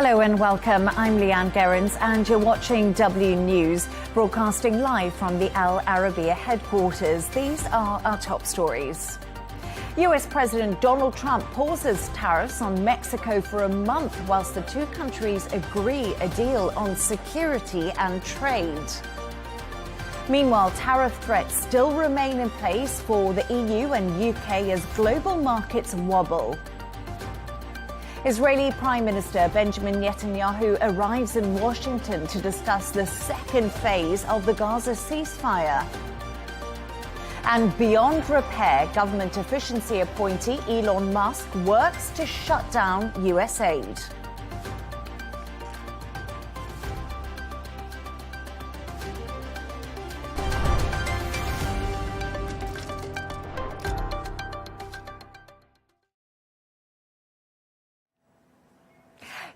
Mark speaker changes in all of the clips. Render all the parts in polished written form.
Speaker 1: Hello and welcome. I'm Leigh Ann Gerrans and you're watching W News, broadcasting live from the Al Arabiya headquarters. These are our top stories. US President Donald Trump pauses tariffs on Mexico for a month whilst the two countries agree a deal on security and trade. Meanwhile, tariff threats still remain in place for the EU and UK as global markets wobble. Israeli Prime Minister Benjamin Netanyahu arrives in Washington to discuss the second phase of the Gaza ceasefire. And beyond repair, government efficiency appointee Elon Musk works to shut down US aid.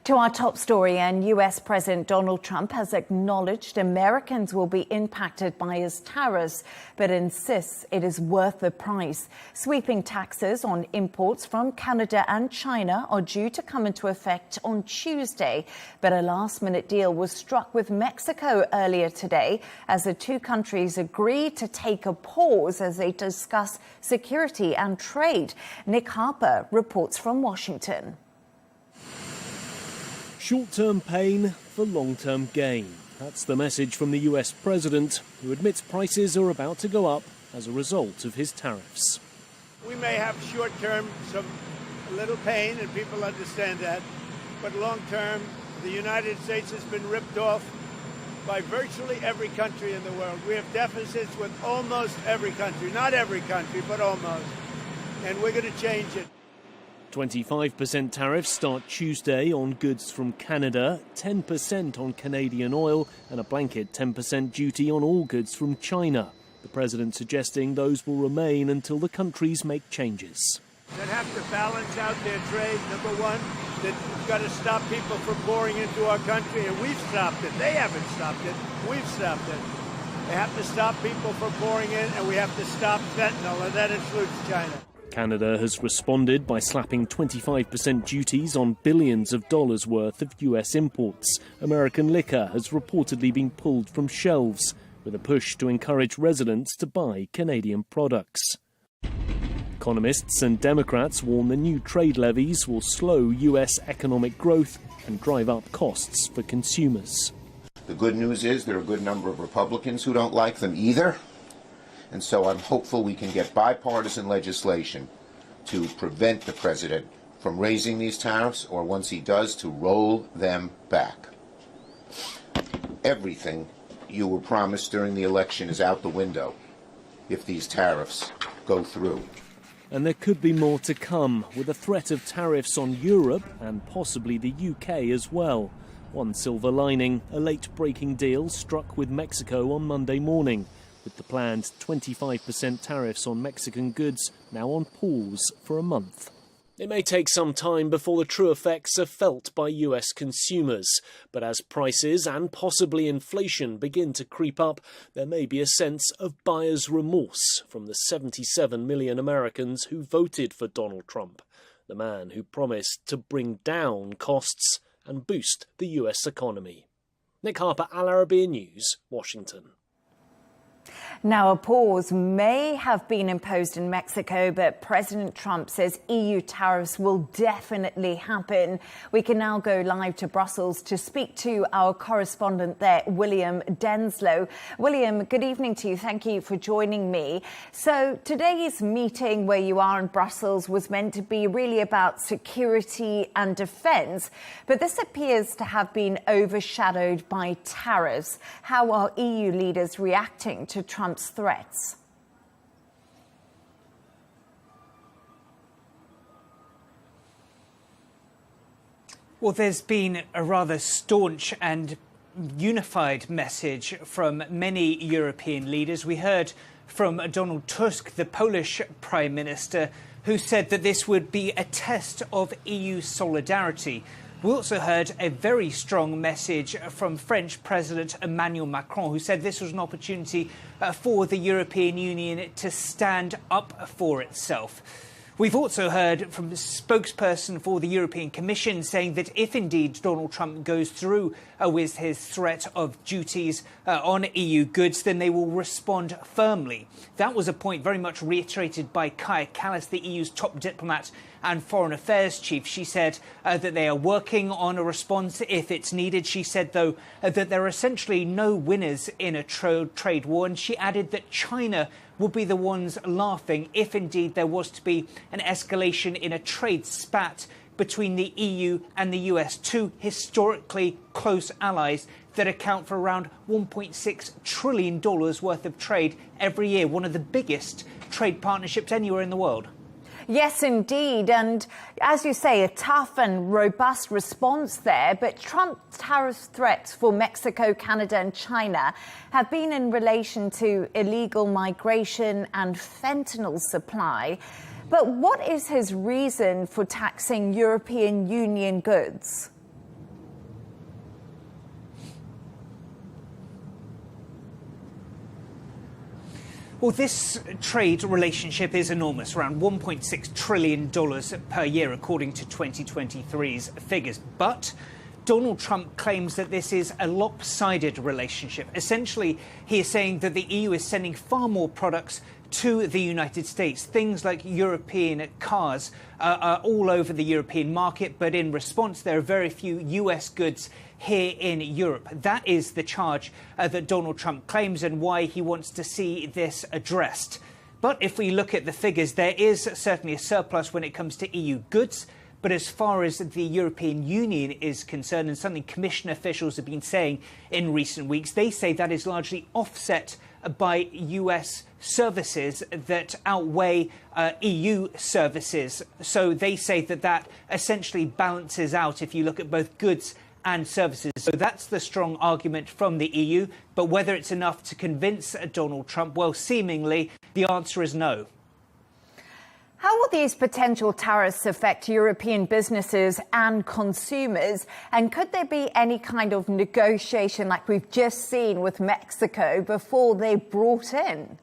Speaker 1: To our top story, and US President Donald Trump has acknowledged Americans will be impacted by his tariffs, but insists it is worth the price. Sweeping taxes on imports from Canada and China are due to come into effect on Tuesday, but a last-minute deal was struck with Mexico earlier today as the two countries agreed to take a pause as they discuss security and trade. Nick Harper reports from Washington.
Speaker 2: Short-term pain for long-term gain. That's the message from the US president, who admits prices are about to go up as a result of his tariffs.
Speaker 3: We may have short-term a little pain, and people understand that, but long-term, the United States has been ripped off by virtually every country in the world. We have deficits with almost every country, not every country, but almost, and we're going to change it.
Speaker 2: 25% tariffs start Tuesday on goods from Canada, 10% on Canadian oil, and a blanket 10% duty on all goods from China. The president suggesting those will remain until the countries make changes.
Speaker 3: That have to balance out their trade, number one. That we've got to stop people from pouring into our country, and we've stopped it. They haven't stopped it. We've stopped it. They have to stop people from pouring in, and we have to stop fentanyl, and that includes China.
Speaker 2: Canada has responded by slapping 25% duties on billions of dollars worth of US imports. American liquor has reportedly been pulled from shelves, with a push to encourage residents to buy Canadian products. Economists and Democrats warn the new trade levies will slow US economic growth and drive up costs for consumers.
Speaker 4: The good news is there are a good number of Republicans who don't like them either. And so I'm hopeful we can get bipartisan legislation to prevent the president from raising these tariffs, or once he does, to roll them back. Everything you were promised during the election is out the window if these tariffs go through.
Speaker 2: And there could be more to come, with a threat of tariffs on Europe and possibly the UK as well. One silver lining, a late-breaking deal struck with Mexico on Monday morning, with the planned 25% tariffs on Mexican goods now on pause for a month. It may take some time before the true effects are felt by US consumers, but as prices and possibly inflation begin to creep up, there may be a sense of buyer's remorse from the 77 million Americans who voted for Donald Trump, the man who promised to bring down costs and boost the US economy. Nick Harper, Al Arabiya News, Washington.
Speaker 1: Now, a pause may have been imposed in Mexico, but President Trump says EU tariffs will definitely happen. We can now go live to Brussels to speak to our correspondent there, William Denselow. William, good evening to you. Thank you for joining me. So today's meeting where you are in Brussels was meant to be really about security and defence, but this appears to have been overshadowed by tariffs. How are EU leaders reacting to Trump's threats?
Speaker 5: Well, there's been a rather staunch and unified message from many European leaders. We heard from Donald Tusk, the Polish Prime Minister, who said that this would be a test of EU solidarity. We also heard a very strong message from French President Emmanuel Macron, who said this was an opportunity for the European Union to stand up for itself. We've also heard from the spokesperson for the European Commission saying that if indeed Donald Trump goes through with his threat of duties on EU goods, then they will respond firmly. That was a point very much reiterated by Kaja Kallas, the EU's top diplomat and foreign affairs chief. She said that they are working on a response if it's needed. She said, though, that there are essentially no winners in a trade war. And she added that China would be the ones laughing if indeed there was to be an escalation in a trade spat between the EU and the US, two historically close allies that account for around $1.6 trillion worth of trade every year, one of the biggest trade partnerships anywhere in the world.
Speaker 1: Yes, indeed. And as you say, a tough and robust response there. But Trump's tariff threats for Mexico, Canada and China have been in relation to illegal migration and fentanyl supply. But what is his reason for taxing European Union goods?
Speaker 5: Well, this trade relationship is enormous, around $1.6 trillion per year, according to 2023's figures. But Donald Trump claims that this is a lopsided relationship. Essentially, he is saying that the EU is sending far more products to the United States. Things like European cars are all over the European market, but in response, there are very few US goods here in Europe. That is the charge that Donald Trump claims and why he wants to see this addressed. But if we look at the figures, there is certainly a surplus when it comes to EU goods. But as far as the European Union is concerned, and something Commission officials have been saying in recent weeks, they say that is largely offset by US services that outweigh EU services. So they say that that essentially balances out if you look at both goods and services. So that's the strong argument from the EU. But whether it's enough to convince Donald Trump, well, seemingly the answer is no.
Speaker 1: How will these potential tariffs affect European businesses and consumers? And could there be any kind of negotiation like we've just seen with Mexico before they're brought in?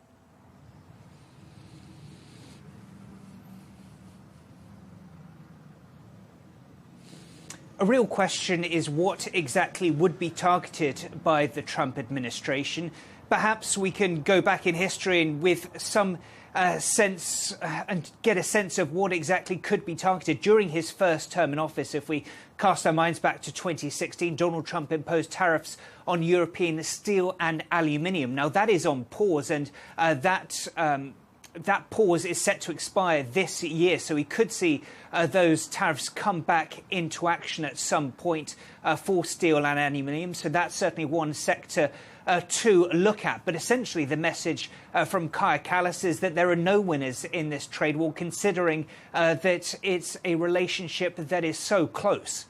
Speaker 5: A real question is what exactly would be targeted by the Trump administration. Perhaps we can go back in history and with some sense and get a sense of what exactly could be targeted. During his first term in office, if we cast our minds back to 2016, Donald Trump imposed tariffs on European steel and aluminium. Now, that is on pause, and that pause is set to expire this year. So we could see those tariffs come back into action at some point for steel and aluminium. So that's certainly one sector to look at. But essentially, the message from Kaja Kallas is that there are no winners in this trade war, considering that it's a relationship that is so close.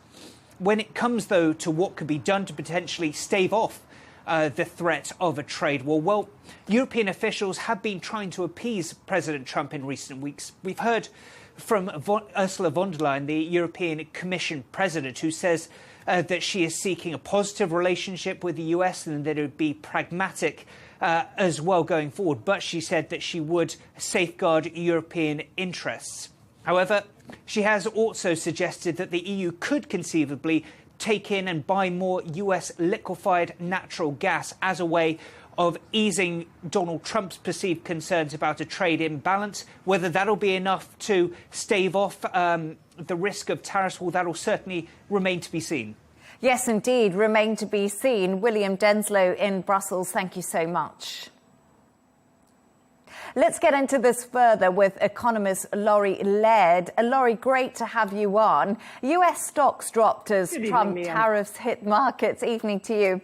Speaker 5: When it comes, though, to what could be done to potentially stave off the threat of a trade war, well, European officials have been trying to appease President Trump in recent weeks. We've heard from Ursula von der Leyen, the European Commission president, who says that she is seeking a positive relationship with the US and that it would be pragmatic as well going forward. But she said that she would safeguard European interests. However, she has also suggested that the EU could conceivably take in and buy more US liquefied natural gas as a way of easing Donald Trump's perceived concerns about a trade imbalance. Whether that'll be enough to stave off the risk of tariffs, well, that'll certainly remain to be seen.
Speaker 1: Yes, indeed, remain to be seen. William Denselow in Brussels, thank you so much. Let's get into this further with economist Laurie Laird. Laurie, great to have you on. US stocks dropped as Trump tariffs hit markets. Evening to you.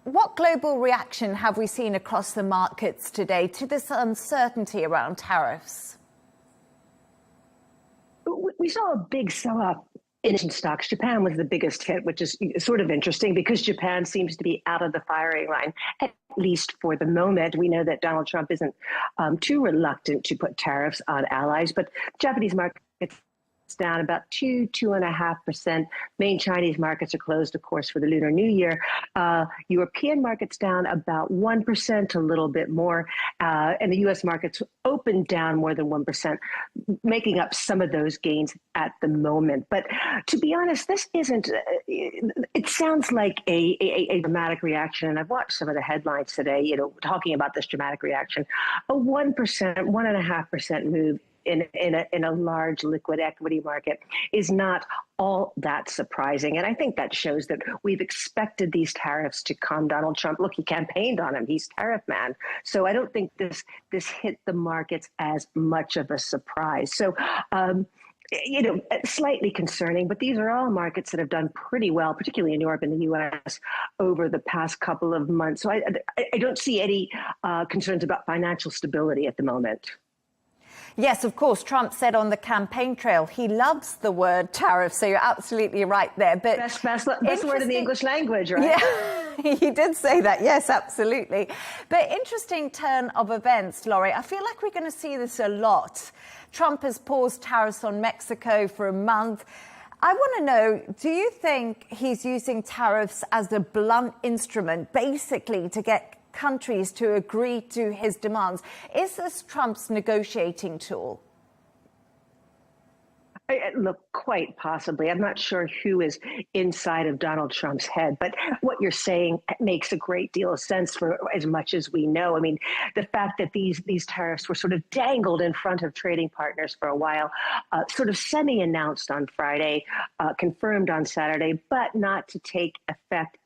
Speaker 1: What global reaction have we seen across the markets today to this uncertainty around tariffs?
Speaker 6: We saw a big sell-off in Asian stocks. Japan was the biggest hit, which is sort of interesting because Japan seems to be out of the firing line, at least for the moment. We know that Donald Trump isn't too reluctant to put tariffs on allies, but Japanese markets down about 2.5%. Main Chinese markets are closed, of course, for the Lunar New Year. European markets down about 1%, a little bit more. And the U.S. markets opened down more than 1%, making up some of those gains at the moment. But to be honest, this isn't, it sounds like a dramatic reaction. And I've watched some of the headlines today, talking about this dramatic reaction. A 1%, 1.5% move in a large liquid equity market is not all that surprising. And I think that shows that we've expected these tariffs to come. Donald Trump, look, he campaigned on them. He's tariff man. So I don't think this hit the markets as much of a surprise. So, slightly concerning, but these are all markets that have done pretty well, particularly in Europe and the U.S. over the past couple of months. So I don't see any concerns about financial stability at the moment.
Speaker 1: Yes, of course, Trump said on the campaign trail he loves the word tariff, so you're absolutely right there. But
Speaker 6: best word in the English language, right?
Speaker 1: Yeah, he did say that, yes, absolutely. But interesting turn of events, Laurie. I feel like we're going to see this a lot. Trump has paused tariffs on Mexico for a month. I want to know, do you think he's using tariffs as a blunt instrument, basically to get countries to agree to his demands? Is this Trump's negotiating tool?
Speaker 6: Look, quite possibly. I'm not sure who is inside of Donald Trump's head, but what you're saying makes a great deal of sense for as much as we know. I mean, the fact that these tariffs were sort of dangled in front of trading partners for a while, sort of semi-announced on Friday, confirmed on Saturday, but not to take effect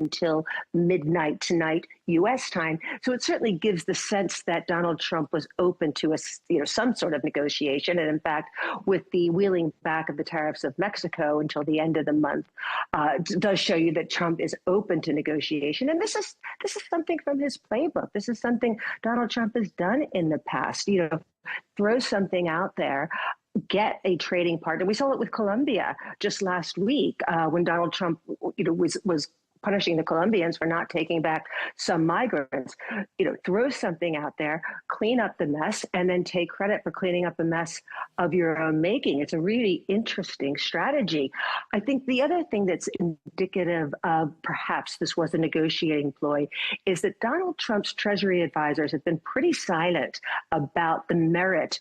Speaker 6: until midnight tonight, U.S. time. So it certainly gives the sense that Donald Trump was open to some sort of negotiation. And in fact, with the wheeling back of the tariffs of Mexico until the end of the month, does show you that Trump is open to negotiation. And this is something from his playbook. This is something Donald Trump has done in the past. Throw something out there, get a trading partner. We saw it with Colombia just last week when Donald Trump, was punishing the Colombians for not taking back some migrants. Throw something out there, clean up the mess, and then take credit for cleaning up a mess of your own making. It's a really interesting strategy. I think the other thing that's indicative of perhaps this was a negotiating ploy is that Donald Trump's Treasury advisors have been pretty silent about the merit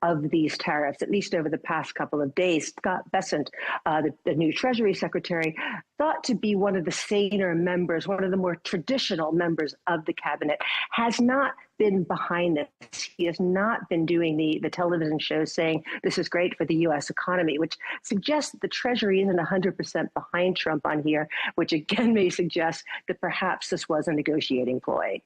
Speaker 6: of these tariffs, at least over the past couple of days. Scott Bessent, the new Treasury Secretary, thought to be one of the saner members, one of the more traditional members of the cabinet, has not been behind this. He has not been doing the television shows saying this is great for the U.S. economy, which suggests that the Treasury isn't 100% behind Trump on here, which again may suggest that perhaps this was a negotiating ploy.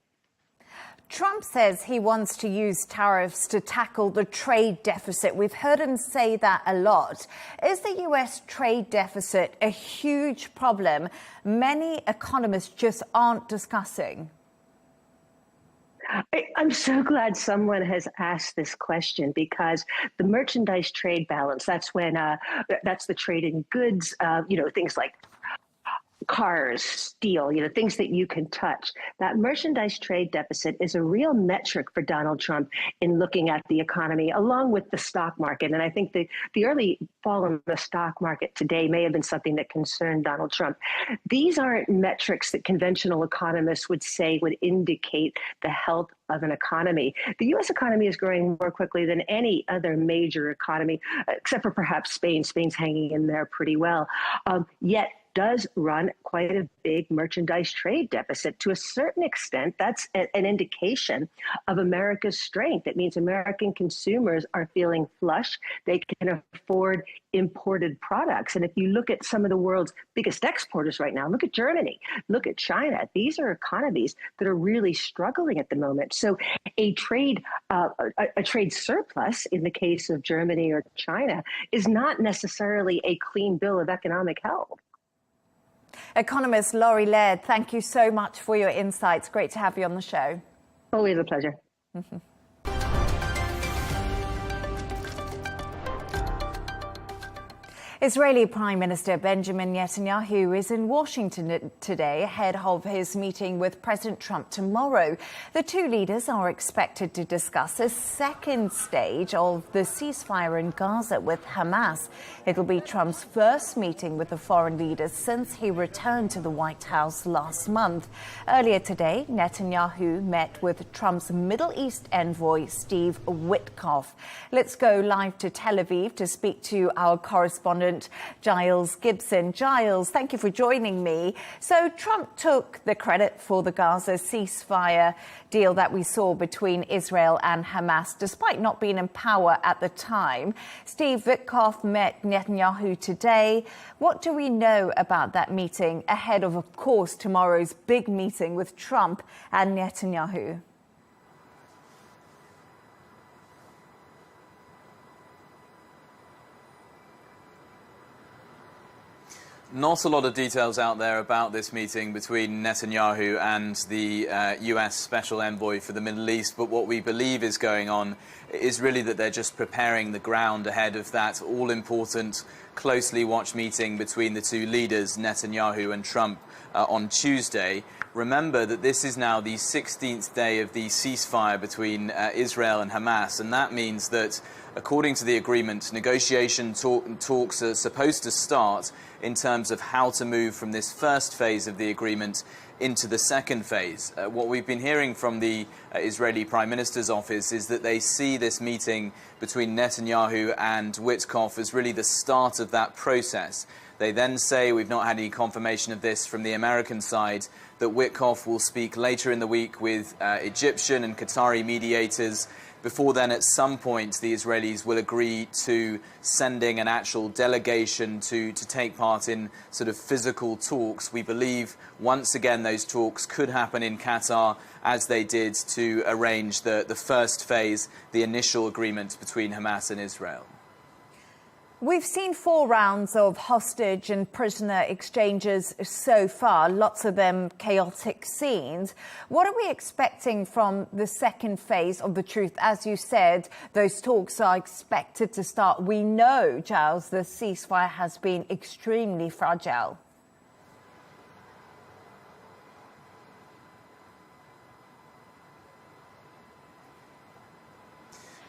Speaker 1: Trump says he wants to use tariffs to tackle the trade deficit. We've heard him say that a lot. Is the U.S. trade deficit a huge problem many economists just aren't discussing?
Speaker 6: I'm so glad someone has asked this question, because the merchandise trade balance, that's the trade in goods, things like cars, steel, things that you can touch. That merchandise trade deficit is a real metric for Donald Trump in looking at the economy, along with the stock market. And I think the early fall in the stock market today may have been something that concerned Donald Trump. These aren't metrics that conventional economists would say would indicate the health of an economy. The U.S. economy is growing more quickly than any other major economy, except for perhaps Spain. Spain's hanging in there pretty well. Yet does run quite a big merchandise trade deficit. To a certain extent, that's an indication of America's strength. It means American consumers are feeling flush. They can afford imported products. And if you look at some of the world's biggest exporters right now, look at Germany, look at China. These are economies that are really struggling at the moment. So a trade surplus in the case of Germany or China is not necessarily a clean bill of economic health.
Speaker 1: Economist Laurie Laird, thank you so much for your insights. Great to have you on the show.
Speaker 6: Always a pleasure.
Speaker 1: Israeli Prime Minister Benjamin Netanyahu is in Washington today ahead of his meeting with President Trump tomorrow. The two leaders are expected to discuss a second stage of the ceasefire in Gaza with Hamas. It'll be Trump's first meeting with the foreign leaders since he returned to the White House last month. Earlier today, Netanyahu met with Trump's Middle East envoy, Steve Witkoff. Let's go live to Tel Aviv to speak to our correspondent, Giles Gibson. Giles, thank you for joining me. So Trump took the credit for the Gaza ceasefire deal that we saw between Israel and Hamas, despite not being in power at the time. Steve Witkoff met Netanyahu today. What do we know about that meeting ahead of course, tomorrow's big meeting with Trump and Netanyahu?
Speaker 7: Not a lot of details out there about this meeting between Netanyahu and the US Special Envoy for the Middle East, but what we believe is going on is really that they're just preparing the ground ahead of that all-important, closely watched meeting between the two leaders, Netanyahu and Trump, on Tuesday. Remember that this is now the 16th day of the ceasefire between Israel and Hamas, and that means that, according to the agreement, negotiation talks are supposed to start in terms of how to move from this first phase of the agreement into the second phase. What we've been hearing from the Israeli Prime Minister's office is that they see this meeting between Netanyahu and Witkoff as really the start of that process. They then say, we've not had any confirmation of this from the American side, that Witkoff will speak later in the week with Egyptian and Qatari mediators. Before then, at some point, the Israelis will agree to sending an actual delegation to take part in sort of physical talks. We believe, once again, those talks could happen in Qatar, as they did to arrange the first phase, the initial agreement between Hamas and Israel.
Speaker 1: We've seen 4 rounds of hostage and prisoner exchanges so far, lots of them chaotic scenes. What are we expecting from the second phase of the truth? As you said, those talks are expected to start. We know, Giles, the ceasefire has been extremely fragile.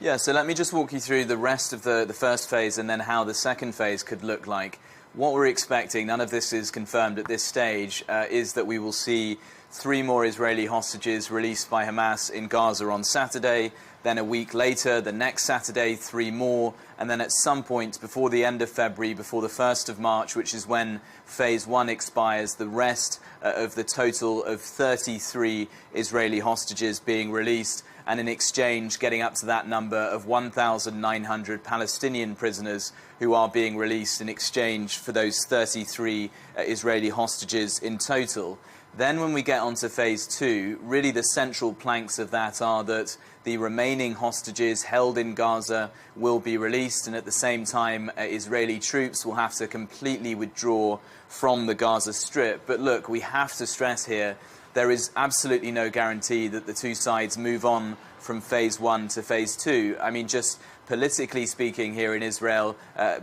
Speaker 7: Yeah, so let me just walk you through the rest of the first phase and then how the second phase could look like. What we're expecting, none of this is confirmed at this stage, is that we will see 3 more Israeli hostages released by Hamas in Gaza on Saturday. Then a week later, the next Saturday, 3 more. And then at some point before the end of February, before the 1st of March, which is when phase 1 expires, the rest of the total of 33 Israeli hostages being released, and in exchange getting up to that number of 1,900 Palestinian prisoners who are being released in exchange for those 33 Israeli hostages in total. Then when we get onto phase 2, really the central planks of that are that the remaining hostages held in Gaza will be released, and at the same time Israeli troops will have to completely withdraw from the Gaza Strip. But look, we have to stress here, there is absolutely no guarantee that the two sides move on from phase 1 to phase 2. I mean, just politically speaking here in Israel,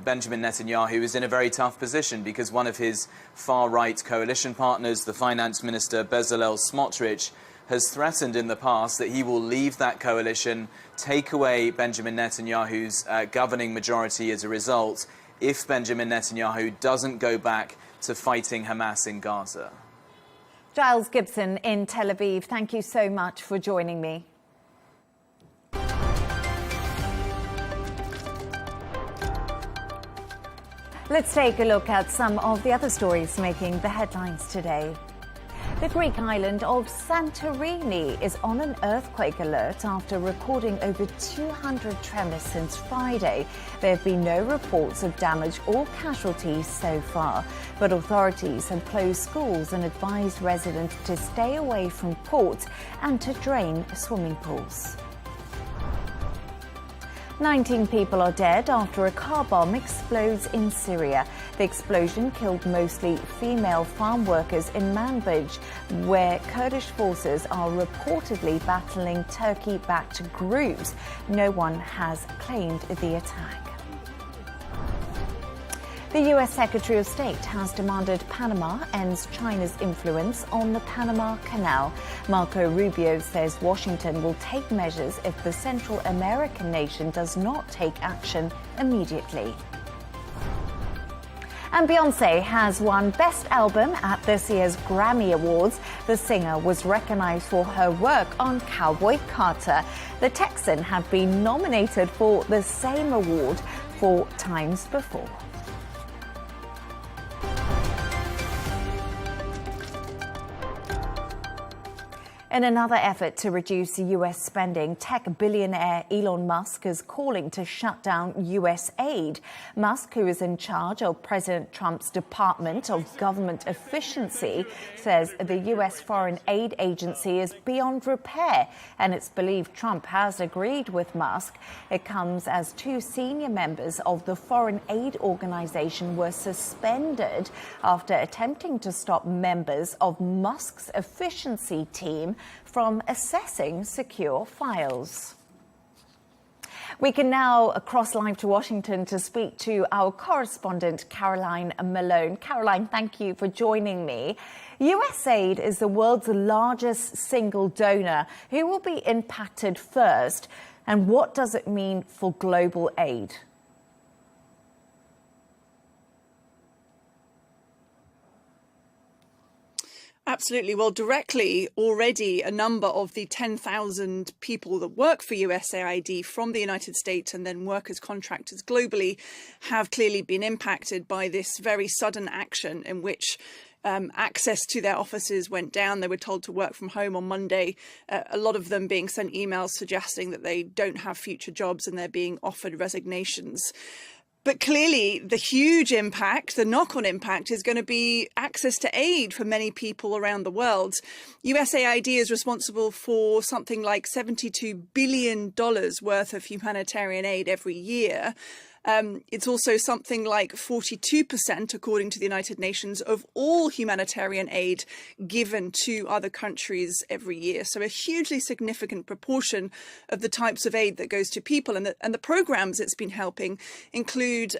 Speaker 7: Benjamin Netanyahu is in a very tough position because one of his far-right coalition partners, the finance minister Bezalel Smotrich, has threatened in the past that he will leave that coalition, take away Benjamin Netanyahu's governing majority as a result, if Benjamin Netanyahu doesn't go back to fighting Hamas in Gaza.
Speaker 1: Giles Gibson in Tel Aviv, thank you so much for joining me. Let's take a look at some of the other stories making the headlines today. The Greek island of Santorini is on an earthquake alert after recording over 200 tremors since Friday. There have been no reports of damage or casualties so far, but authorities have closed schools and advised residents to stay away from ports and to drain swimming pools. 19 people are dead after a car bomb explodes in Syria. The explosion killed mostly female farm workers in Manbij, where Kurdish forces are reportedly battling Turkey-backed groups. No one has claimed the attack. The US Secretary of State has demanded Panama ends China's influence on the Panama Canal. Marco Rubio says Washington will take measures if the Central American nation does not take action immediately. And Beyoncé has won Best Album at this year's Grammy Awards. The singer was recognized for her work on Cowboy Carter. The Texan had been nominated for the same award 4 times before. In another effort to reduce US spending, tech billionaire Elon Musk is calling to shut down US aid. Musk, who is in charge of President Trump's Department of Government Efficiency, says the US Foreign Aid Agency is beyond repair, and it's believed Trump has agreed with Musk. It comes as 2 senior members of the Foreign Aid Organization were suspended after attempting to stop members of Musk's efficiency team from accessing secure files. We can now cross live to Washington to speak to our correspondent, Caroline Malone. Caroline, thank you for joining me. USAID is the world's largest single donor. Who will be impacted first, and what does it mean for global aid?
Speaker 8: Absolutely. Well, directly already a number of the 10,000 people that work for USAID from the United States and then work as contractors globally have clearly been impacted by this very sudden action in which access to their offices went down. They were told to work from home on Monday, a lot of them being sent emails suggesting that they don't have future jobs and they're being offered resignations. But clearly, the huge impact, the knock-on impact, is going to be access to aid for many people around the world. USAID is responsible for something like $72 billion worth of humanitarian aid every year. It's also something like 42%, according to the United Nations, of all humanitarian aid given to other countries every year. So a hugely significant proportion of the types of aid that goes to people. And the programs it's been helping include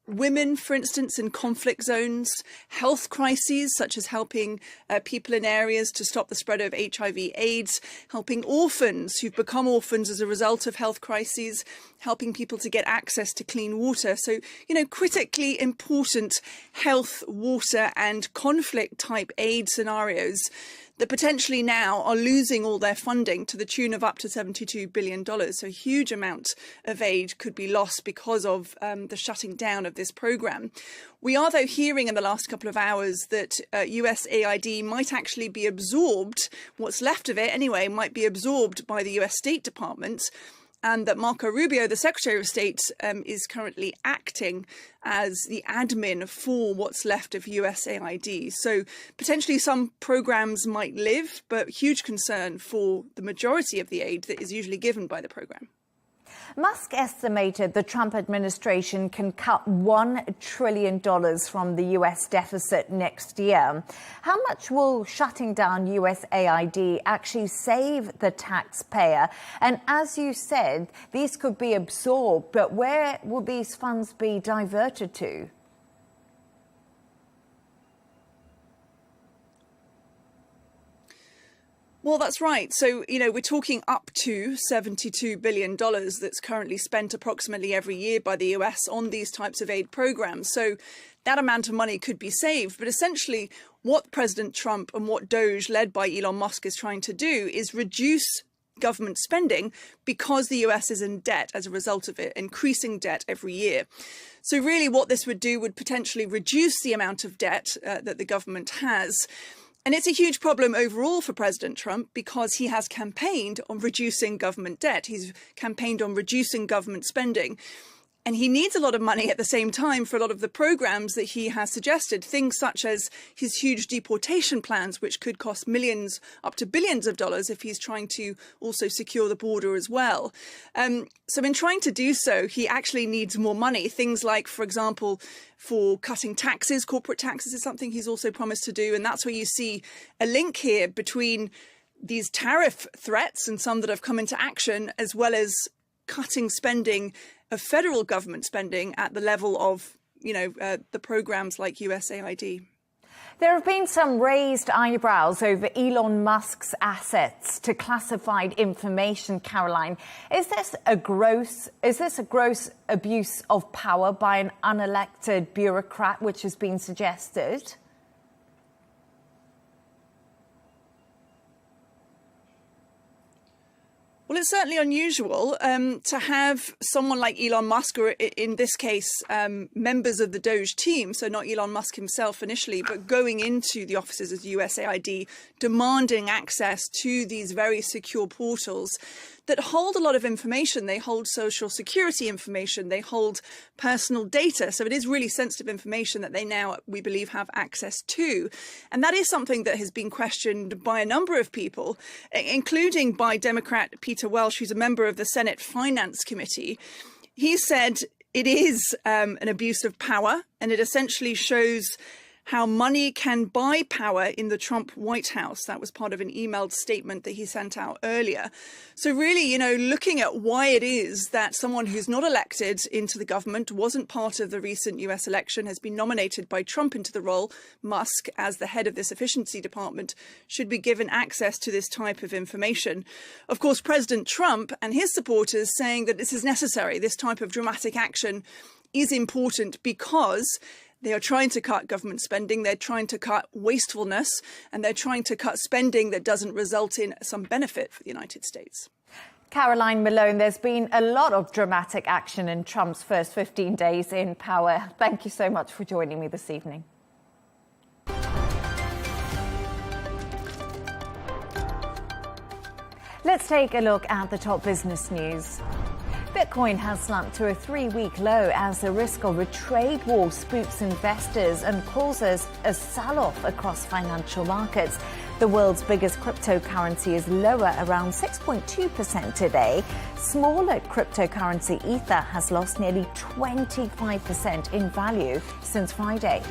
Speaker 8: women, for instance, in conflict zones, health crises, such as helping people in areas to stop the spread of HIV/AIDS, helping orphans who've become orphans as a result of health crises, helping people to get access to clean water. So, critically important health, water and conflict type aid scenarios that potentially now are losing all their funding to the tune of up to $72 billion. So a huge amount of aid could be lost because of the shutting down of this program. We are, though, hearing in the last couple of hours that USAID might actually be absorbed, what's left of it anyway, might be absorbed by the US State Department, and that Marco Rubio, the Secretary of State, is currently acting as the admin for what's left of USAID. So potentially some programs might live, but huge concern for the majority of the aid that is usually given by the program.
Speaker 1: Musk estimated the Trump administration can cut $1 trillion from the U.S. deficit next year. How much will shutting down USAID actually save the taxpayer? And as you said, these could be absorbed, but where will these funds be diverted to?
Speaker 8: Well, that's right. So, we're talking up to $72 billion that's currently spent approximately every year by the US on these types of aid programs. So that amount of money could be saved. But essentially, what President Trump and what DOGE, led by Elon Musk, is trying to do is reduce government spending because the US is in debt as a result of it, increasing debt every year. So really what this would do would potentially reduce the amount of debt that the government has. And it's a huge problem overall for President Trump because he has campaigned on reducing government debt. He's campaigned on reducing government spending. And he needs a lot of money at the same time for a lot of the programs that he has suggested, things such as his huge deportation plans, which could cost millions up to billions of dollars if he's trying to also secure the border as well. So in trying to do so, he actually needs more money. Things like, for example, for cutting taxes, corporate taxes is something he's also promised to do. And that's where you see a link here between these tariff threats and some that have come into action, as well as cutting spending of federal government spending at the level of the programs like USAID.
Speaker 1: There have been some raised eyebrows over Elon Musk's assets to classified information, Caroline. Is this a gross abuse of power by an unelected bureaucrat, which has been suggested?
Speaker 8: Well, it's certainly unusual to have someone like Elon Musk, or in this case, members of the Doge team, so not Elon Musk himself initially, but going into the offices of USAID, demanding access to these very secure portals that hold a lot of information. They hold social security information, they hold personal data. So it is really sensitive information that they now, we believe, have access to. And that is something that has been questioned by a number of people, including by Democrat Peter Welch, who's a member of the Senate Finance Committee. He said it is an abuse of power, and it essentially shows how money can buy power in the Trump White House. That was part of an emailed statement that he sent out earlier. So really, looking at why it is that someone who's not elected into the government, wasn't part of the recent US election, has been nominated by Trump into the role, Musk, as the head of this efficiency department, should be given access to this type of information. Of course, President Trump and his supporters saying that this is necessary. This type of dramatic action is important because they are trying to cut government spending, they're trying to cut wastefulness, and they're trying to cut spending that doesn't result in some benefit for the United States.
Speaker 1: Caroline Malone, there's been a lot of dramatic action in Trump's first 15 days in power. Thank you so much for joining me this evening. Let's take a look at the top business news. Bitcoin has slumped to a 3-week low as the risk of a trade war spooks investors and causes a sell-off across financial markets. The world's biggest cryptocurrency is lower, around 6.2% today. Smaller cryptocurrency Ether has lost nearly 25% in value since Friday.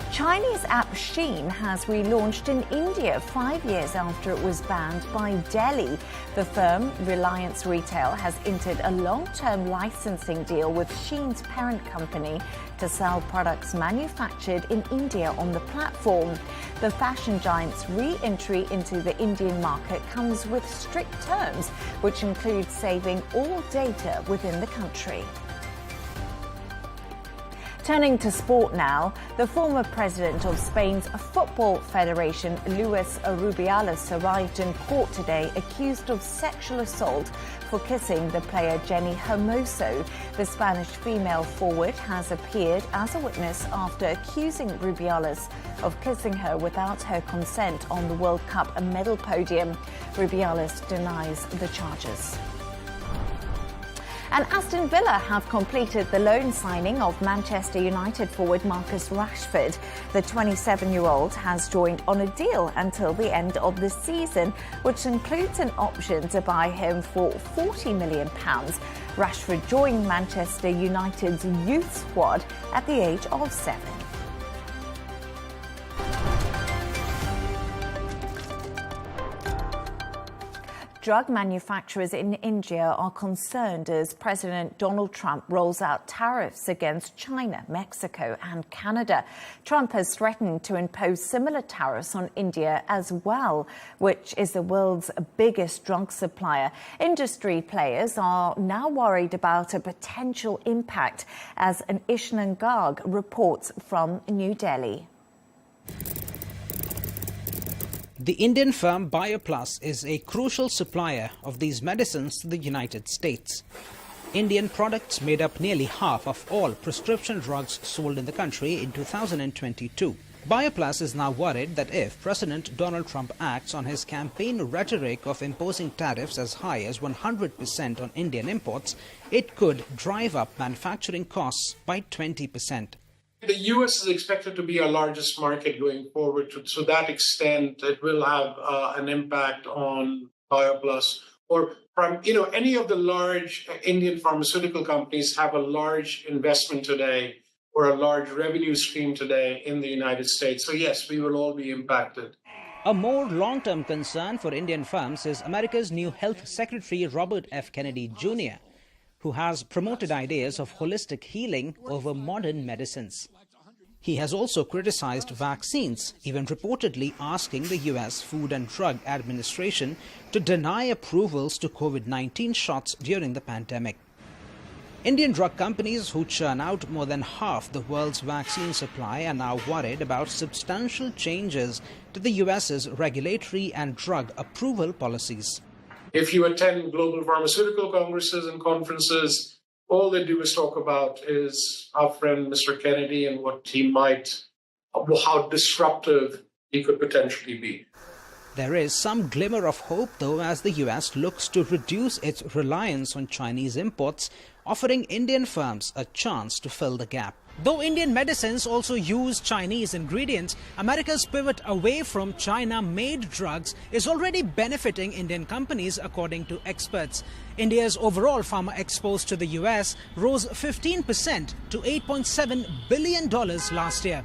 Speaker 1: Chinese app Shein has relaunched in India 5 years after it was banned by Delhi. The firm, Reliance Retail, has entered a long-term licensing deal with Shein's parent company to sell products manufactured in India on the platform. The fashion giant's re-entry into the Indian market comes with strict terms, which include saving all data within the country. Turning to sport now, the former president of Spain's Football Federation, Luis Rubiales, arrived in court today accused of sexual assault for kissing the player Jenny Hermoso. The Spanish female forward has appeared as a witness after accusing Rubiales of kissing her without her consent on the World Cup medal podium. Rubiales denies the charges. And Aston Villa have completed the loan signing of Manchester United forward Marcus Rashford. The 27-year-old has joined on a deal until the end of the season, which includes an option to buy him for £40 million. Rashford joined Manchester United's youth squad at the age of 7. Drug manufacturers in India are concerned as President Donald Trump rolls out tariffs against China, Mexico and Canada. Trump has threatened to impose similar tariffs on India as well, which is the world's biggest drug supplier. Industry players are now worried about a potential impact, as an Ishnan Garg reports from New Delhi.
Speaker 9: The Indian firm BioPlus is a crucial supplier of these medicines to the United States. Indian products made up nearly half of all prescription drugs sold in the country in 2022. BioPlus is now worried that if President Donald Trump acts on his campaign rhetoric of imposing tariffs as high as 100% on Indian imports, it could drive up manufacturing costs by 20%.
Speaker 10: The U.S. is expected to be our largest market going forward. To that extent, it will have an impact on BioPlus. Or any of the large Indian pharmaceutical companies have a large investment today or a large revenue stream today in the United States. So yes, we will all be impacted.
Speaker 9: A more long-term concern for Indian firms is America's new Health Secretary Robert F. Kennedy Jr. who has promoted ideas of holistic healing over modern medicines. He has also criticized vaccines, even reportedly asking the US Food and Drug Administration to deny approvals to COVID-19 shots during the pandemic. Indian drug companies, who churn out more than half the world's vaccine supply, are now worried about substantial changes to the US's regulatory and drug approval policies.
Speaker 10: If you attend global pharmaceutical congresses and conferences, all they do is talk about is our friend Mr. Kennedy and how disruptive he could potentially be.
Speaker 9: There is some glimmer of hope, though, as the US looks to reduce its reliance on Chinese imports, offering Indian firms a chance to fill the gap. Though Indian medicines also use Chinese ingredients, America's pivot away from China-made drugs is already benefiting Indian companies, according to experts. India's overall pharma exports to the US rose 15% to $8.7 billion last year.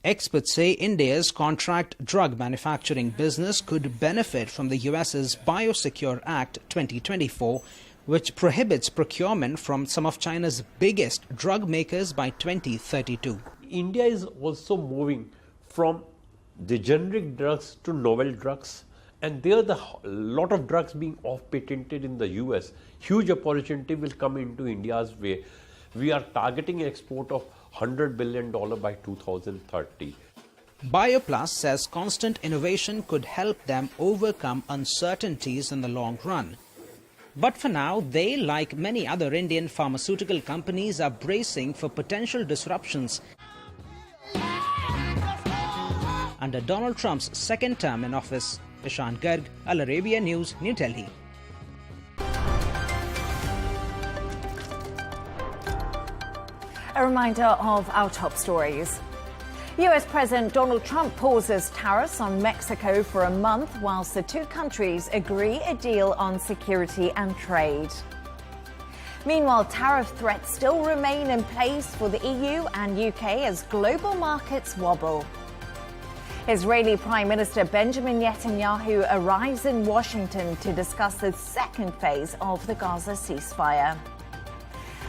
Speaker 9: Experts say India's contract drug manufacturing business could benefit from the US's Biosecure Act 2024, which prohibits procurement from some of China's biggest drug makers by 2032.
Speaker 11: India is also moving from the generic drugs to novel drugs, and there are a lot of drugs being off-patented in the US. Huge opportunity will come into India's way. We are targeting export of $100 billion by 2030.
Speaker 9: BioPlus says constant innovation could help them overcome uncertainties in the long run. But for now, they, like many other Indian pharmaceutical companies, are bracing for potential disruptions under Donald Trump's second term in office. Ishan Garg, Al Arabiya News, New Delhi.
Speaker 1: A reminder of our top stories. US President Donald Trump pauses tariffs on Mexico for a month whilst the two countries agree a deal on security and trade. Meanwhile, tariff threats still remain in place for the EU and UK as global markets wobble. Israeli Prime Minister Benjamin Netanyahu arrives in Washington to discuss the second phase of the Gaza ceasefire.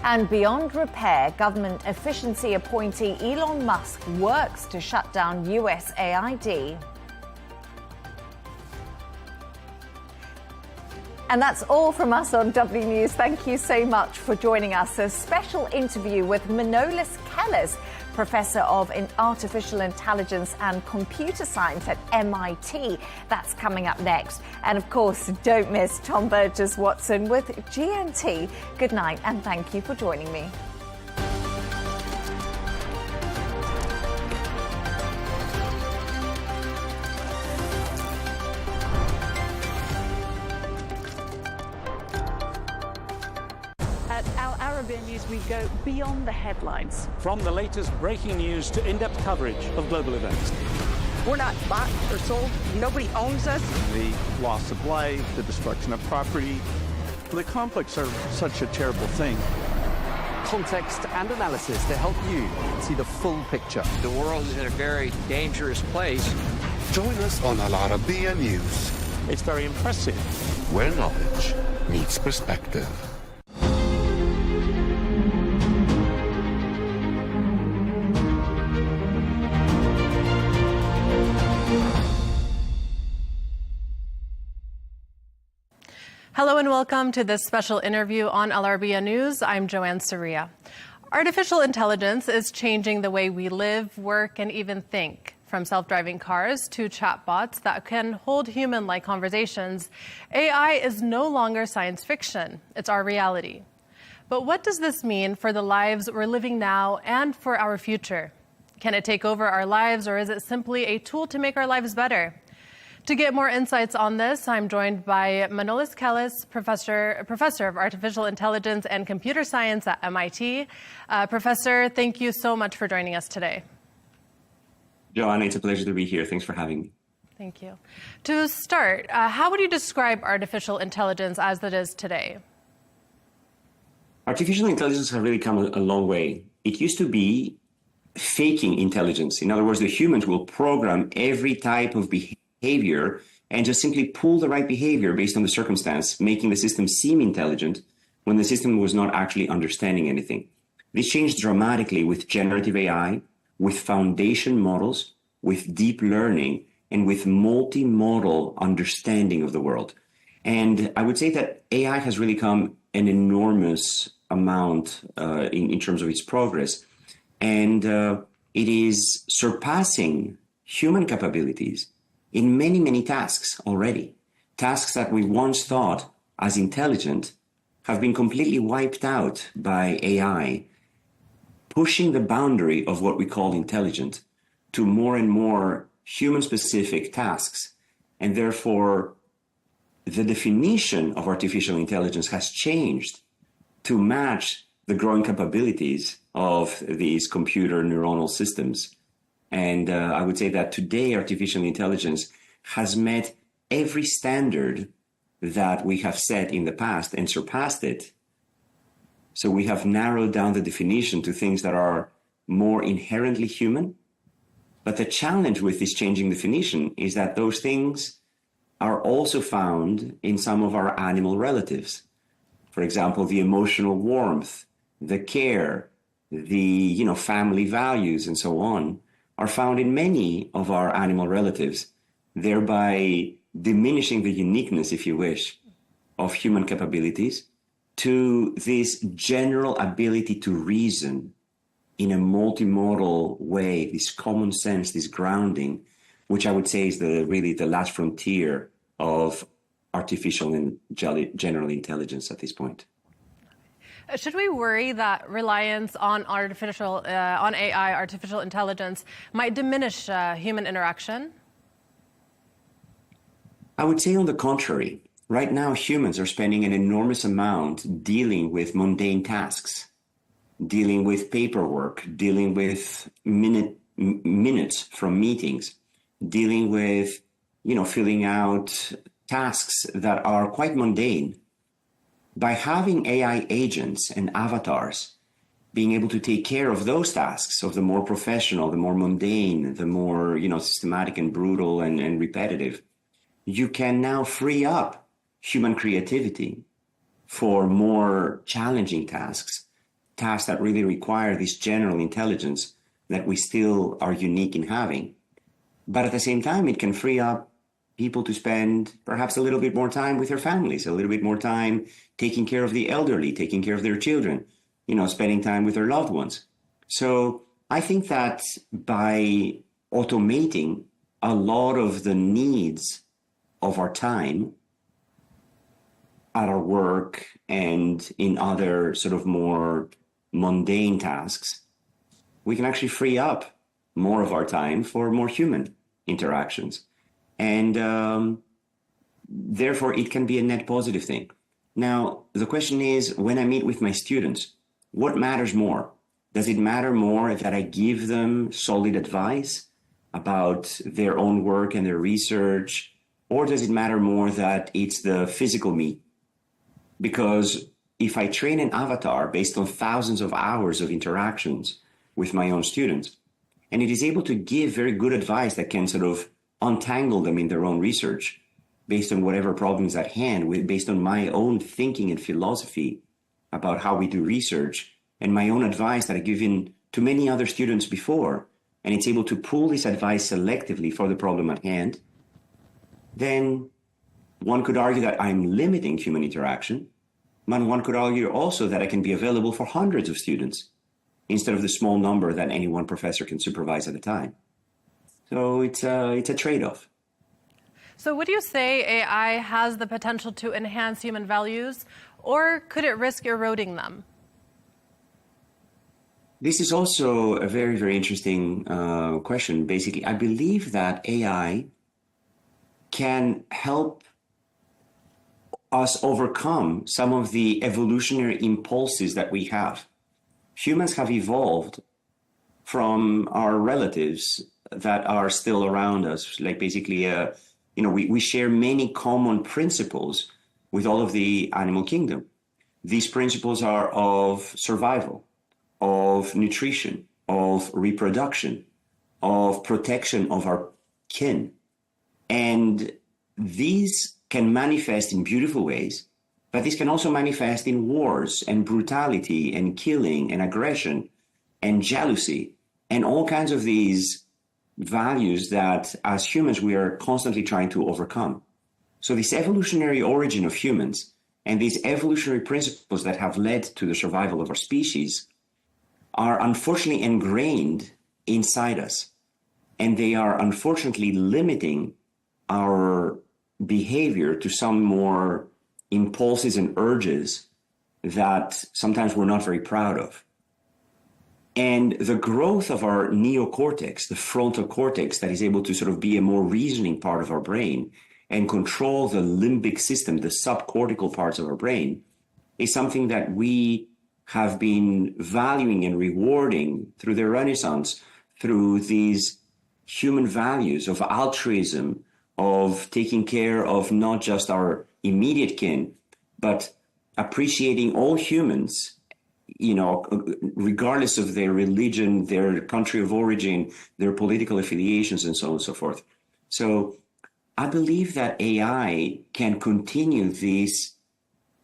Speaker 1: And beyond repair, government efficiency appointee Elon Musk works to shut down USAID. And that's all from us on W News. Thank you so much for joining us. A special interview with Manolis Kellis, Professor of Artificial Intelligence and Computer Science at MIT. That's coming up next. And of course, don't miss Tom Burges Watson with GNT. Good night and thank you for joining me.
Speaker 12: At Al Arabiya News, we go beyond the headlines.
Speaker 13: From the latest breaking news to in-depth coverage of global events.
Speaker 14: We're not bought or sold. Nobody owns us.
Speaker 15: The loss of life, the destruction of property. The conflicts are such a terrible thing.
Speaker 16: Context and analysis to help you see the full picture.
Speaker 17: The world is in a very dangerous place.
Speaker 18: Join us on Al Arabiya News.
Speaker 13: It's very impressive.
Speaker 18: Where knowledge meets perspective.
Speaker 19: Hello and welcome to this special interview on Al Arabiya News. I'm Joanne Soria. Artificial intelligence is changing the way we live, work, and even think. From self-driving cars to chatbots that can hold human-like conversations, AI is no longer science fiction. It's our reality. But what does this mean for the lives we're living now and for our future? Can it take over our lives, or is it simply a tool to make our lives better? To get more insights on this, I'm joined by Manolis Kellis, Professor of Artificial Intelligence and Computer Science at MIT. Professor, thank you so much for joining us today.
Speaker 20: Joanna, it's a pleasure to be here. Thanks for having me.
Speaker 19: Thank you. To start, how would you describe artificial intelligence as it is today?
Speaker 20: Artificial intelligence has really come a long way. It used to be faking intelligence. In other words, the humans will program every type of behavior and just simply pull the right behavior based on the circumstance, making the system seem intelligent, when the system was not actually understanding anything. This changed dramatically with generative AI, with foundation models, with deep learning, and with multimodal understanding of the world. And I would say that AI has really come an enormous amount in terms of its progress. And it is surpassing human capabilities in many, many tasks already. Tasks that we once thought as intelligent have been completely wiped out by AI, pushing the boundary of what we call intelligent to more and more human-specific tasks. And therefore, the definition of artificial intelligence has changed to match the growing capabilities of these computer neuronal systems. And I would say that today, artificial intelligence has met every standard that we have set in the past and surpassed it. So we have narrowed down the definition to things that are more inherently human. But the challenge with this changing definition is that those things are also found in some of our animal relatives. For example, the emotional warmth, the care, the family values, and so on, are found in many of our animal relatives, thereby diminishing the uniqueness, if you wish, of human capabilities to this general ability to reason in a multimodal way, this common sense, this grounding, which I would say is really the last frontier of artificial and general intelligence at this point.
Speaker 19: Should we worry that reliance on on AI, artificial intelligence, might diminish human interaction?
Speaker 20: I would say on the contrary. Right now, humans are spending an enormous amount dealing with mundane tasks, dealing with paperwork, dealing with minutes from meetings, dealing with, filling out tasks that are quite mundane. By having AI agents and avatars being able to take care of those tasks, of the more professional, the more mundane, the more, systematic and brutal and repetitive, you can now free up human creativity for more challenging tasks that really require this general intelligence that we still are unique in having. But at the same time, it can free up people to spend perhaps a little bit more time with their families, a little bit more time taking care of the elderly, taking care of their children, spending time with their loved ones. So I think that by automating a lot of the needs of our time at our work and in other sort of more mundane tasks, we can actually free up more of our time for more human interactions. And therefore, it can be a net positive thing. Now, the question is, when I meet with my students, what matters more? Does it matter more that I give them solid advice about their own work and their research? Or does it matter more that it's the physical me? Because if I train an avatar based on thousands of hours of interactions with my own students, and it is able to give very good advice that can sort of untangle them in their own research based on whatever problems at hand, based on my own thinking and philosophy about how we do research and my own advice that I've given to many other students before, and it's able to pull this advice selectively for the problem at hand, then one could argue that I'm limiting human interaction, but one could argue also that I can be available for hundreds of students instead of the small number that any one professor can supervise at a time. So it's a trade-off.
Speaker 19: So would you say AI has the potential to enhance human values, or could it risk eroding them?
Speaker 20: This is also a very, very interesting question. Basically, I believe that AI can help us overcome some of the evolutionary impulses that we have. Humans have evolved from our relatives that are still around us. Like basically, we share many common principles with all of the animal kingdom. These principles are of survival, of nutrition, of reproduction, of protection of our kin. And these can manifest in beautiful ways But this can also manifest in wars and brutality and killing and aggression and jealousy and all kinds of these values that as humans we are constantly trying to overcome. So this evolutionary origin of humans and these evolutionary principles that have led to the survival of our species are unfortunately ingrained inside us. And they are unfortunately limiting our behavior to some more impulses and urges that sometimes we're not very proud of. And the growth of our neocortex, the frontal cortex that is able to sort of be a more reasoning part of our brain and control the limbic system, the subcortical parts of our brain, is something that we have been valuing and rewarding through the Renaissance, through these human values of altruism, of taking care of not just our immediate kin, but appreciating all humans, you know, regardless of their religion, their country of origin, their political affiliations, and so on and so forth. So I believe that AI can continue this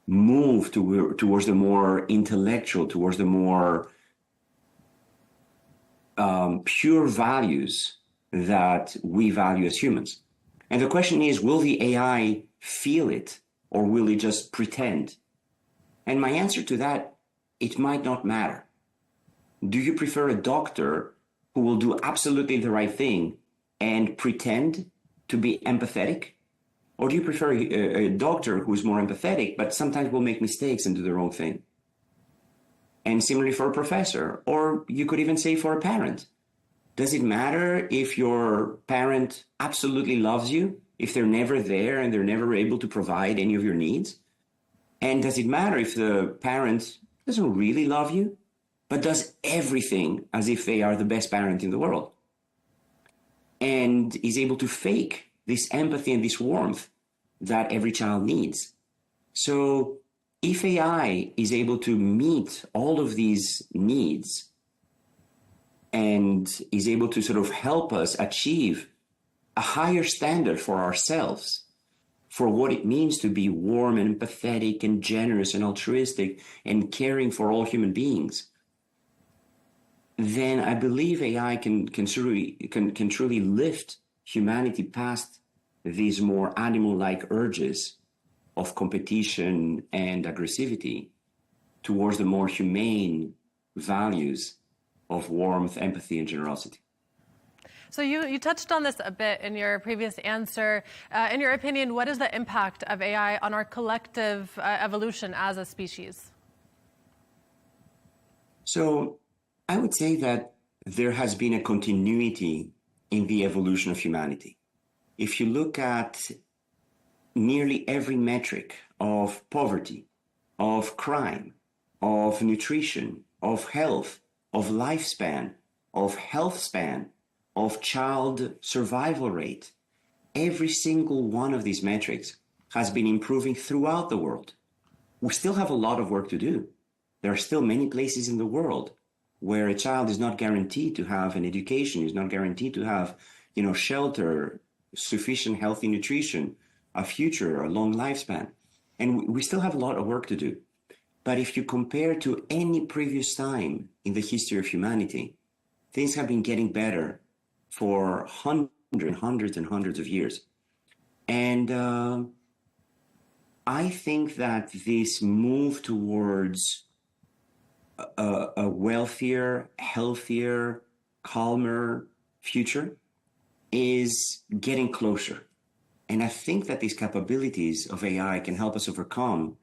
Speaker 20: move towards the more intellectual, towards the more pure values that we value as humans. And the question is, will the AI feel it or will it just pretend? And my answer to that, it might not matter. Do you prefer a doctor who will do absolutely the right thing and pretend to be empathetic? Or do you prefer a doctor who is more empathetic, but sometimes will make mistakes and do the wrong thing? And similarly for a professor, or you could even say for a parent. Does it matter if your parent absolutely loves you, if they're never there and they're never able to provide any of your needs? And does it matter if the parent doesn't really love you, but does everything as if they are the best parent in the world? And is able to fake this empathy and this warmth that every child needs. So if AI is able to meet all of these needs and is able to sort of help us achieve a higher standard for ourselves, for what it means to be warm and empathetic and generous and altruistic and caring for all human beings, then I believe AI can truly lift humanity past these more animal-like urges of competition and aggressivity towards the more humane values of warmth, empathy, and generosity.
Speaker 19: So you touched on this a bit in your previous answer. In your opinion, what is the impact of AI on our collective evolution as a species?
Speaker 20: So I would say that there has been a continuity in the evolution of humanity. If you look at nearly every metric of poverty, of crime, of nutrition, of health, of lifespan, of health span, of child survival rate, every single one of these metrics has been improving throughout the world. We still have a lot of work to do. There are still many places in the world where a child is not guaranteed to have an education, is not guaranteed to have, shelter, sufficient healthy nutrition, a future, a long lifespan. And we still have a lot of work to do. But if you compare to any previous time in the history of humanity, things have been getting better for hundreds and hundreds of years. And I think that this move towards a wealthier, healthier, calmer future is getting closer. And I think that these capabilities of AI can help us overcome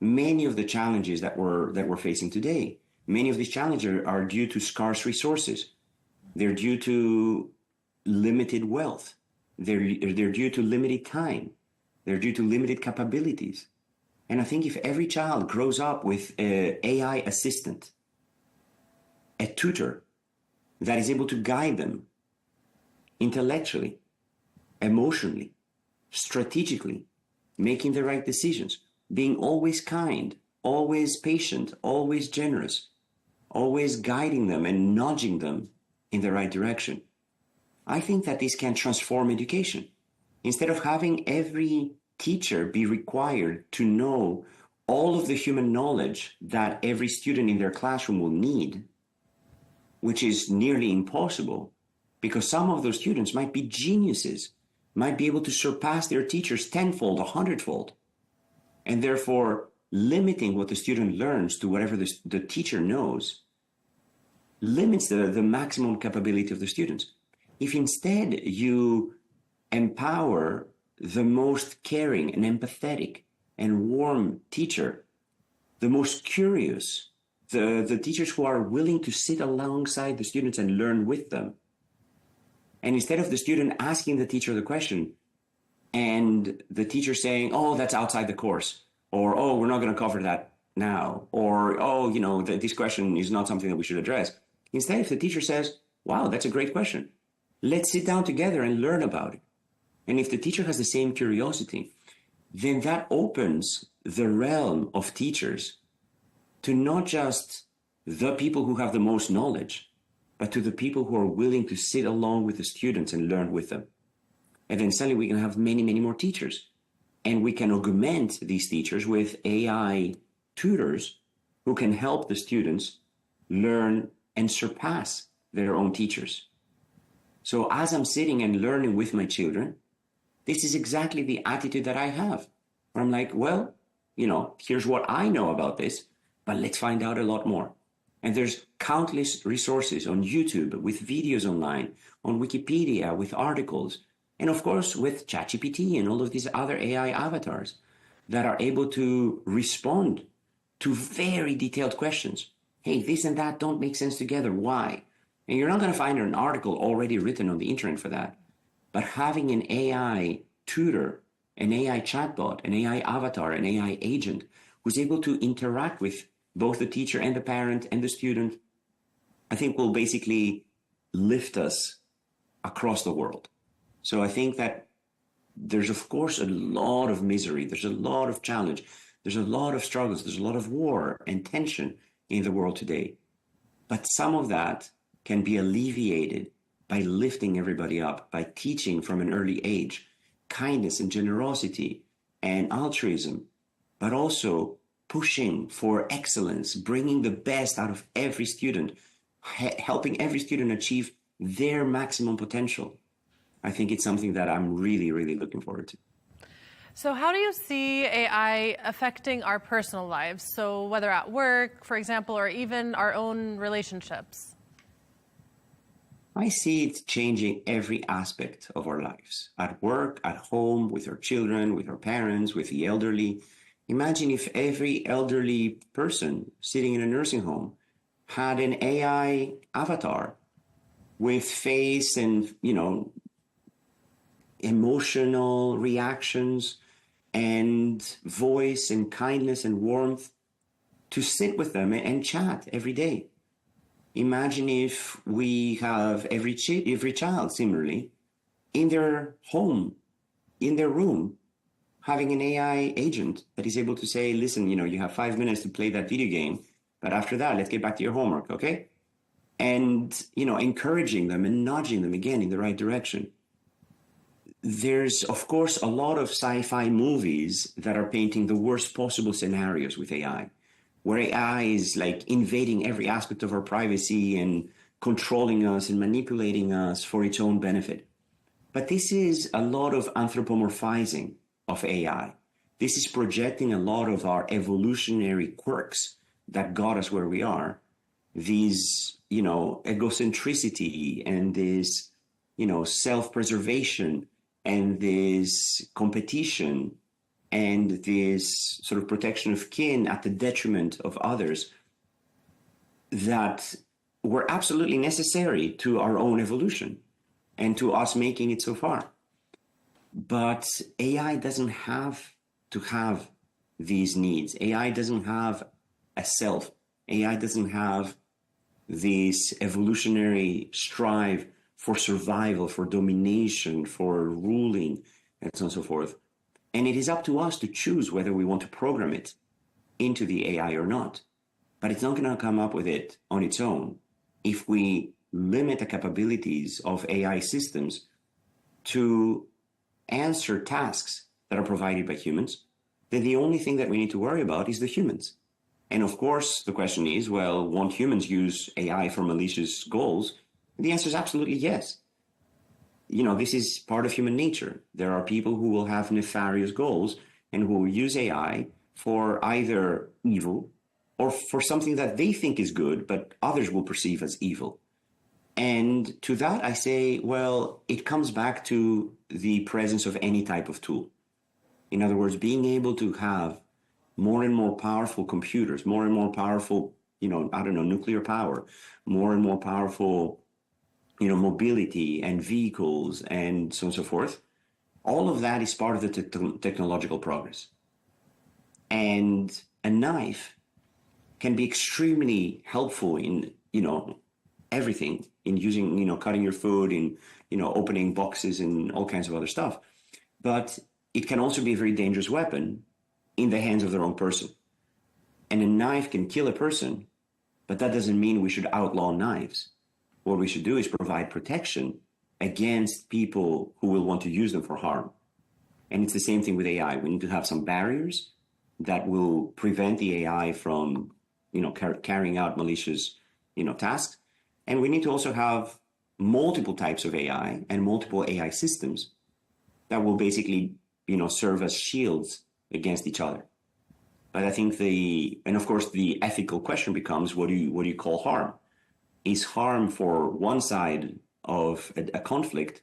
Speaker 20: many of the challenges that we're facing today. Many of these challenges are due to scarce resources. They're due to limited wealth. They're due to limited time. They're due to limited capabilities. And I think if every child grows up with an AI assistant, a tutor that is able to guide them intellectually, emotionally, strategically, making the right decisions, being always kind, always patient, always generous, always guiding them and nudging them in the right direction, I think that this can transform education. Instead of having every teacher be required to know all of the human knowledge that every student in their classroom will need, which is nearly impossible, because some of those students might be geniuses, might be able to surpass their teachers tenfold, 100-fold, and therefore limiting what the student learns to whatever the teacher knows limits the maximum capability of the students. If instead you empower the most caring and empathetic and warm teacher, the most curious, the teachers who are willing to sit alongside the students and learn with them, and instead of the student asking the teacher the question and the teacher saying, oh, that's outside the course, or, oh, we're not going to cover that now, or, oh, you know, this question is not something that we should address. Instead, if the teacher says, wow, that's a great question, let's sit down together and learn about it. And if the teacher has the same curiosity, then that opens the realm of teachers to not just the people who have the most knowledge, but to the people who are willing to sit along with the students and learn with them. And then suddenly we can have many, many more teachers. And we can augment these teachers with AI tutors who can help the students learn and surpass their own teachers. So as I'm sitting and learning with my children, this is exactly the attitude that I have. Where I'm like, well, you know, here's what I know about this, but let's find out a lot more. And there's countless resources on YouTube, with videos online, on Wikipedia, with articles, and of course with ChatGPT and all of these other AI avatars that are able to respond to very detailed questions. Hey, this and that don't make sense together. Why? And you're not going to find an article already written on the internet for that. But having an AI tutor, an AI chatbot, an AI avatar, an AI agent who's able to interact with both the teacher and the parent and the student, I think will basically lift us across the world. So I think that there's, of course, a lot of misery. There's a lot of challenge. There's a lot of struggles. There's a lot of war and tension in the world today. But some of that can be alleviated by lifting everybody up, by teaching from an early age kindness and generosity and altruism, but also pushing for excellence, bringing the best out of every student, helping every student achieve their maximum potential. I think it's something that I'm really, really looking forward to.
Speaker 19: So how do you see AI affecting our personal lives? So whether at work, for example, or even our own relationships?
Speaker 20: I see it changing every aspect of our lives. At work, at home, with our children, with our parents, with the elderly. Imagine if every elderly person sitting in a nursing home had an AI avatar with face and, you know, emotional reactions and voice and kindness and warmth to sit with them and chat every day. Imagine if we have every child similarly in their home, in their room, having an AI agent that is able to say, listen, you know, you have 5 minutes to play that video game, but after that, let's get back to your homework, okay? And, you know, encouraging them and nudging them again in the right direction. There's, of course, a lot of sci-fi movies that are painting the worst possible scenarios with AI, where AI is like invading every aspect of our privacy and controlling us and manipulating us for its own benefit. But this is a lot of anthropomorphizing of AI. This is projecting a lot of our evolutionary quirks that got us where we are. These, you know, egocentricity and this, you know, self-preservation and this competition and this sort of protection of kin at the detriment of others that were absolutely necessary to our own evolution and to us making it so far. But AI doesn't have to have these needs. AI doesn't have a self. AI doesn't have this evolutionary strive for survival, for domination, for ruling, and so on and so forth. And it is up to us to choose whether we want to program it into the AI or not. But it's not going to come up with it on its own if we limit the capabilities of AI systems to answer tasks that are provided by humans, then the only thing that we need to worry about is the humans. And of course, the question is, well, won't humans use AI for malicious goals? The answer is absolutely yes. This is part of human nature. There are people who will have nefarious goals and who will use AI for either evil or for something that they think is good, but others will perceive as evil. And to that, I say, well, it comes back to the presence of any type of tool. In other words, being able to have more and more powerful computers, more and more powerful, nuclear power, more and more powerful, mobility and vehicles and so on and so forth. All of that is part of the technological progress. And a knife can be extremely helpful in, everything, in using, cutting your food, in, opening boxes and all kinds of other stuff. But it can also be a very dangerous weapon in the hands of the wrong person. And a knife can kill a person, but that doesn't mean we should outlaw knives. What we should do is provide protection against people who will want to use them for harm. And it's the same thing with AI. We need to have some barriers that will prevent the AI from, carrying out malicious, tasks. And we need to also have multiple types of AI and multiple AI systems that will basically, serve as shields against each other. But I think and of course the ethical question becomes, what do you call harm? Is harm for one side of a conflict,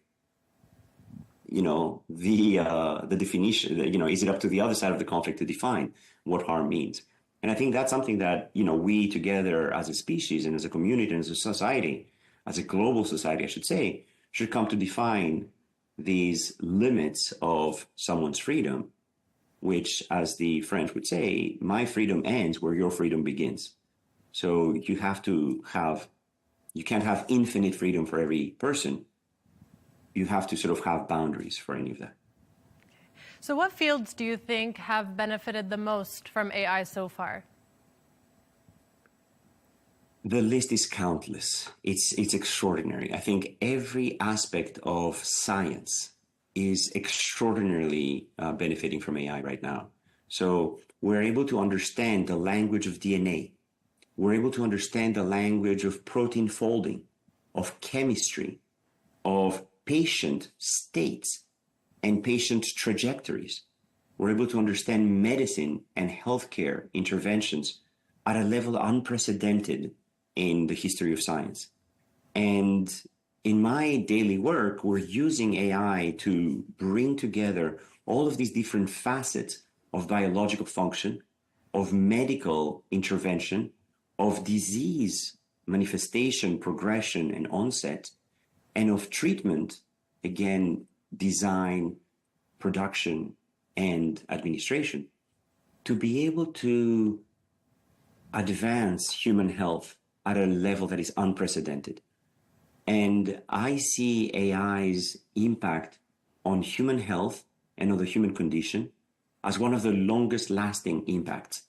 Speaker 20: the definition, is it up to the other side of the conflict to define what harm means? And I think that's something that, we together as a species and as a community and as a society, as a global society, I should say, should come to define these limits of someone's freedom, which, as the French would say, my freedom ends where your freedom begins. So you can't have infinite freedom for every person. You have to sort of have boundaries for any of that.
Speaker 19: So what fields do you think have benefited the most from AI so far?
Speaker 20: The list is countless. It's extraordinary. I think every aspect of science is extraordinarily benefiting from AI right now. So we're able to understand the language of DNA. We're able to understand the language of protein folding, of chemistry, of patient states and patient trajectories. We're able to understand medicine and healthcare interventions at a level unprecedented in the history of science. And in my daily work, we're using AI to bring together all of these different facets of biological function, of medical intervention, of disease manifestation, progression, and onset, and of treatment, again, design, production, and administration, to be able to advance human health at a level that is unprecedented. And I see AI's impact on human health and on the human condition as one of the longest lasting impacts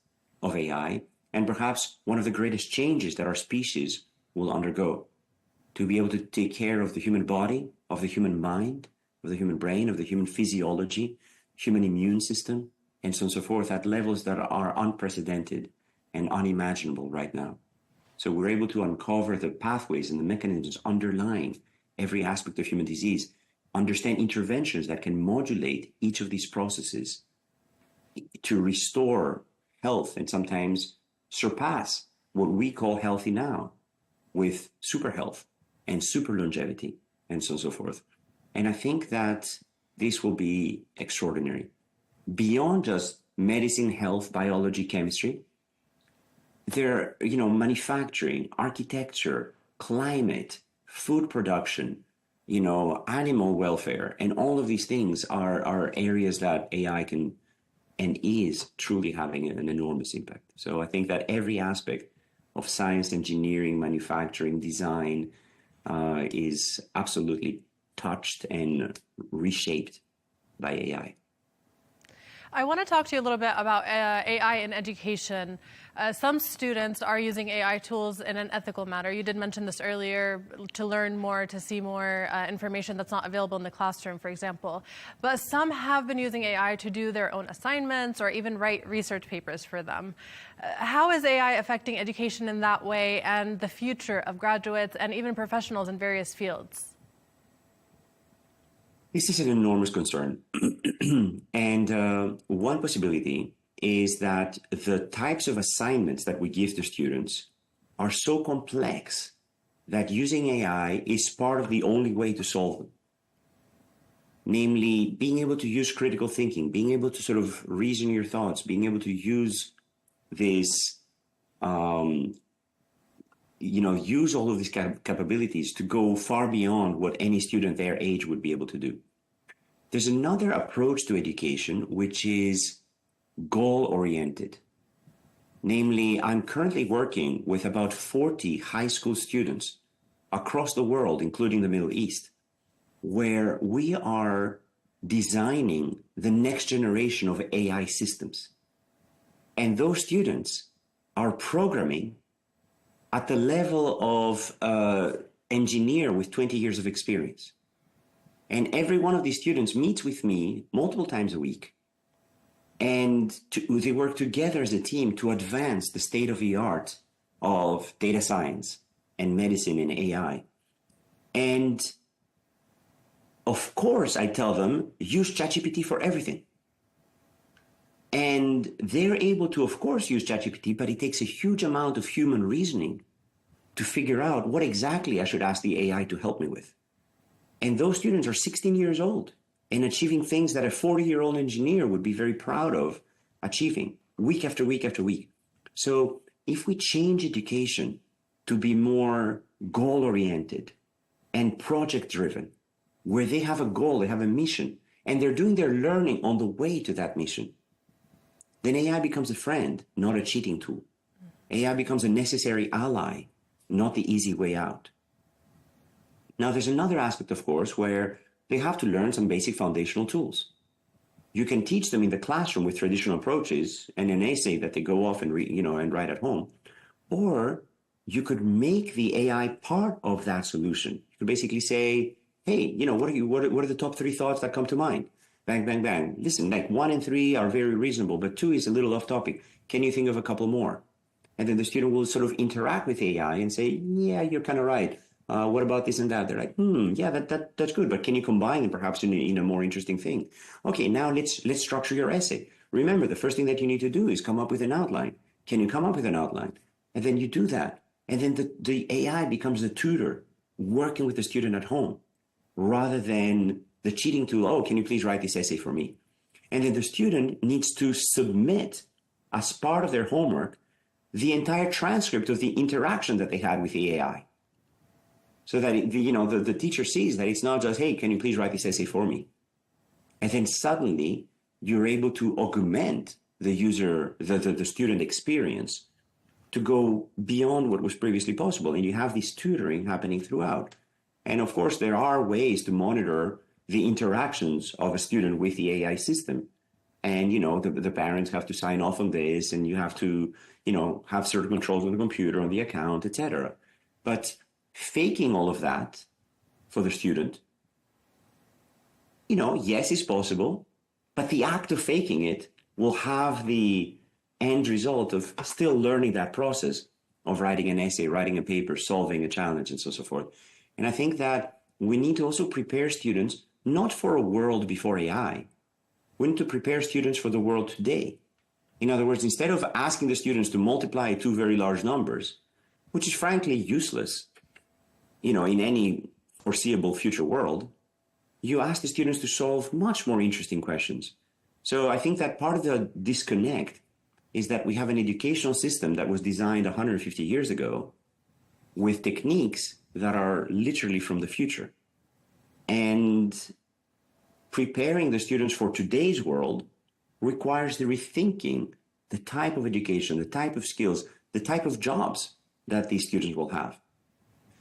Speaker 20: of AI, and perhaps one of the greatest changes that our species will undergo, to be able to take care of the human body, of the human mind, of the human brain, of the human physiology, human immune system, and so on and so forth, at levels that are unprecedented and unimaginable right now. So we're able to uncover the pathways and the mechanisms underlying every aspect of human disease, understand interventions that can modulate each of these processes to restore health and sometimes surpass what we call healthy now with super health and super longevity and so on and so forth. And I think that this will be extraordinary. Beyond just medicine, health, biology, chemistry, there, manufacturing, architecture, climate, food production, animal welfare, and all of these things are areas that AI can and is truly having an enormous impact. So I think that every aspect of science, engineering, manufacturing, design is absolutely touched and reshaped by AI.
Speaker 19: I want to talk to you a little bit about AI in education. Some students are using AI tools in an ethical manner. You did mention this earlier, to learn more, to see more information that's not available in the classroom, for example. But some have been using AI to do their own assignments or even write research papers for them. How is AI affecting education in that way and the future of graduates and even professionals in various fields?
Speaker 20: This is an enormous concern. And one possibility is that the types of assignments that we give to students are so complex that using AI is part of the only way to solve them. Namely, being able to use critical thinking, being able to sort of reason your thoughts, being able to use this, use all of these capabilities to go far beyond what any student their age would be able to do. There's another approach to education, which is goal-oriented. Namely, I'm currently working with about 40 high school students across the world, including the Middle East, where we are designing the next generation of AI systems. And those students are programming at the level of engineer with 20 years of experience. And every one of these students meets with me multiple times a week. And they work together as a team to advance the state of the art of data science and medicine and AI. And of course, I tell them, use ChatGPT for everything. And they're able to, of course, use ChatGPT, but it takes a huge amount of human reasoning to figure out what exactly I should ask the AI to help me with. And those students are 16 years old and achieving things that a 40-year-old engineer would be very proud of achieving week after week after week. So if we change education to be more goal-oriented and project-driven, where they have a goal, they have a mission, and they're doing their learning on the way to that mission, then AI becomes a friend, not a cheating tool. AI becomes a necessary ally, not the easy way out. Now, there's another aspect, of course, where they have to learn some basic foundational tools. You can teach them in the classroom with traditional approaches and an essay that they go off and read, and write at home. Or you could make the AI part of that solution. You could basically say, hey, what are the top 3 thoughts that come to mind? Bang, bang, bang. Listen, like 1 and 3 are very reasonable, but 2 is a little off topic. Can you think of a couple more? And then the student will sort of interact with AI and say, yeah, you're kind of right. What about this and that? They're like, yeah, that's good. But can you combine them perhaps in a more interesting thing? Okay, now let's structure your essay. Remember, the first thing that you need to do is come up with an outline. Can you come up with an outline? And then you do that. And then the AI becomes the tutor working with the student at home rather than the cheating tool. Oh, can you please write this essay for me? And then the student needs to submit as part of their homework the entire transcript of the interaction that they had with the AI. So that the teacher sees that it's not just, hey, can you please write this essay for me? And then suddenly you're able to augment the student experience to go beyond what was previously possible. And you have this tutoring happening throughout. And of course, there are ways to monitor the interactions of a student with the AI system. And, the parents have to sign off on this, and you have to, have certain controls on the computer, on the account, etc. But faking all of that for the student, yes, it's possible, but the act of faking it will have the end result of still learning that process of writing an essay, writing a paper, solving a challenge, and so forth. And I think that we need to also prepare students not for a world before AI. We need to prepare students for the world today. In other words, instead of asking the students to multiply 2 very large numbers, which is frankly useless, in any foreseeable future world, you ask the students to solve much more interesting questions. So I think that part of the disconnect is that we have an educational system that was designed 150 years ago with techniques that are literally from the future. And preparing the students for today's world requires the rethinking the type of education, the type of skills, the type of jobs that these students will have.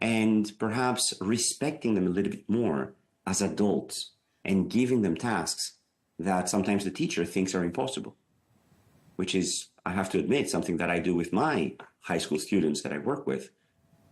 Speaker 20: And perhaps respecting them a little bit more as adults and giving them tasks that sometimes the teacher thinks are impossible, which is, I have to admit, something that I do with my high school students that I work with.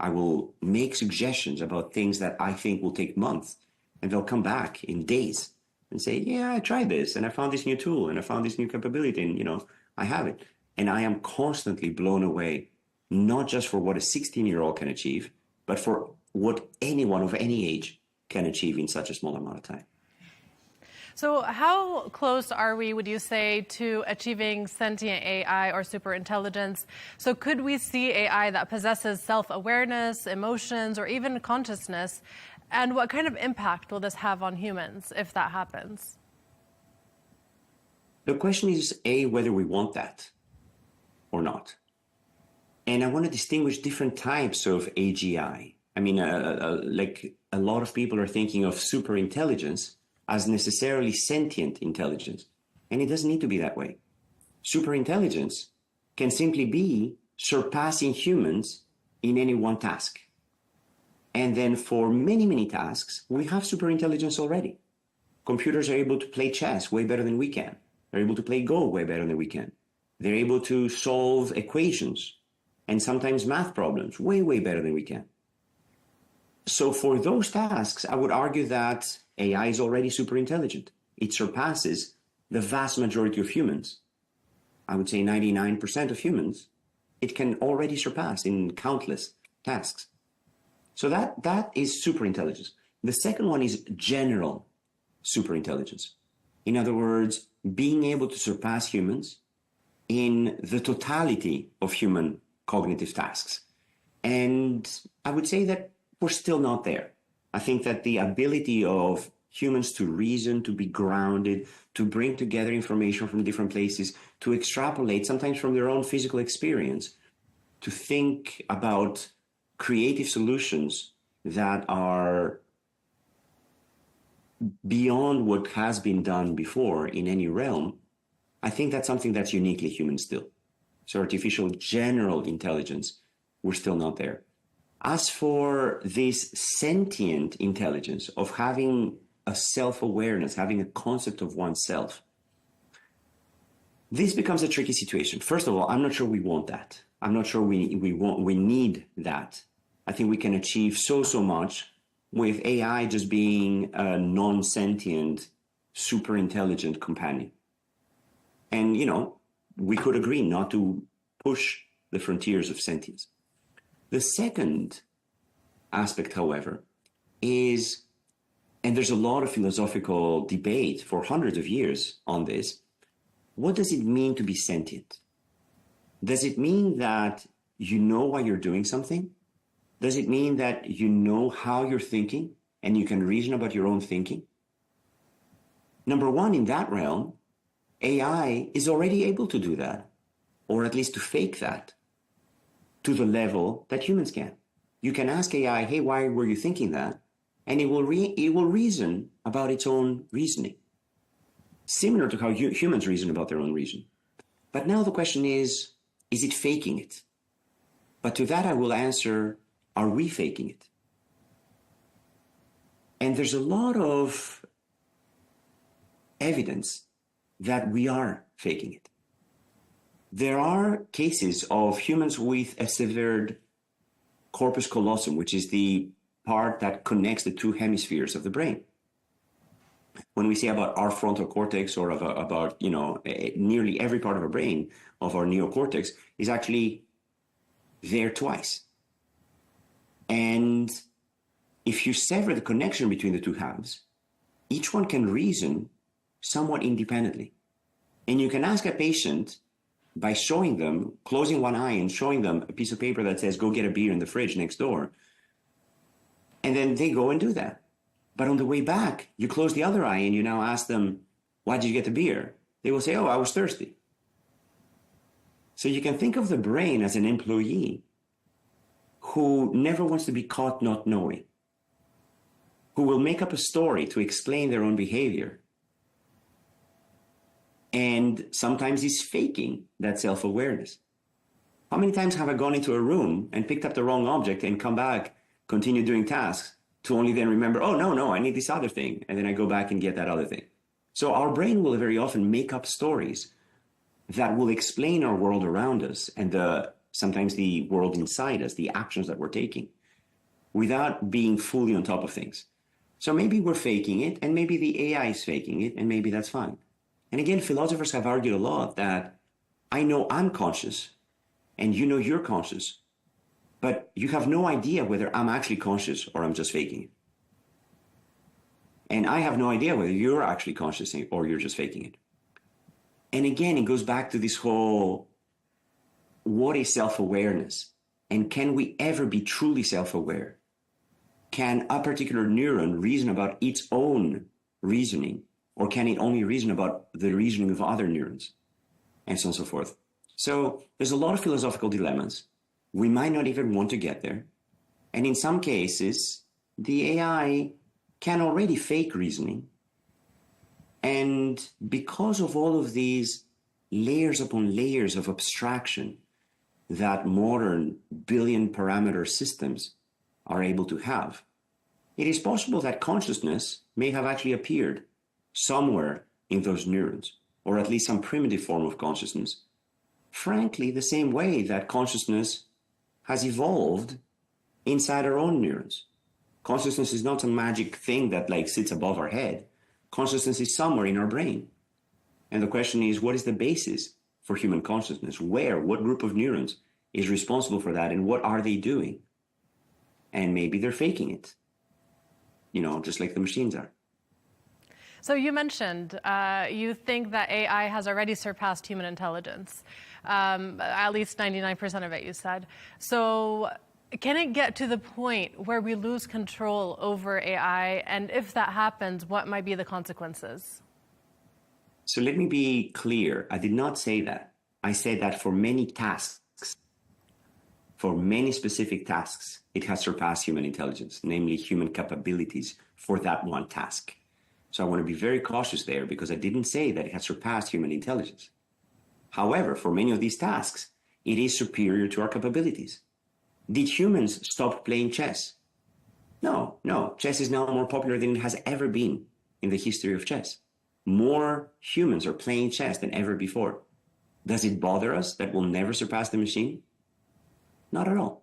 Speaker 20: I will make suggestions about things that I think will take months, and they'll come back in days and say, yeah, I tried this, and I found this new tool, and I found this new capability, and, I have it. And I am constantly blown away, not just for what a 16-year-old can achieve, but for what anyone of any age can achieve in such a small amount of time.
Speaker 19: So how close are we, would you say, to achieving sentient AI or superintelligence? So could we see AI that possesses self-awareness, emotions, or even consciousness? And what kind of impact will this have on humans if that happens?
Speaker 20: The question is, A, whether we want that or not. And I want to distinguish different types of AGI. I mean, like a lot of people are thinking of superintelligence as necessarily sentient intelligence. And it doesn't need to be that way. Superintelligence can simply be surpassing humans in any one task. And then for many, many tasks, we have superintelligence already. Computers are able to play chess way better than we can. They're able to play Go way better than we can. They're able to solve equations and sometimes math problems way, way better than we can. So for those tasks, I would argue that AI is already super intelligent. It surpasses the vast majority of humans. I would say 99% of humans, it can already surpass in countless tasks. So that is super intelligence. The second one is general super intelligence. In other words, being able to surpass humans in the totality of human cognitive tasks. And I would say that we're still not there. I think that the ability of humans to reason, to be grounded, to bring together information from different places, to extrapolate, sometimes from their own physical experience, to think about creative solutions that are beyond what has been done before in any realm, I think that's something that's uniquely human still. So artificial general intelligence, we're still not there. As for this sentient intelligence of having a self-awareness, having a concept of oneself, this becomes a tricky situation. First of all, I'm not sure we want that. I'm not sure we need that. I think we can achieve so much with AI just being a non-sentient, super intelligent companion. And, we could agree not to push the frontiers of sentience. The second aspect, however, is, and there's a lot of philosophical debate for hundreds of years on this, what does it mean to be sentient? Does it mean that you know why you're doing something? Does it mean that you know how you're thinking and you can reason about your own thinking? Number one, in that realm, AI is already able to do that, or at least to fake that, to the level that humans can. You can ask AI, hey, why were you thinking that? And it will reason about its own reasoning, similar to how humans reason about their own reason. But now the question is it faking it? But to that I will answer, are we faking it? And there's a lot of evidence that we are faking it. There are cases of humans with a severed corpus callosum, which is the part that connects the two hemispheres of the brain. When we say about our frontal cortex or about nearly every part of our brain, of our neocortex, is actually there twice. And if you sever the connection between the two halves, each one can reason somewhat independently. And you can ask a patient by showing them, closing one eye and showing them a piece of paper that says, go get a beer in the fridge next door. And then they go and do that. But on the way back, you close the other eye and you now ask them, why did you get the beer? They will say, oh, I was thirsty. So you can think of the brain as an employee who never wants to be caught not knowing, who will make up a story to explain their own behavior, and sometimes is faking that self-awareness. How many times have I gone into a room and picked up the wrong object and come back, continue doing tasks, to only then remember, oh, no, I need this other thing, and then I go back and get that other thing. So our brain will very often make up stories that will explain our world around us and sometimes the world inside us, the actions that we're taking, without being fully on top of things. So maybe we're faking it, and maybe the AI is faking it, and maybe that's fine. And again, philosophers have argued a lot that I know I'm conscious, and you know you're conscious, but you have no idea whether I'm actually conscious or I'm just faking it. And I have no idea whether you're actually conscious or you're just faking it. And again, it goes back to this whole, what is self-awareness? And can we ever be truly self-aware? Can a particular neuron reason about its own reasoning, or can it only reason about the reasoning of other neurons? And so on and so forth. So there's a lot of philosophical dilemmas. We might not even want to get there. And in some cases, the AI can already fake reasoning. And because of all of these layers upon layers of abstraction that modern billion parameter systems are able to have, it is possible that consciousness may have actually appeared somewhere in those neurons, or at least some primitive form of consciousness. Frankly, the same way that consciousness has evolved inside our own neurons. Consciousness is not a magic thing that sits above our head. Consciousness is somewhere in our brain. And the question is, what is the basis for human consciousness? What group of neurons is responsible for that, and what are they doing? And maybe they're faking it, just like the machines are.
Speaker 19: So you mentioned you think that AI has already surpassed human intelligence, at least 99% of it, you said. So can it get to the point where we lose control over AI? And if that happens, what might be the consequences?
Speaker 20: So let me be clear. I did not say that. I said that for many tasks, for many specific tasks, it has surpassed human intelligence, namely human capabilities for that one task. So I want to be very cautious there, because I didn't say that it has surpassed human intelligence. However, for many of these tasks, it is superior to our capabilities. Did humans stop playing chess? No. Chess is now more popular than it has ever been in the history of chess. More humans are playing chess than ever before. Does it bother us that we'll never surpass the machine? Not at all.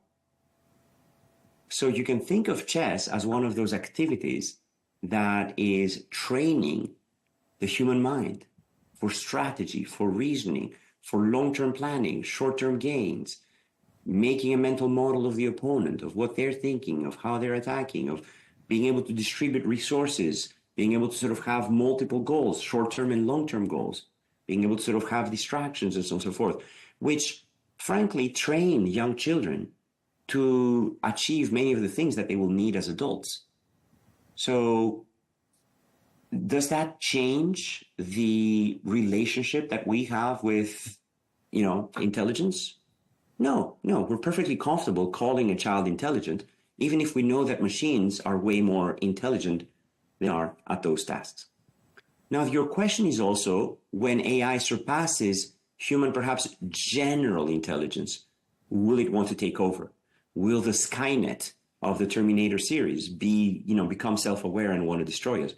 Speaker 20: So you can think of chess as one of those activities that is training the human mind for strategy, for reasoning, for long-term planning, short-term gains, making a mental model of the opponent, of what they're thinking, of how they're attacking, of being able to distribute resources, being able to sort of have multiple goals, short-term and long-term goals, being able to sort of have distractions and so on and so forth, which frankly train young children to achieve many of the things that they will need as adults. So does that change the relationship that we have with, intelligence? No, we're perfectly comfortable calling a child intelligent, even if we know that machines are way more intelligent than are at those tasks. Now, your question is also, when AI surpasses human, perhaps general intelligence, will it want to take over? Will the Skynet of the Terminator series become self-aware and want to destroy us?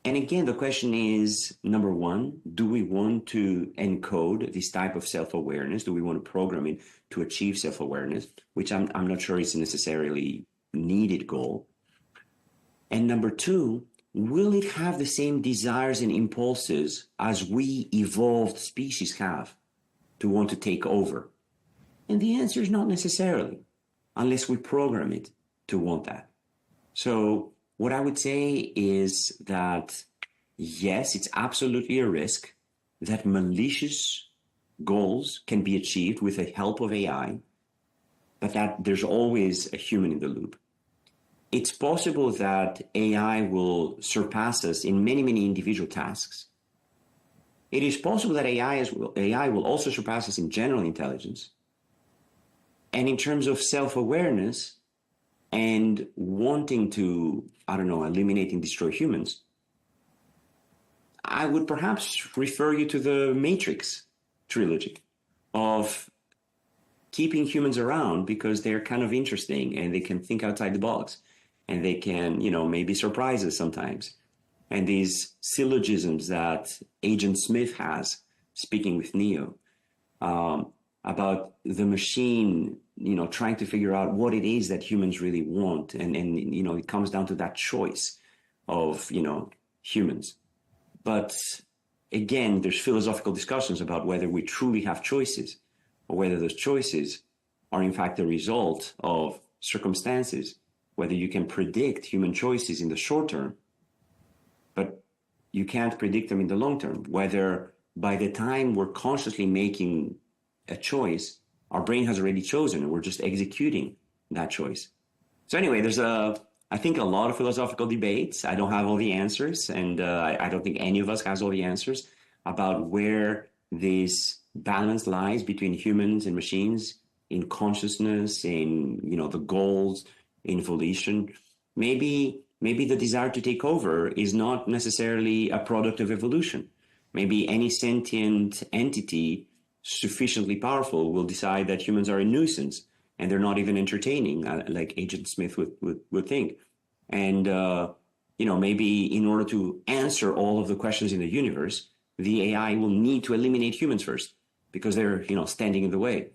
Speaker 20: And again, the question is, number one, do we want to encode this type of self-awareness? Do we want to program it to achieve self-awareness, which I'm not sure is a necessarily needed goal? And number two, will it have the same desires and impulses as we evolved species have to want to take over? And the answer is not necessarily, unless we program it to want that. So what I would say is that, yes, it's absolutely a risk that malicious goals can be achieved with the help of AI, but that there's always a human in the loop. It's possible that AI will surpass us in many, many individual tasks. It is possible that AI will also surpass us in general intelligence. And in terms of self-awareness and wanting to, eliminate and destroy humans, I would perhaps refer you to the Matrix trilogy of keeping humans around because they're kind of interesting and they can think outside the box and they can, maybe surprise us sometimes. and these syllogisms that Agent Smith has, speaking with Neo, about the machine, trying to figure out what it is that humans really want. And it comes down to that choice of, humans. But again, there's philosophical discussions about whether we truly have choices or whether those choices are in fact the result of circumstances, whether you can predict human choices in the short term, but you can't predict them in the long term, whether by the time we're consciously making a choice, our brain has already chosen and we're just executing that choice. So anyway, there's I think a lot of philosophical debates. I don't have all the answers, and I don't think any of us has all the answers about where this balance lies between humans and machines in consciousness, in the goals, in volition. Maybe the desire to take over is not necessarily a product of evolution. Maybe any sentient entity sufficiently powerful will decide that humans are a nuisance and they're not even entertaining, like Agent Smith would think. And, maybe in order to answer all of the questions in the universe, the AI will need to eliminate humans first because they're, standing in the way.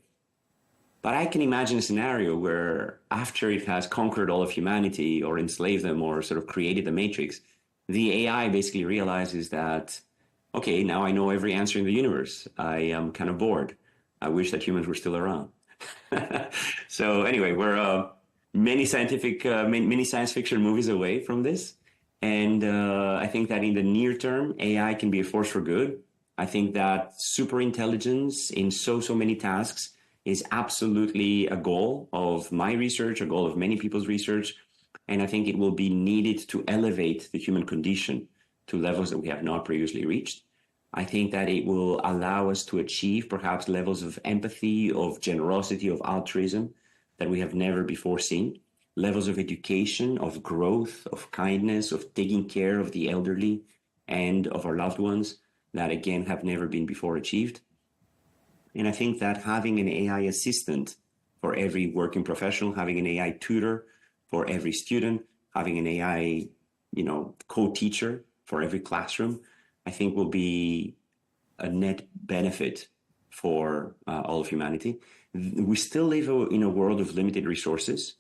Speaker 20: But I can imagine a scenario where after it has conquered all of humanity or enslaved them or sort of created the matrix, the AI basically realizes that, okay, now I know every answer in the universe. I am kind of bored. I wish that humans were still around. So anyway, we're many science fiction movies away from this. And I think that in the near term, AI can be a force for good. I think that super intelligence in so many tasks is absolutely a goal of my research, a goal of many people's research. And I think it will be needed to elevate the human condition to levels that we have not previously reached. I think that it will allow us to achieve perhaps levels of empathy, of generosity, of altruism that we have never before seen, levels of education, of growth, of kindness, of taking care of the elderly and of our loved ones that, again, have never been before achieved. And I think that having an AI assistant for every working professional, having an AI tutor for every student, having an AI, co-teacher for every classroom, I think will be a net benefit for all of humanity. We still live in a world of limited resources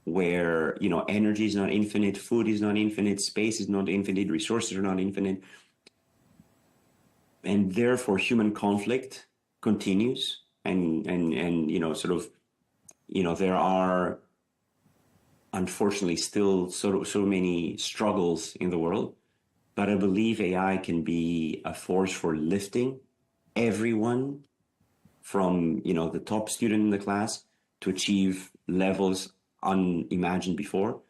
Speaker 20: where, energy is not infinite, food is not infinite, space is not infinite, resources are not infinite. And therefore, human conflict continues. And there are, unfortunately, still so many struggles in the world. But I believe AI can be a force for lifting everyone from, the top student in the class to achieve levels unimagined before,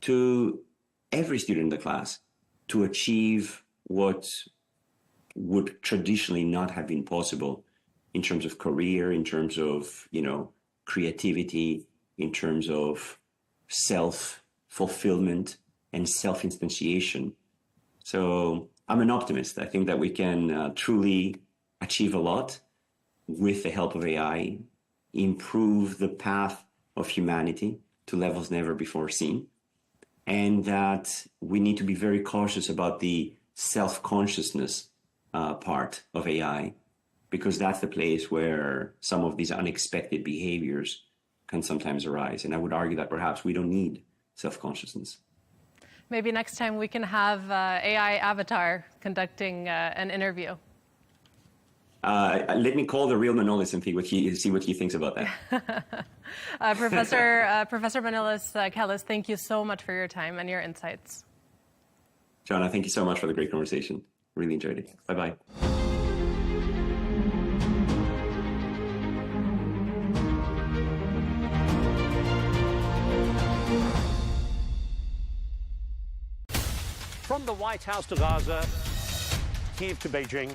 Speaker 20: to every student in the class to achieve what would traditionally not have been possible in terms of career, in terms of, creativity, in terms of self-fulfillment and self-instantiation. So I'm an optimist. I think that we can truly achieve a lot with the help of AI, improve the path of humanity to levels never before seen, and that we need to be very cautious about the self-consciousness part of AI, because that's the place where some of these unexpected behaviors can sometimes arise. And I would argue that perhaps we don't need self-consciousness.
Speaker 19: Maybe next time we can have AI avatar conducting an interview.
Speaker 20: Let me call the real Manolis and see what he thinks about that.
Speaker 19: Professor Manolis Kellis, thank you so much for your time and your insights.
Speaker 20: Joanna, thank you so much for the great conversation. Really enjoyed it. Bye-bye.
Speaker 13: From the White House to Gaza, Kyiv to Beijing,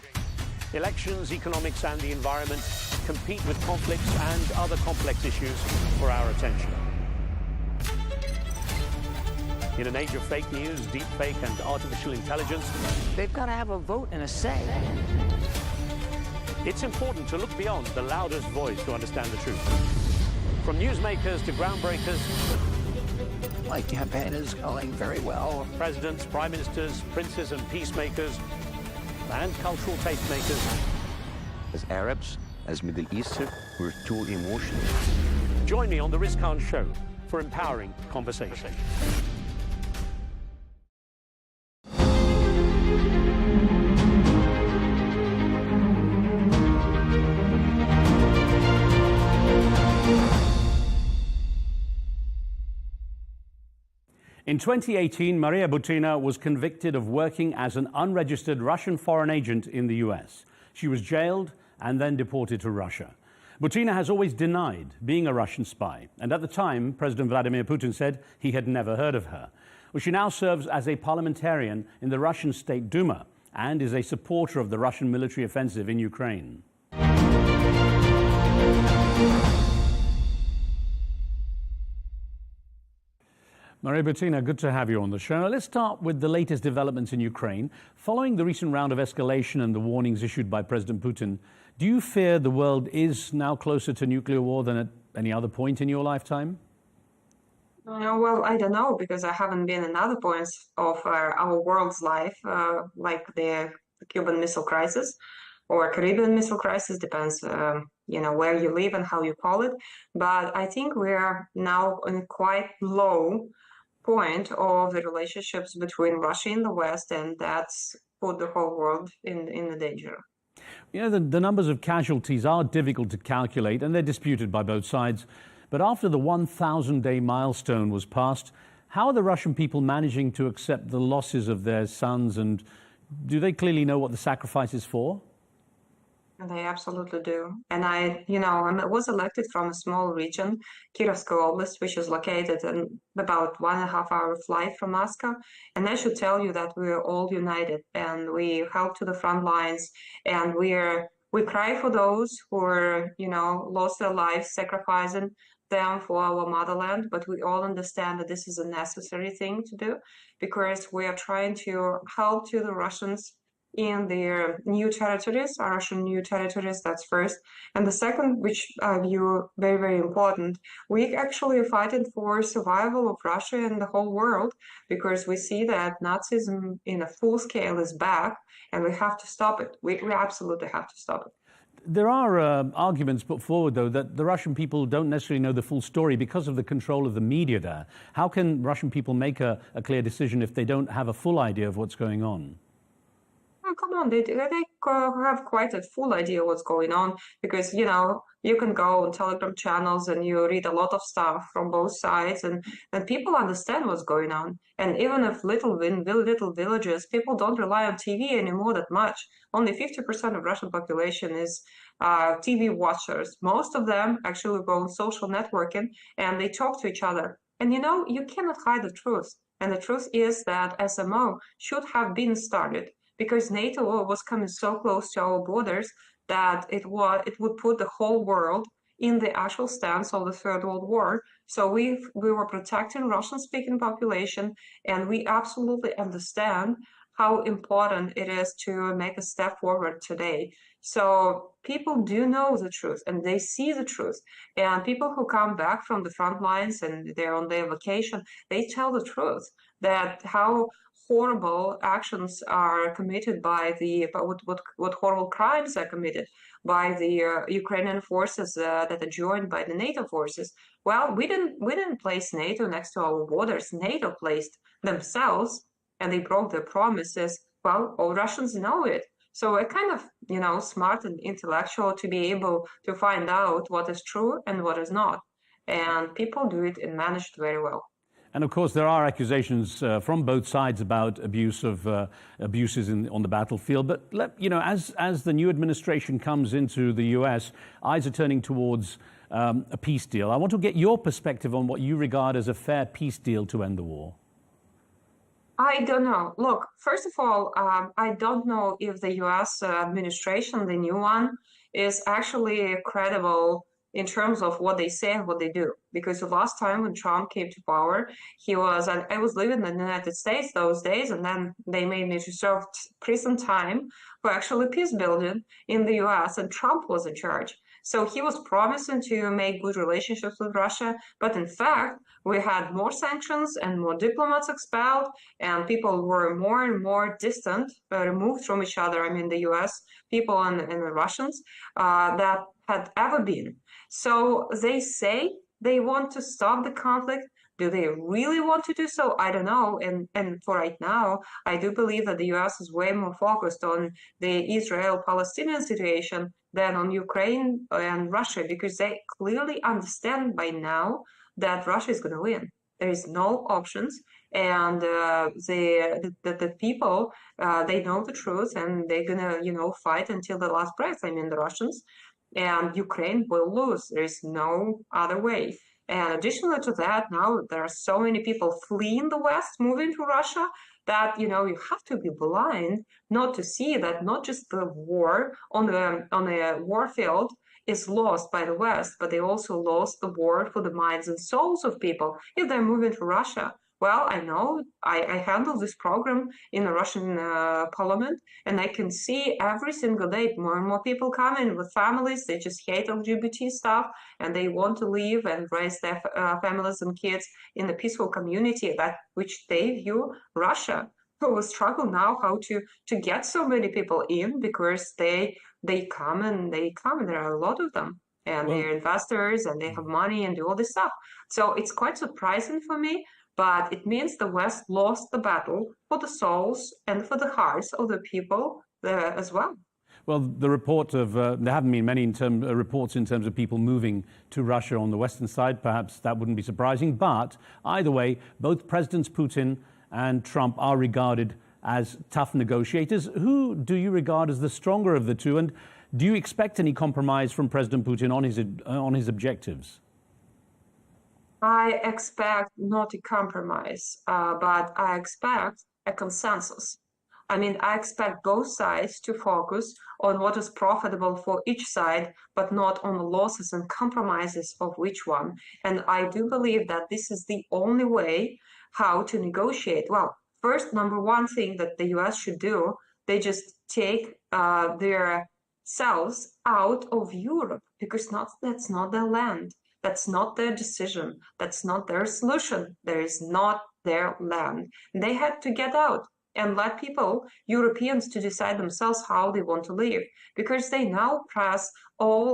Speaker 13: elections, economics and the environment compete with conflicts and other complex issues for our attention. In an age of fake news, deepfake and artificial intelligence,
Speaker 17: they've got to have a vote and a say.
Speaker 13: It's important to look beyond the loudest voice to understand the truth. From newsmakers to groundbreakers,
Speaker 17: My campaign is going very well.
Speaker 13: Presidents, prime ministers, princes and peacemakers, and cultural tastemakers.
Speaker 21: As Arabs, as Middle Eastern, we're too emotional.
Speaker 13: Join me on The Rizkan Show for empowering conversation.
Speaker 22: In 2018, Maria Butina was convicted of working as an unregistered Russian foreign agent in the US. She was jailed and then deported to Russia. Butina has always denied being a Russian spy, and at the time, President Vladimir Putin said he had never heard of her. Well, she now serves as a parliamentarian in the Russian State Duma and is a supporter of the Russian military offensive in Ukraine. Maria Butina, good to have you on the show. Now, let's start with the latest developments in Ukraine. Following the recent round of escalation and the warnings issued by President Putin, do you fear the world is now closer to nuclear war than at any other point in your lifetime?
Speaker 23: Well, I don't know, because I haven't been in other points of our world's life, like the Cuban Missile Crisis or Caribbean Missile Crisis, depends, where you live and how you call it. But I think we are now in quite low point of the relationships between Russia and the West, and that's put the whole world in the danger.
Speaker 22: You know, the numbers of casualties are difficult to calculate, and they're disputed by both sides. But after the 1,000-day milestone was passed, how are the Russian people managing to accept the losses of their sons, and do they clearly know what the sacrifice is for?
Speaker 23: They absolutely do. And I was elected from a small region, Kirovsky Oblast, which is located in about 1.5-hour flight from Moscow. And I should tell you that we're all united and we help to the front lines, and we cry for those who are, lost their lives, sacrificing them for our motherland. But we all understand that this is a necessary thing to do, because we are trying to help to the Russians in their new territories, Russian new territories, that's first. And the second, which I view very, very important, we actually are fighting for survival of Russia and the whole world, because we see that Nazism in a full scale is back, and we have to stop it. We absolutely have to stop it.
Speaker 22: There are arguments put forward, though, that the Russian people don't necessarily know the full story because of the control of the media there. How can Russian people make a clear decision if they don't have a full idea of what's going on?
Speaker 23: Oh, come on, they have quite a full idea what's going on, because, you can go on Telegram channels and you read a lot of stuff from both sides, and people understand what's going on. And even if little villages, people don't rely on TV anymore that much. Only 50% of Russian population is TV watchers. Most of them actually go on social networking and they talk to each other. And you cannot hide the truth. And the truth is that SMO should have been started, because NATO was coming so close to our borders that it would put the whole world in the actual stance of the Third World War. So we were protecting Russian-speaking population, and we absolutely understand how important it is to make a step forward today. So people do know the truth, and they see the truth. And people who come back from the front lines and they're on their vacation, they tell the truth, that how horrible actions are committed by what horrible crimes are committed by the Ukrainian forces that are joined by the NATO forces. Well, we didn't place NATO next to our borders. NATO placed themselves, and they broke their promises. Well, all Russians know it. So we're kind of, smart and intellectual to be able to find out what is true and what is not. And people do it and manage it very well.
Speaker 22: And of course, there are accusations from both sides about abuses on the battlefield. But as the new administration comes into the U.S., eyes are turning towards a peace deal. I want to get your perspective on what you regard as a fair peace deal to end the war.
Speaker 23: I don't know. Look, first of all, I don't know if the U.S. administration, the new one, is actually credible in terms of what they say and what they do. Because the last time when Trump came to power, I was living in the United States those days, and then they made me to serve prison time for actually peace building in the US, and Trump was in charge. So he was promising to make good relationships with Russia, but in fact, we had more sanctions and more diplomats expelled, and people were more and more distant, removed from each other. I mean, the US people and the Russians that had ever been. So they say they want to stop the conflict. Do they really want to do so? I don't know. And for right now, I do believe that the US is way more focused on the Israel-Palestinian situation than on Ukraine and Russia, because they clearly understand by now that Russia is going to win. There is no options, and the people they know the truth, and they're gonna fight until the last breath. I mean, the Russians, and Ukraine will lose. There is no other way. And additionally to that, now there are so many people fleeing the West, moving to Russia, that you have to be blind not to see that not just the war on a war field is lost by the West, but they also lost the war for the minds and souls of people if they're moving to Russia. Well, I know I handle this program in the Russian parliament, and I can see every single day more and more people come in with families. They just hate LGBT stuff, and they want to live and raise their families and kids in a peaceful community that which they view Russia. So we struggle now how to get so many people in, because they come and there are a lot of them, and they're investors and they have money and do all this stuff. So it's quite surprising for me. But it means the West lost the battle for the souls and for the hearts of the people as well.
Speaker 22: Well, the report of there haven't been many reports in terms of people moving to Russia on the western side. Perhaps that wouldn't be surprising. But either way, both Presidents Putin and Trump are regarded as tough negotiators. Who do you regard as the stronger of the two? And do you expect any compromise from President Putin on his objectives?
Speaker 23: I expect not a compromise, but I expect a consensus. I mean, I expect both sides to focus on what is profitable for each side, but not on the losses and compromises of which one. And I do believe that this is the only way how to negotiate. Well, first, number one thing that the US should do, they just take their selves out of Europe, because that's not their land. That's not their decision. That's not their solution. There is not their land. They had to get out and let people, Europeans, to decide themselves how they want to live, because they now press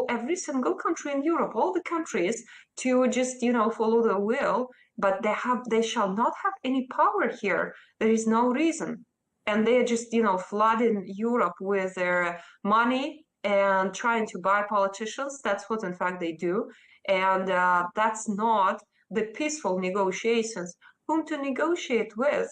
Speaker 23: every single country in Europe, all the countries, to just follow their will, but they shall not have any power here. There is no reason, and they are just flooding Europe with their money and trying to buy politicians. That's what in fact they do. And that's not the peaceful negotiations. Whom to negotiate with?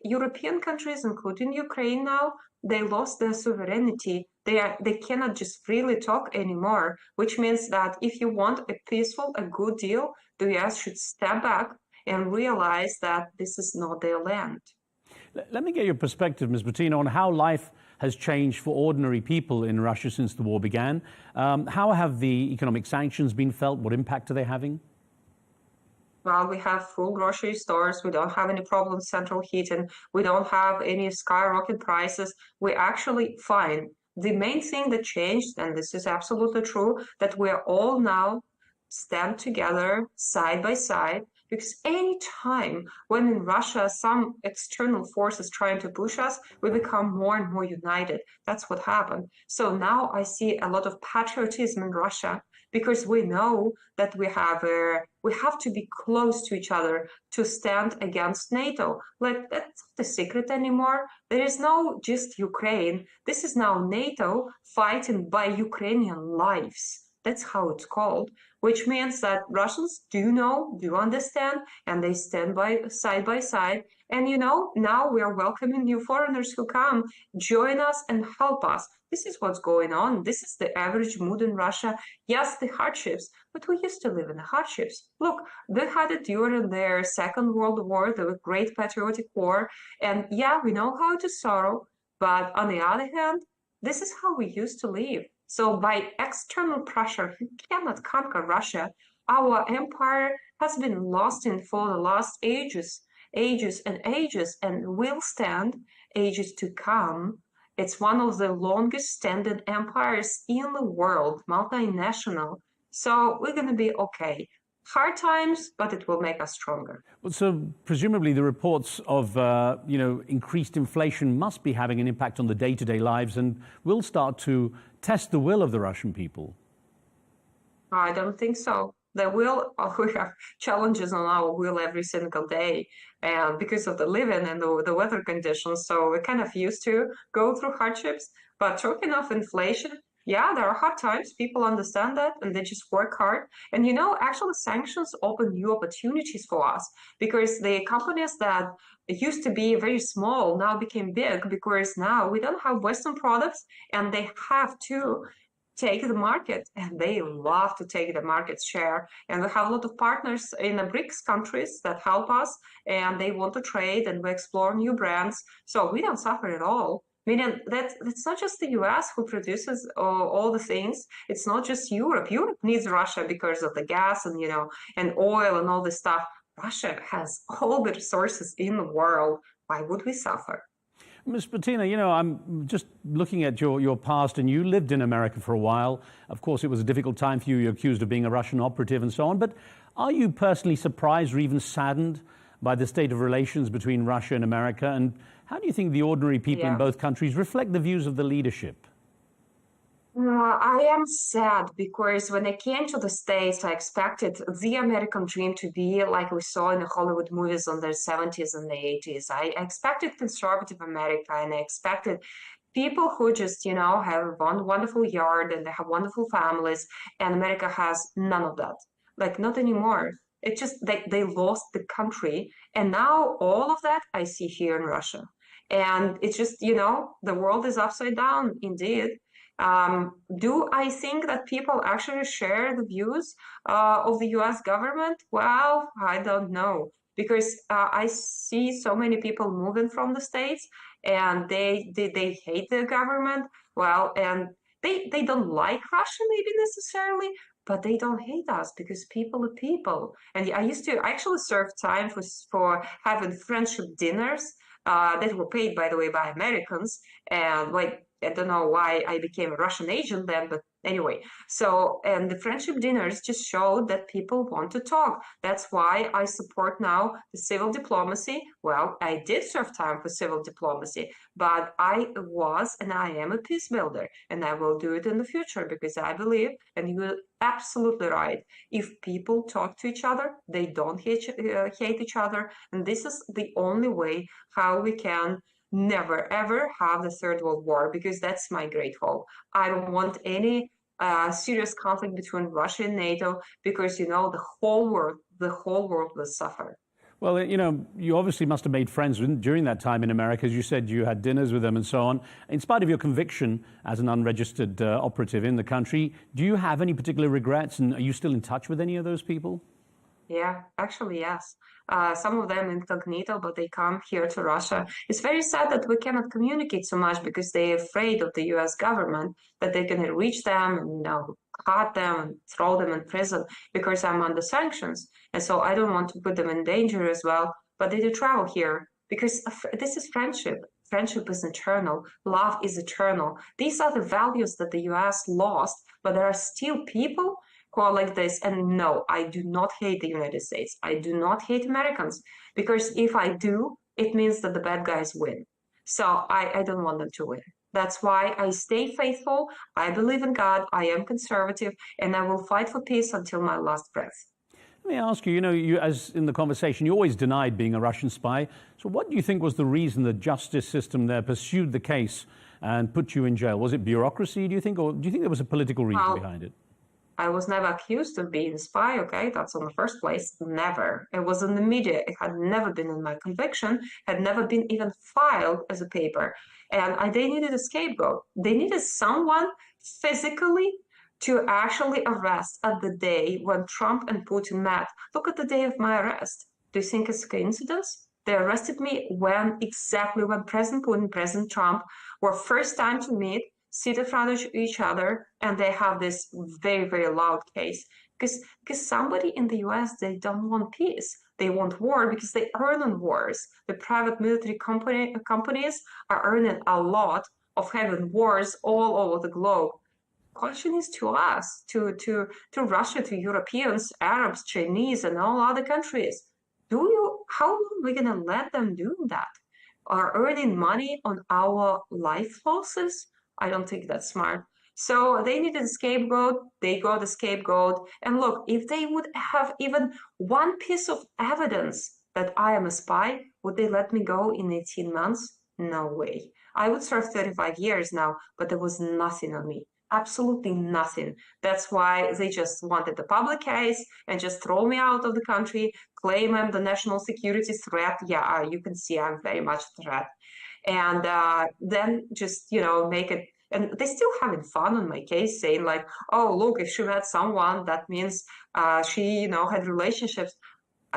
Speaker 23: European countries, including Ukraine now, they lost their sovereignty. They cannot just freely talk anymore, which means that if you want a peaceful, a good deal, the US should step back and realize that this is not their land.
Speaker 22: Let me get your perspective, Ms. Butina, on how life has changed for ordinary people in Russia since the war began. How have the economic sanctions been felt? What impact are they having?
Speaker 23: Well, we have full grocery stores. We don't have any problems central heating. We don't have any skyrocket prices. We actually fine. The main thing that changed, and this is absolutely true, that we're all now stand together side by side, because any time when in Russia some external force is trying to push us, we become more and more united. That's what happened. So now I see a lot of patriotism in Russia, because we know that we have to be close to each other to stand against NATO. Like, that's not a secret anymore. There is no just Ukraine. This is now NATO fighting by Ukrainian lives. That's how it's called, which means that Russians do understand, and they stand by side. And now we are welcoming new foreigners who come, join us and help us. This is what's going on. This is the average mood in Russia. Yes, the hardships, but we used to live in the hardships. Look, they had it during their Second World War, the Great Patriotic War. And yeah, we know how to sorrow, but on the other hand, this is how we used to live. So by external pressure, you cannot conquer Russia. Our empire has been lost for the last ages and will stand ages to come. It's one of the longest standing empires in the world, multinational. So we're going to be okay. Hard times, but it will make us stronger.
Speaker 22: Well, so presumably the reports of increased inflation must be having an impact on the day-to-day lives and will start to test the will of the Russian people.
Speaker 23: I don't think so. They will. We have challenges on our will every single day, and because of the living and the weather conditions, so we're kind of used to go through hardships. But talking of inflation, yeah, there are hard times. People understand that, and they just work hard. And actually, sanctions open new opportunities for us because the companies that used to be very small now became big because now we don't have Western products, and they have to take the market, and they love to take the market share. And we have a lot of partners in the BRICS countries that help us, and they want to trade, and we explore new brands. So we don't suffer at all. Meaning that it's not just the US who produces all the things. It's not just Europe. Europe needs Russia because of the gas and and oil and all this stuff. Russia has all the resources in the world. Why would we suffer?
Speaker 22: Ms. Butina, I'm just looking at your past, and you lived in America for a while. Of course, it was a difficult time for you. You're accused of being a Russian operative and so on. But are you personally surprised or even saddened by the state of relations between Russia and America? And how do you think the ordinary people in both countries reflect the views of the leadership?
Speaker 23: I am sad because when I came to the States, I expected the American dream to be like we saw in the Hollywood movies in the 70s and the 80s. I expected conservative America, and I expected people who just, have one wonderful yard and they have wonderful families, and America has none of that. Like, not anymore. It's just they lost the country. And now all of that I see here in Russia. And it's just, the world is upside down, indeed. Do I think that people actually share the views of the US government? Well, I don't know, because I see so many people moving from the States, and they hate the government. Well, and they don't like Russia maybe necessarily, but they don't hate us because people are people. And I actually serve time for having friendship dinners that were paid, by the way, by Americans. And I don't know why I became a Russian agent then, but anyway. So, and the friendship dinners just showed that people want to talk. That's why I support now the civil diplomacy. Well, I did serve time for civil diplomacy, but I was and I am a peace builder, and I will do it in the future because I believe, and you're absolutely right, if people talk to each other, they don't hate each other. And this is the only way how we can never ever have the Third World War, because that's my great hope. I don't want any serious conflict between Russia and NATO, because the whole world will suffer.
Speaker 22: Well, you obviously must have made friends during that time in America. As you said, you had dinners with them and so on. In spite of your conviction as an unregistered operative in the country, do you have any particular regrets, and are you still in touch with any of those people?
Speaker 23: Yeah, actually, yes. Some of them incognito, but they come here to Russia. It's very sad that we cannot communicate so much because they're afraid of the US government, that they're going to reach them and, cut them and throw them in prison because I'm under sanctions. And so I don't want to put them in danger as well. But they do travel here because this is friendship. Friendship is eternal. Love is eternal. These are the values that the US lost, but there are still people who are like this. And no, I do not hate the United States. I do not hate Americans, because if I do, it means that the bad guys win. So I don't want them to win. That's why I stay faithful. I believe in God. I am conservative, and I will fight for peace until my last breath.
Speaker 22: Let me ask you, you, as in the conversation, you always denied being a Russian spy. So what do you think was the reason the justice system there pursued the case and put you in jail? Was it bureaucracy, do you think, or do you think there was a political reason behind it?
Speaker 23: I was never accused of being a spy, okay? That's in the first place. Never. It was in the media. It had never been in my conviction, had never been even filed as a paper. And they needed a scapegoat. They needed someone physically to actually arrest at the day when Trump and Putin met. Look at the day of my arrest. Do you think it's a coincidence? They arrested me exactly when President Putin and President Trump were first time to meet, sit in front of each other, and they have this very, very loud case. Because somebody in the US, they don't want peace. They want war because they earn on wars. The private military companies are earning a lot of having wars all over the globe. Question is to us, to Russia, to Europeans, Arabs, Chinese, and all other countries. How long are we going to let them do that? Are earning money on our life losses? I don't think that's smart. So they needed a scapegoat. They got a scapegoat. And look, if they would have even one piece of evidence that I am a spy, would they let me go in 18 months? No way. I would serve 35 years now, but there was nothing on me. Absolutely nothing. That's why they just wanted the public case and just throw me out of the country, claim I'm the national security threat. Yeah, you can see I'm very much a threat. And then just, make it. And they're still having fun on my case, saying like, oh, look, if she met someone, that means she, had relationships.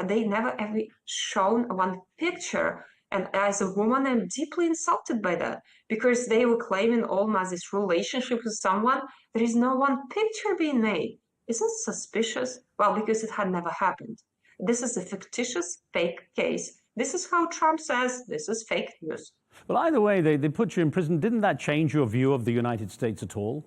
Speaker 23: They never ever shown one picture. And as a woman, I'm deeply insulted by that because they were claiming almost this relationship with someone. There is no one picture being made. Isn't it suspicious? Well, because it had never happened. This is a fictitious, fake case. This is how Trump says this is fake news.
Speaker 22: Well, either way, they put you in prison. Didn't that change your view of the United States at all?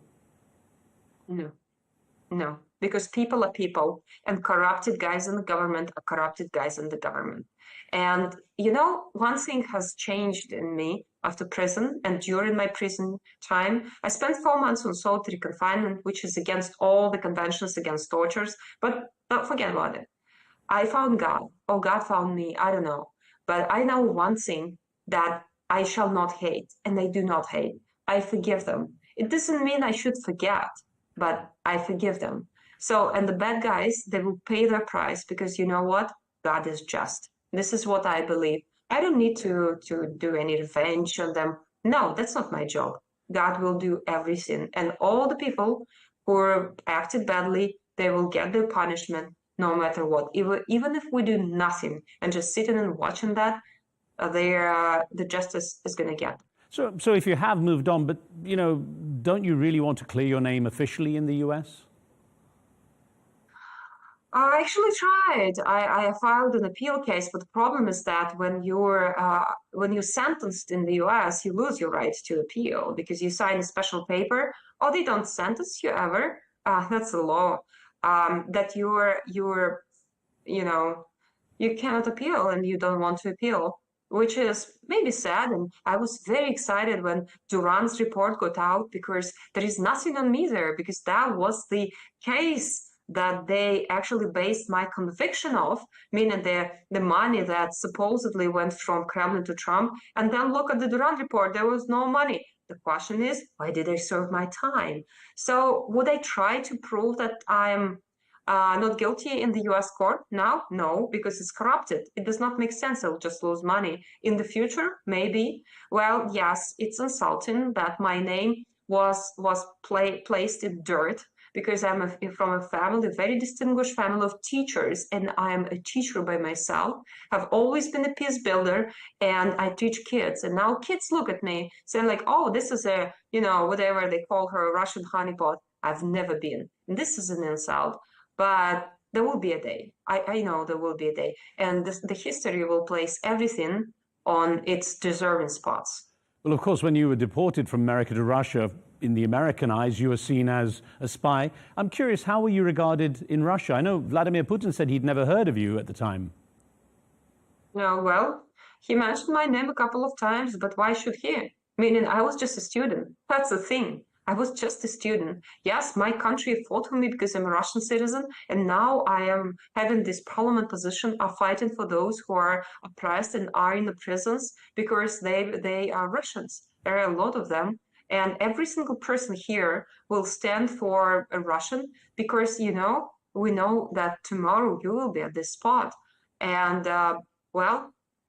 Speaker 23: No, because people are people, and corrupted guys in the government are corrupted guys in the government. And, one thing has changed in me after prison and during my prison time. I spent 4 months on solitary confinement, which is against all the conventions against tortures, but forget about it. I found God, or God found me, I don't know. But I know one thing, that I shall not hate, and I do not hate. I forgive them. It doesn't mean I should forget, but I forgive them. So, and the bad guys, they will pay their price because you know what? God is just. This is what I believe. I don't need to do any revenge on them. No, that's not my job. God will do everything. And all the people who acted badly, they will get their punishment no matter what. Even if we do nothing and just sitting and watching that, the justice is going to get.
Speaker 22: So if you have moved on, but, don't you really want to clear your name officially in the U.S.?
Speaker 23: I actually tried. I filed an appeal case, but the problem is that when you're sentenced in the U.S., you lose your right to appeal because you sign a special paper, or they don't sentence you ever. That's the law. That you cannot appeal and you don't want to appeal, which is maybe sad. And I was very excited when Duran's report got out because there is nothing on me there, because that was the case that they actually based my conviction off, meaning the money that supposedly went from Kremlin to Trump. And then look at the Duran report, there was no money. The question is, why did I serve my time? So would I try to prove that I'm not guilty in the US court now? No, because it's corrupted. It does not make sense. I'll just lose money. In the future, maybe. Well, yes, it's insulting that my name was placed in dirt, because I'm from a family, a very distinguished family of teachers, and I am a teacher by myself. I've always been a peace builder, and I teach kids. And now kids look at me saying like, oh, this is a, whatever they call her, a Russian honeypot. I've never been. And this is an insult, but there will be a day. I know there will be a day. And the history will place everything on its deserving spots.
Speaker 22: Well, of course, when you were deported from America to Russia, in the American eyes, you were seen as a spy. I'm curious, how were you regarded in Russia? I know Vladimir Putin said he'd never heard of you at the time.
Speaker 23: No, well, he mentioned my name a couple of times, but why should he? Meaning I was just a student. That's the thing. I was just a student. Yes, my country fought for me because I'm a Russian citizen, and now I am having this parliament position of fighting for those who are oppressed and are in the prisons because they are Russians. There are a lot of them. And every single person here will stand for a Russian because, we know that tomorrow you will be at this spot. And,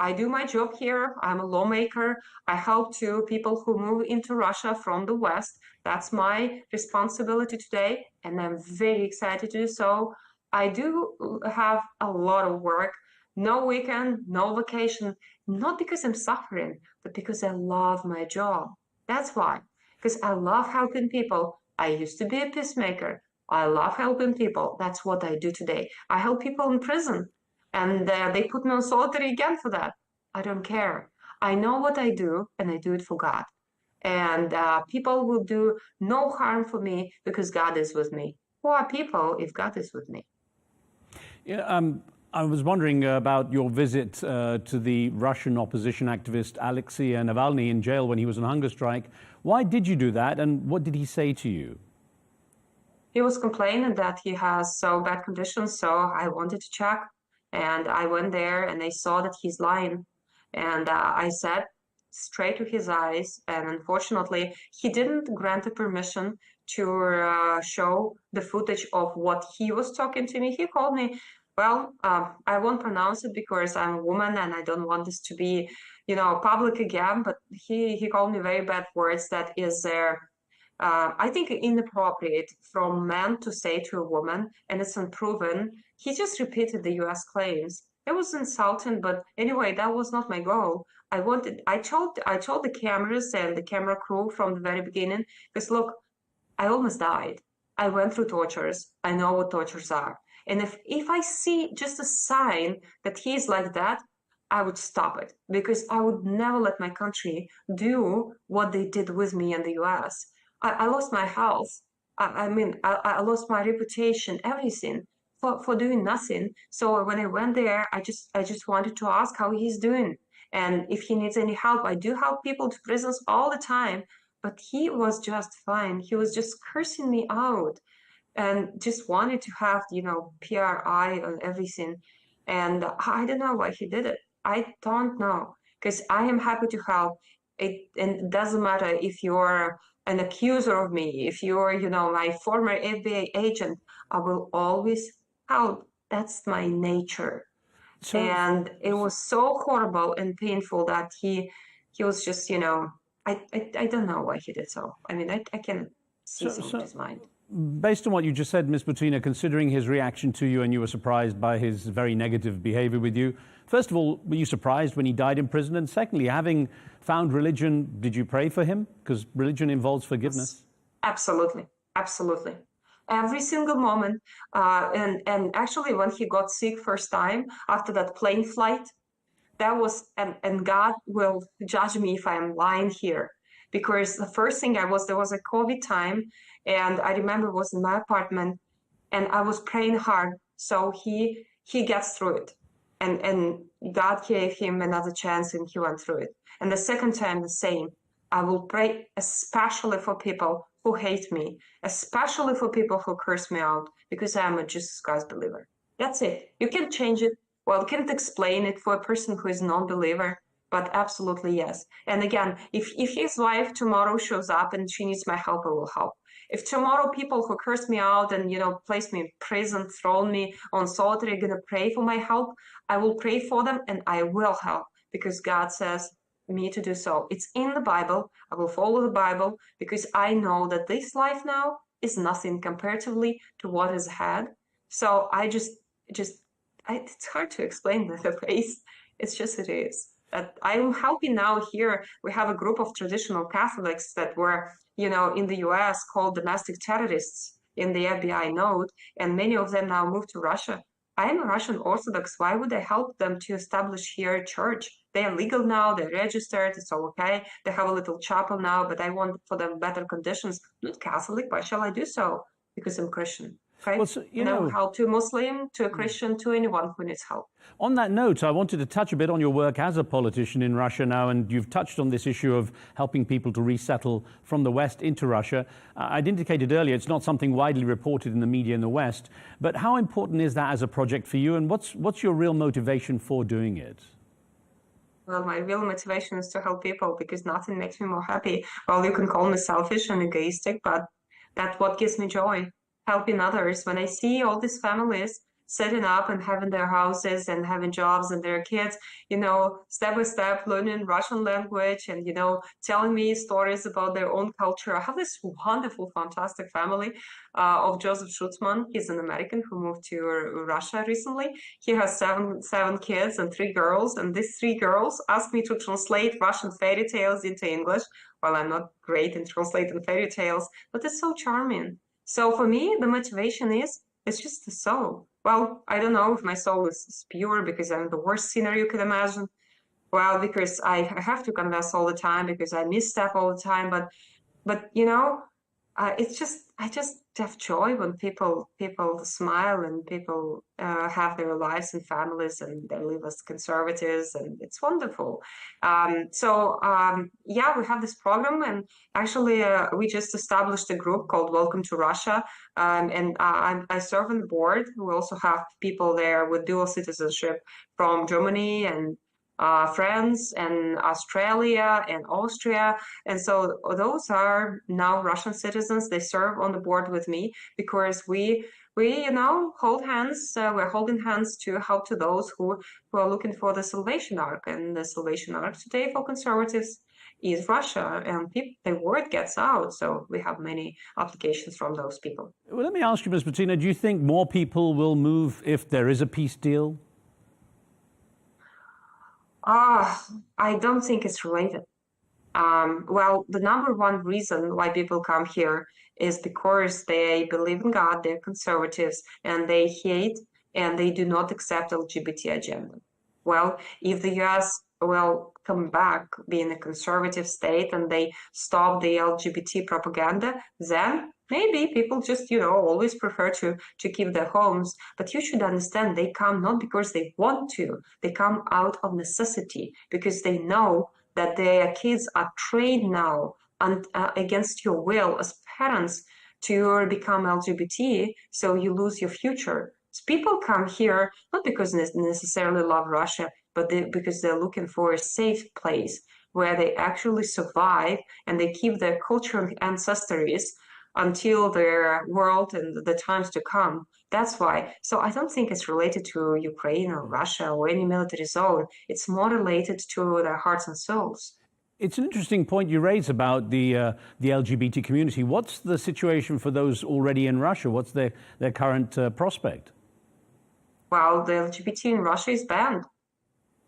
Speaker 23: I do my job here. I'm a lawmaker. I help to people who move into Russia from the West. That's my responsibility today, and I'm very excited to do so. I do have a lot of work. No weekend, no vacation, not because I'm suffering, but because I love my job. That's why, because I love helping people. I used to be a peacemaker. I love helping people. That's what I do today. I help people in prison, and they put me on solitary again for that. I don't care. I know what I do, and I do it for God. and people will do no harm for me because God is with me. Who are people if God is with me?
Speaker 22: Yeah, I was wondering about your visit to the Russian opposition activist Alexei Navalny in jail when he was on hunger strike. Why did you do that, and what did he say to you?
Speaker 23: He was complaining that he has so bad conditions, so I wanted to check. And I went there and I saw that he's lying. And I said straight to his eyes, and unfortunately, he didn't grant the permission to show the footage of what he was talking to me. He called me, well, I won't pronounce it because I'm a woman and I don't want this to be, public again, but he called me very bad words that is I think inappropriate from man to say to a woman, and it's unproven. He just repeated the US claims. It was insulting, but anyway, that was not my goal. I told the cameras and the camera crew from the very beginning, because look, I almost died. I went through tortures. I know what tortures are. And if I see just a sign that he's like that, I would stop it, because I would never let my country do what they did with me in the US. I lost my health. I lost my reputation, everything for doing nothing. So when I went there, I just wanted to ask how he's doing. And if he needs any help, I do help people to prisons all the time. But he was just fine. He was just cursing me out and just wanted to have, PRI on everything. And I don't know why he did it. I don't know, because I am happy to help. And it doesn't matter if you're an accuser of me, if you're, my former FBI agent, I will always help. That's my nature. And it was so horrible and painful that he was just, I don't know why he did so. I mean, I can see some of his mind.
Speaker 22: Based on what you just said, Ms. Butina, considering his reaction to you and you were surprised by his very negative behavior with you, first of all, were you surprised when he died in prison? And secondly, having found religion, did you pray for him? Because religion involves forgiveness.
Speaker 23: Absolutely. Absolutely. Every single moment. And actually, when he got sick first time after that plane flight, that was, and God will judge me if I'm lying here. Because the first thing there was a COVID time, and I remember it was in my apartment, and I was praying hard, so he gets through it, and God gave him another chance, and he went through it. And the second time, the same. I will pray especially for people who hate me, especially for people who curse me out, because I am a Jesus Christ believer. That's it. You can change it. Well, you can't explain it for a person who is non-believer. But absolutely, yes. And again, if his wife tomorrow shows up and she needs my help, I will help. If tomorrow people who curse me out and, place me in prison, throw me on solitary, are going to pray for my help, I will pray for them and I will help, because God says me to do so. It's in the Bible. I will follow the Bible, because I know that this life now is nothing comparatively to what is ahead. So I it's hard to explain the face. It's just, it is. I'm helping now here. We have a group of traditional Catholics that were, in the US called domestic terrorists in the FBI node, and many of them now moved to Russia. I am a Russian Orthodox. Why would I help them to establish here a church? They are legal now, they're registered, it's all okay. They have a little chapel now, but I want for them better conditions. I'm not Catholic, why shall I do so? Because I'm Christian. Okay?
Speaker 22: Well, so,
Speaker 23: help to a Muslim, to a Christian, to anyone who needs help.
Speaker 22: On that note, I wanted to touch a bit on your work as a politician in Russia now, and you've touched on this issue of helping people to resettle from the West into Russia. I'd indicated earlier it's not something widely reported in the media in the West, but how important is that as a project for you, and what's your real motivation for doing it?
Speaker 23: Well, my real motivation is to help people, because nothing makes me more happy. Well, you can call me selfish and egoistic, but that's what gives me joy. Helping others. When I see all these families setting up and having their houses and having jobs and their kids, step by step learning Russian language and, telling me stories about their own culture. I have this wonderful, fantastic family of Joseph Schutzman. He's an American who moved to Russia recently. He has seven kids and 3 girls. And these 3 girls asked me to translate Russian fairy tales into English. Well, I'm not great in translating fairy tales, but it's so charming. So for me, the motivation it's just the soul. Well, I don't know if my soul is pure, because I'm the worst sinner you could imagine. Well, because I have to converse all the time, because I miss stuff all the time. But you know, I just have joy when people smile and people have their lives and families and they live as conservatives, and it's wonderful. Yeah, we have this program, and actually we just established a group called Welcome to Russia, and I serve on the board. We also have people there with dual citizenship from Germany and France and Australia and Austria, and so those are now Russian citizens. They serve on the board with me because we hold hands. We're holding hands to help to those who are looking for the Salvation Ark, and the Salvation Ark today for conservatives is Russia, and the word gets out. So we have many applications from those people.
Speaker 22: Well, let me ask you, Ms. Butina, do you think more people will move if there is a peace deal?
Speaker 23: I don't think it's related. Well, the number one reason why people come here is because they believe in God, they're conservatives, and they hate and they do not accept LGBT agenda. Well, if the US will come back being a conservative state and they stop the LGBT propaganda, then maybe people just, always prefer to keep their homes. But you should understand, they come not because they want to, they come out of necessity, because they know that their kids are trained now and against your will as parents to become LGBT, so you lose your future. So people come here not because they necessarily love Russia, but because they're looking for a safe place where they actually survive and they keep their culture and ancestries until their world and the times to come. That's why. So I don't think it's related to Ukraine or Russia or any military zone. It's more related to their hearts and souls.
Speaker 22: It's an interesting point you raise about the LGBT community. What's the situation for those already in Russia? What's their current prospect?
Speaker 23: Well, the LGBT in Russia is banned.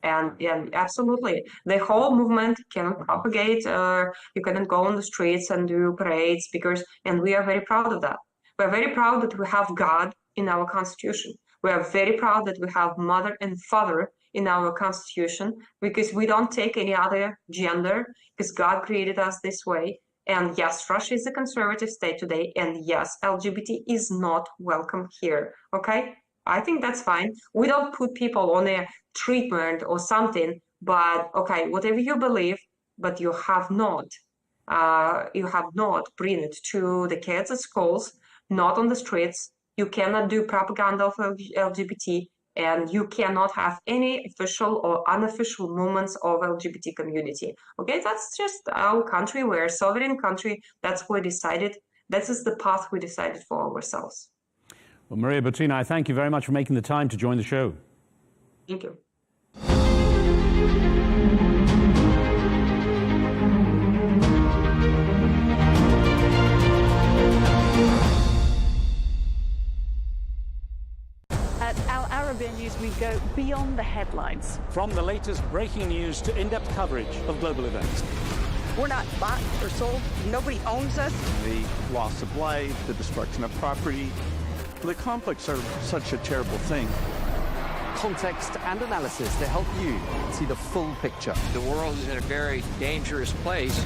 Speaker 23: And absolutely, the whole movement cannot propagate. You cannot go on the streets and do parades and we are very proud of that. We're very proud that we have God in our constitution. We are very proud that we have mother and father in our constitution, because we don't take any other gender, because God created us this way. And yes, Russia is a conservative state today. And yes, LGBT is not welcome here. Okay? I think that's fine. We don't put people on a treatment or something, but okay, whatever you believe, but you have not bring it to the kids at schools, not on the streets. You cannot do propaganda of LGBT, and you cannot have any official or unofficial movements of LGBT community. Okay, that's just our country. We're a sovereign country. That's what we decided. This is the path we decided for ourselves.
Speaker 22: Well, Maria Butina, I thank you very much for making the time to join the show.
Speaker 23: Thank you.
Speaker 12: At Al Arabiya News, we go beyond the headlines.
Speaker 13: From the latest breaking news to in-depth coverage of global events.
Speaker 14: We're not bought or sold. Nobody owns us.
Speaker 15: The loss of life, the destruction of property. The conflicts are such a terrible thing.
Speaker 16: Context and analysis to help you see the full picture.
Speaker 17: The world is in a very dangerous place.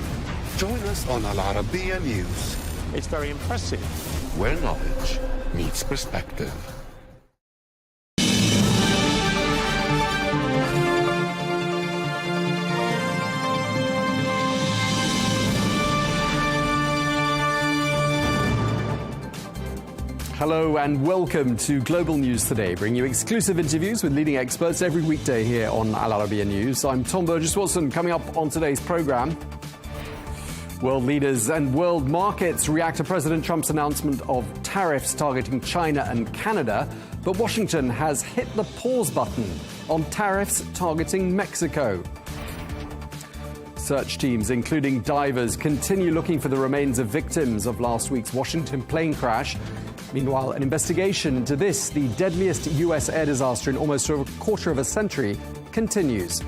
Speaker 18: Join us on Arabiya News,
Speaker 13: It's very impressive.
Speaker 18: where knowledge meets perspective.
Speaker 2: Hello and welcome to Global News Today, bringing you exclusive interviews with leading experts every weekday here on Al Arabiya News. I'm Tom Burges Watson. Coming up on today's program, world leaders and world markets react to President Trump's announcement of tariffs targeting China and Canada, but Washington has hit the pause button on tariffs targeting Mexico. Search teams, including divers, continue looking for the remains of victims of last week's Washington plane crash. Meanwhile, an investigation into this, the deadliest US air disaster in almost a quarter of a century, continues.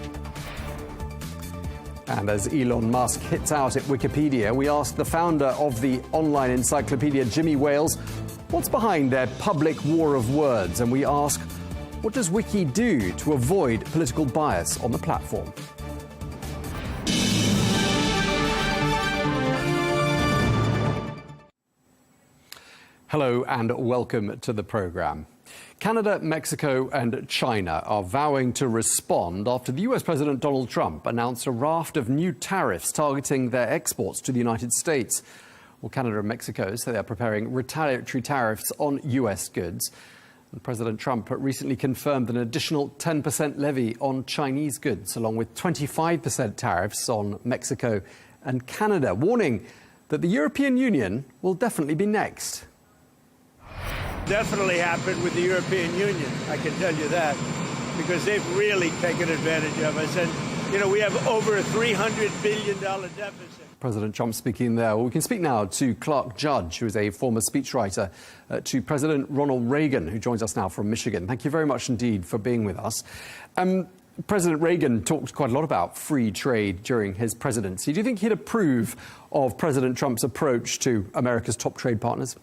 Speaker 2: And as Elon Musk hits out at Wikipedia, we asked the founder of the online encyclopedia, Jimmy Wales, what's behind their public war of words? And we ask, what does Wiki do to avoid political bias on the platform? Hello and welcome to the programme. Canada, Mexico and China are vowing to respond after the US President Donald Trump announced a raft of new tariffs targeting their exports to the United States. Well, Canada and Mexico say they are preparing retaliatory tariffs on US goods. And President Trump recently confirmed an additional 10% levy on Chinese goods, along with 25% tariffs on Mexico and Canada, warning that the European Union will definitely be next.
Speaker 3: Definitely happened with the European Union, I can tell you that, because they've really taken advantage of us. And, you know, we have over a $300 billion deficit.
Speaker 2: President Trump speaking there. Well, we can speak now to Clark Judge, who is a former speechwriter to President Ronald Reagan, who joins us now from Michigan. Thank you very much indeed for being with us. President Reagan talked quite a lot about free trade during his presidency. Do you think he'd approve of President Trump's approach to America's top trade partners?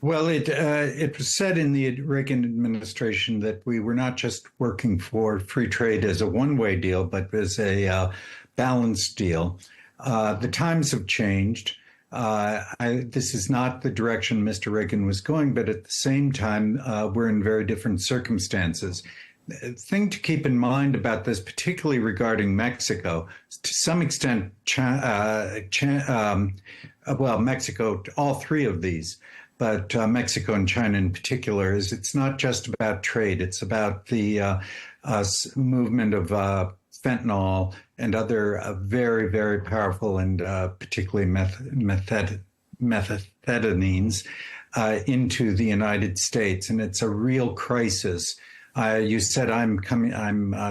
Speaker 4: Well, it was said in the Reagan administration that we were not just working for free trade as a one-way deal, but as a balanced deal. The times have changed. This is not the direction Mr. Reagan was going, but at the same time, we're in very different circumstances. The thing to keep in mind about this, particularly regarding Mexico, to some extent, Mexico, all three of these, but Mexico and China in particular, is it's not just about trade. It's about the movement of fentanyl and other very, very powerful and particularly methamphetamines into the United States. And it's a real crisis. You said I'm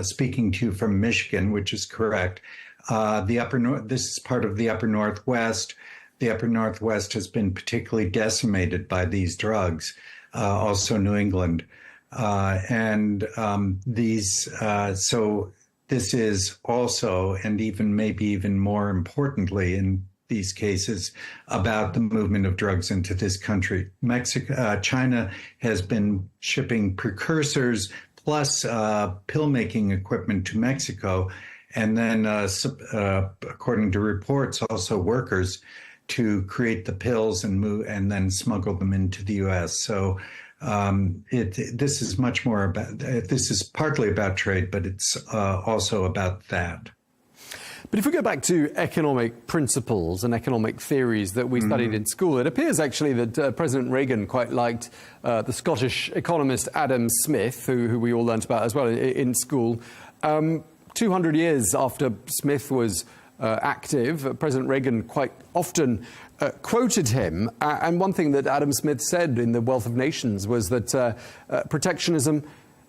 Speaker 4: speaking to you from Michigan, which is correct. This is part of the upper Northwest. The upper Northwest has been particularly decimated by these drugs, also New England. So this is also, and maybe even more importantly in these cases, about the movement of drugs into this country. China has been shipping precursors plus pill-making equipment to Mexico, and then, according to reports, also workers to create the pills and then smuggle them into the U.S. So this is much more about, this is partly about trade, but it's also about that.
Speaker 2: But if we go back to economic principles and economic theories that we studied in school, it appears actually that President Reagan quite liked the Scottish economist Adam Smith, who we all learnt about as well in school. 200 years after Smith was active, President Reagan quite often quoted him. And one thing that Adam Smith said in The Wealth of Nations was that protectionism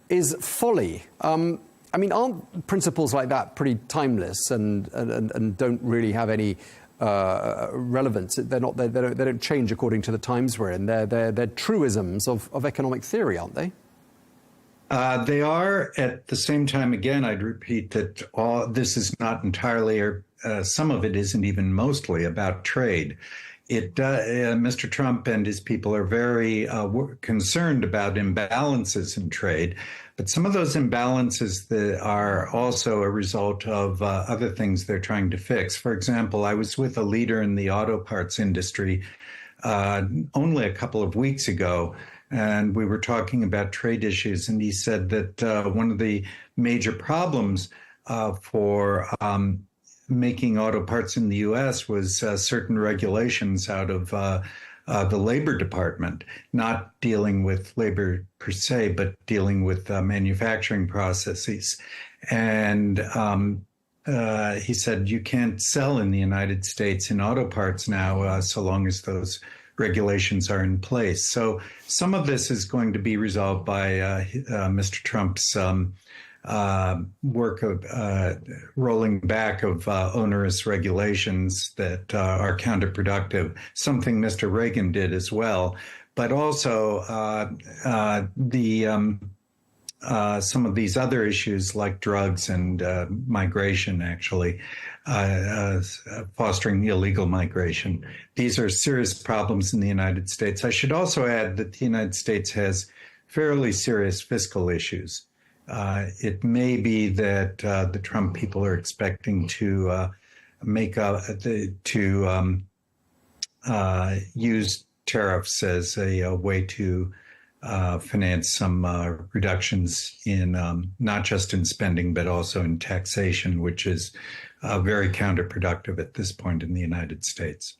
Speaker 2: is folly. I mean, aren't principles like that pretty timeless and don't really have any relevance? They don't change according to the times we're in. They're truisms of economic theory, aren't they?
Speaker 4: They are. At the same time, again, I'd repeat that this is not entirely, or some of it isn't even mostly about trade. Mr. Trump and his people are very concerned about imbalances in trade, but some of those imbalances that are also a result of other things they're trying to fix. For example, I was with a leader in the auto parts industry only a couple of weeks ago, and we were talking about trade issues, and he said that one of the major problems for making auto parts in the U.S. was certain regulations out of the Labor Department, not dealing with labor per se, but dealing with manufacturing processes. And he said, you can't sell in the United States in auto parts now so long as those regulations are in place. So some of this is going to be resolved by Mr. Trump's work of rolling back of onerous regulations that are counterproductive, something Mr. Reagan did as well, but also some of these other issues like drugs and migration, actually, fostering illegal migration. These are serious problems in the United States. I should also add that the United States has fairly serious fiscal issues. It may be that the Trump people are expecting to use tariffs as a way to finance some reductions in not just in spending, but also in taxation, which is very counterproductive at this point in the United States.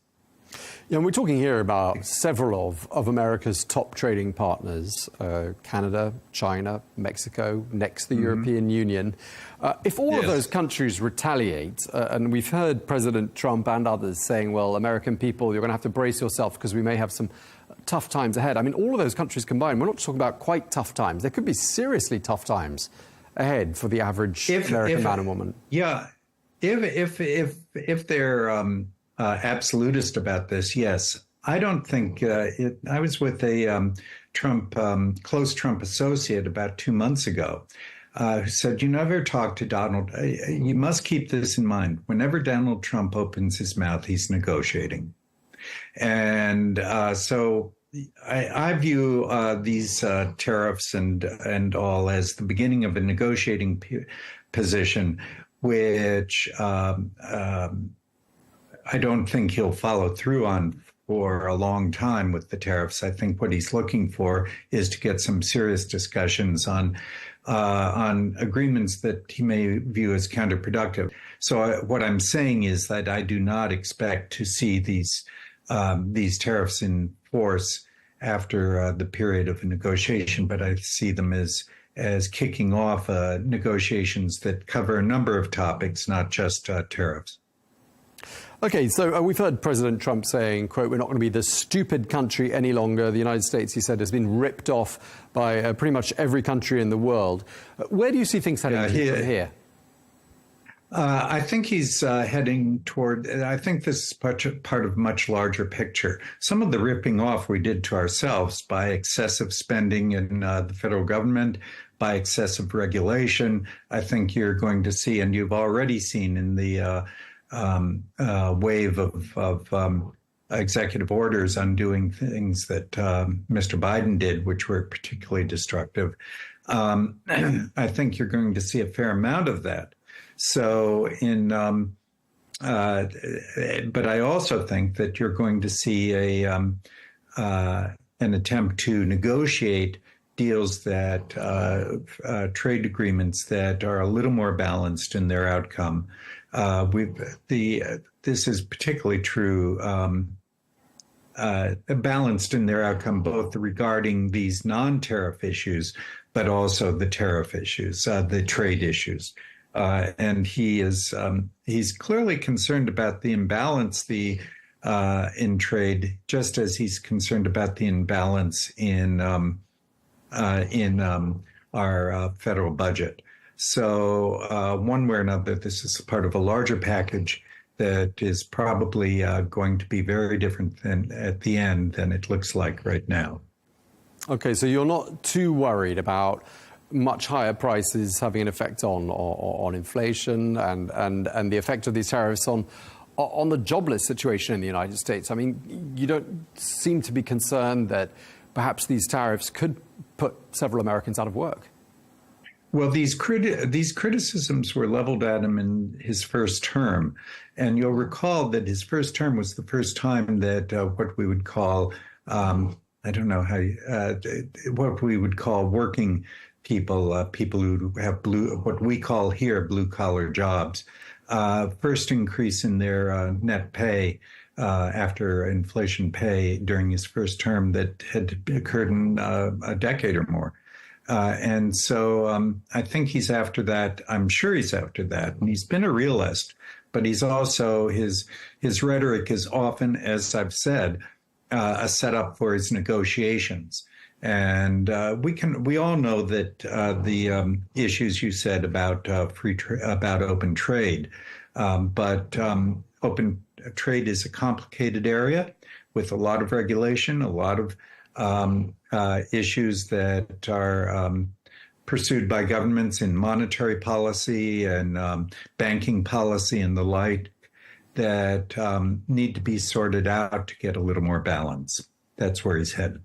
Speaker 2: Yeah, and we're talking here about several of America's top trading partners, Canada, China, Mexico, next the European Union. If all of those countries retaliate, and we've heard President Trump and others saying, well, American people, you're going to have to brace yourself because we may have some tough times ahead. I mean, all of those countries combined, we're not talking about quite tough times. There could be seriously tough times ahead for the average American man and woman.
Speaker 4: Yeah, if they're absolutist about this, yes. I don't think I was with a close Trump associate about 2 months ago who said, you never talk to Donald. You must keep this in mind. Whenever Donald Trump opens his mouth, he's negotiating. And so I view these tariffs and all as the beginning of a negotiating position, which I don't think he'll follow through on for a long time with the tariffs. I think what he's looking for is to get some serious discussions on agreements that he may view as counterproductive. So what I'm saying is that I do not expect to see these tariffs in force after the period of negotiation, but I see them as kicking off negotiations that cover a number of topics, not just tariffs.
Speaker 2: Okay, so we've heard President Trump saying, quote, we're not going to be the stupid country any longer. The United States, he said, has been ripped off by pretty much every country in the world. Where do you see things heading from here?
Speaker 4: I think he's heading toward, I think this is part of a much larger picture. Some of the ripping off we did to ourselves by excessive spending in the federal government, by excessive regulation, I think you're going to see, and you've already seen in the wave of executive orders undoing things that Mr. Biden did, which were particularly destructive. I think you're going to see a fair amount of that. So but I also think that you're going to see an attempt to negotiate deals that trade agreements that are a little more balanced in their outcome. This is particularly true, balanced in their outcome, both regarding these non-tariff issues, but also the tariff issues, the trade issues. And he's clearly concerned about the imbalance in trade, just as he's concerned about the imbalance in our federal budget. So one way or another, this is part of a larger package that is probably going to be very different at the end than it looks like right now.
Speaker 2: Okay, so you're not too worried about much higher prices having an effect on inflation and the effect of these tariffs on the jobless situation in the United States. I mean, you don't seem to be concerned that perhaps these tariffs could put several Americans out of work.
Speaker 4: Well, these criticisms were leveled at him in his first term. And you'll recall that his first term was the first time that what we would call, I don't know how, what we would call working people, people who have what we call here blue-collar jobs, first increase in their net pay after inflation pay during his first term that had occurred in a decade or more. And so I think he's after that. I'm sure he's after that. And he's been a realist, but he's also, his rhetoric is often, as I've said, a setup for his negotiations. And we all know that the issues you said about about open trade, but open trade is a complicated area with a lot of regulation, a lot of issues that are pursued by governments in monetary policy and banking policy and the like that need to be sorted out to get a little more balance. That's where he's headed.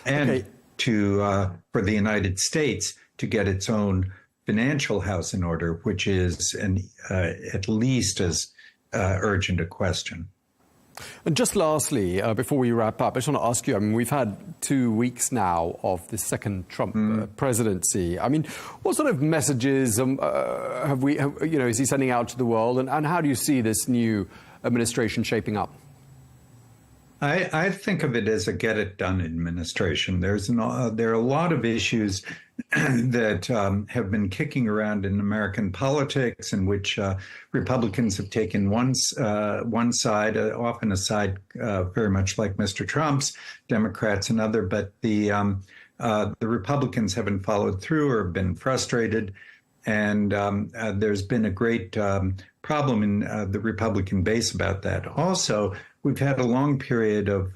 Speaker 4: And for the United States to get its own financial house in order, which is at least as urgent a question.
Speaker 2: And just lastly, before we wrap up, I just want to ask you, I mean, we've had 2 weeks now of the second Trump presidency. I mean, what sort of messages is he sending out to the world, and how do you see this new administration shaping up?
Speaker 4: I think of it as a get-it-done administration. There are a lot of issues that have been kicking around in American politics, in which Republicans have taken one side, often a side very much like Mr. Trump's, Democrats another, but the Republicans haven't followed through or have been frustrated. And there's been a great problem in the Republican base about that. Also, we've had a long period of,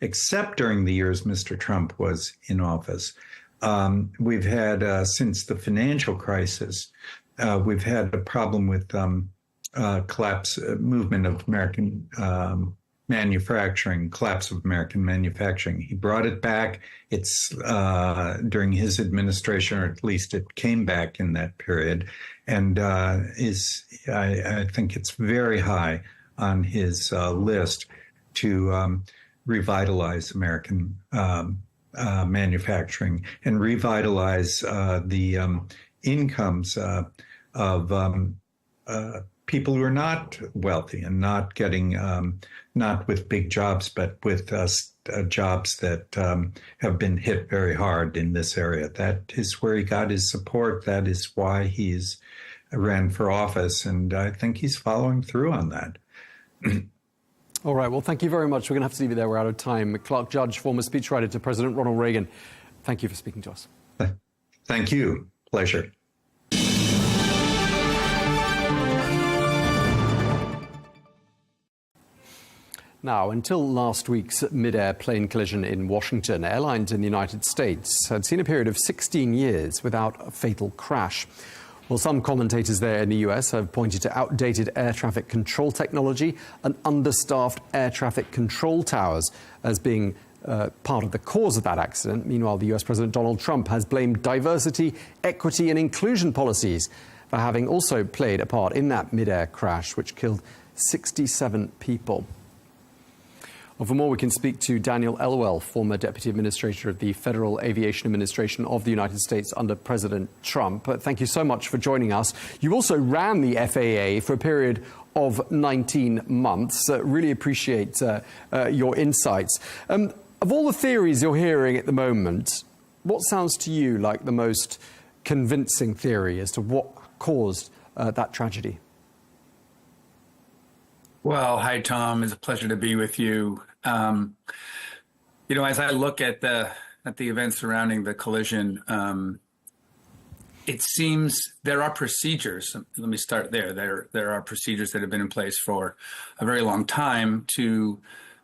Speaker 4: except during the years Mr. Trump was in office, we've had, since the financial crisis, we've had a problem with movement of American manufacturing, collapse of American manufacturing. He brought it back. It's during his administration, or at least it came back in that period, and I think it's very high on his list to revitalize American manufacturing and revitalize the incomes of people who are not wealthy and not getting, not with big jobs, but with jobs that have been hit very hard in this area. That is where he got his support. That is why he's ran for office. And I think he's following through on that.
Speaker 2: All right. Well, thank you very much. We're going to have to leave it there. We're out of time. Clark Judge, former speechwriter to President Ronald Reagan. Thank you for speaking to us.
Speaker 4: Thank you. Pleasure.
Speaker 2: Now, until last week's mid-air plane collision in Washington, airlines in the United States had seen a period of 16 years without a fatal crash. Well, some commentators there in the US have pointed to outdated air traffic control technology and understaffed air traffic control towers as being part of the cause of that accident. Meanwhile, the US President Donald Trump has blamed diversity, equity and inclusion policies for having also played a part in that mid-air crash, which killed 67 people. Well, for more, we can speak to Daniel Elwell, former Deputy Administrator of the Federal Aviation Administration of the United States under President Trump. Thank you so much for joining us. You also ran the FAA for a period of 19 months. Really appreciate your insights. Of all the theories you're hearing at the moment, what sounds to you like the most convincing theory as to what caused that tragedy?
Speaker 5: Well, hi, Tom. It's a pleasure to be with you. As I look at the events surrounding the collision, it seems there are procedures. Let me start there. There are procedures that have been in place for a very long time to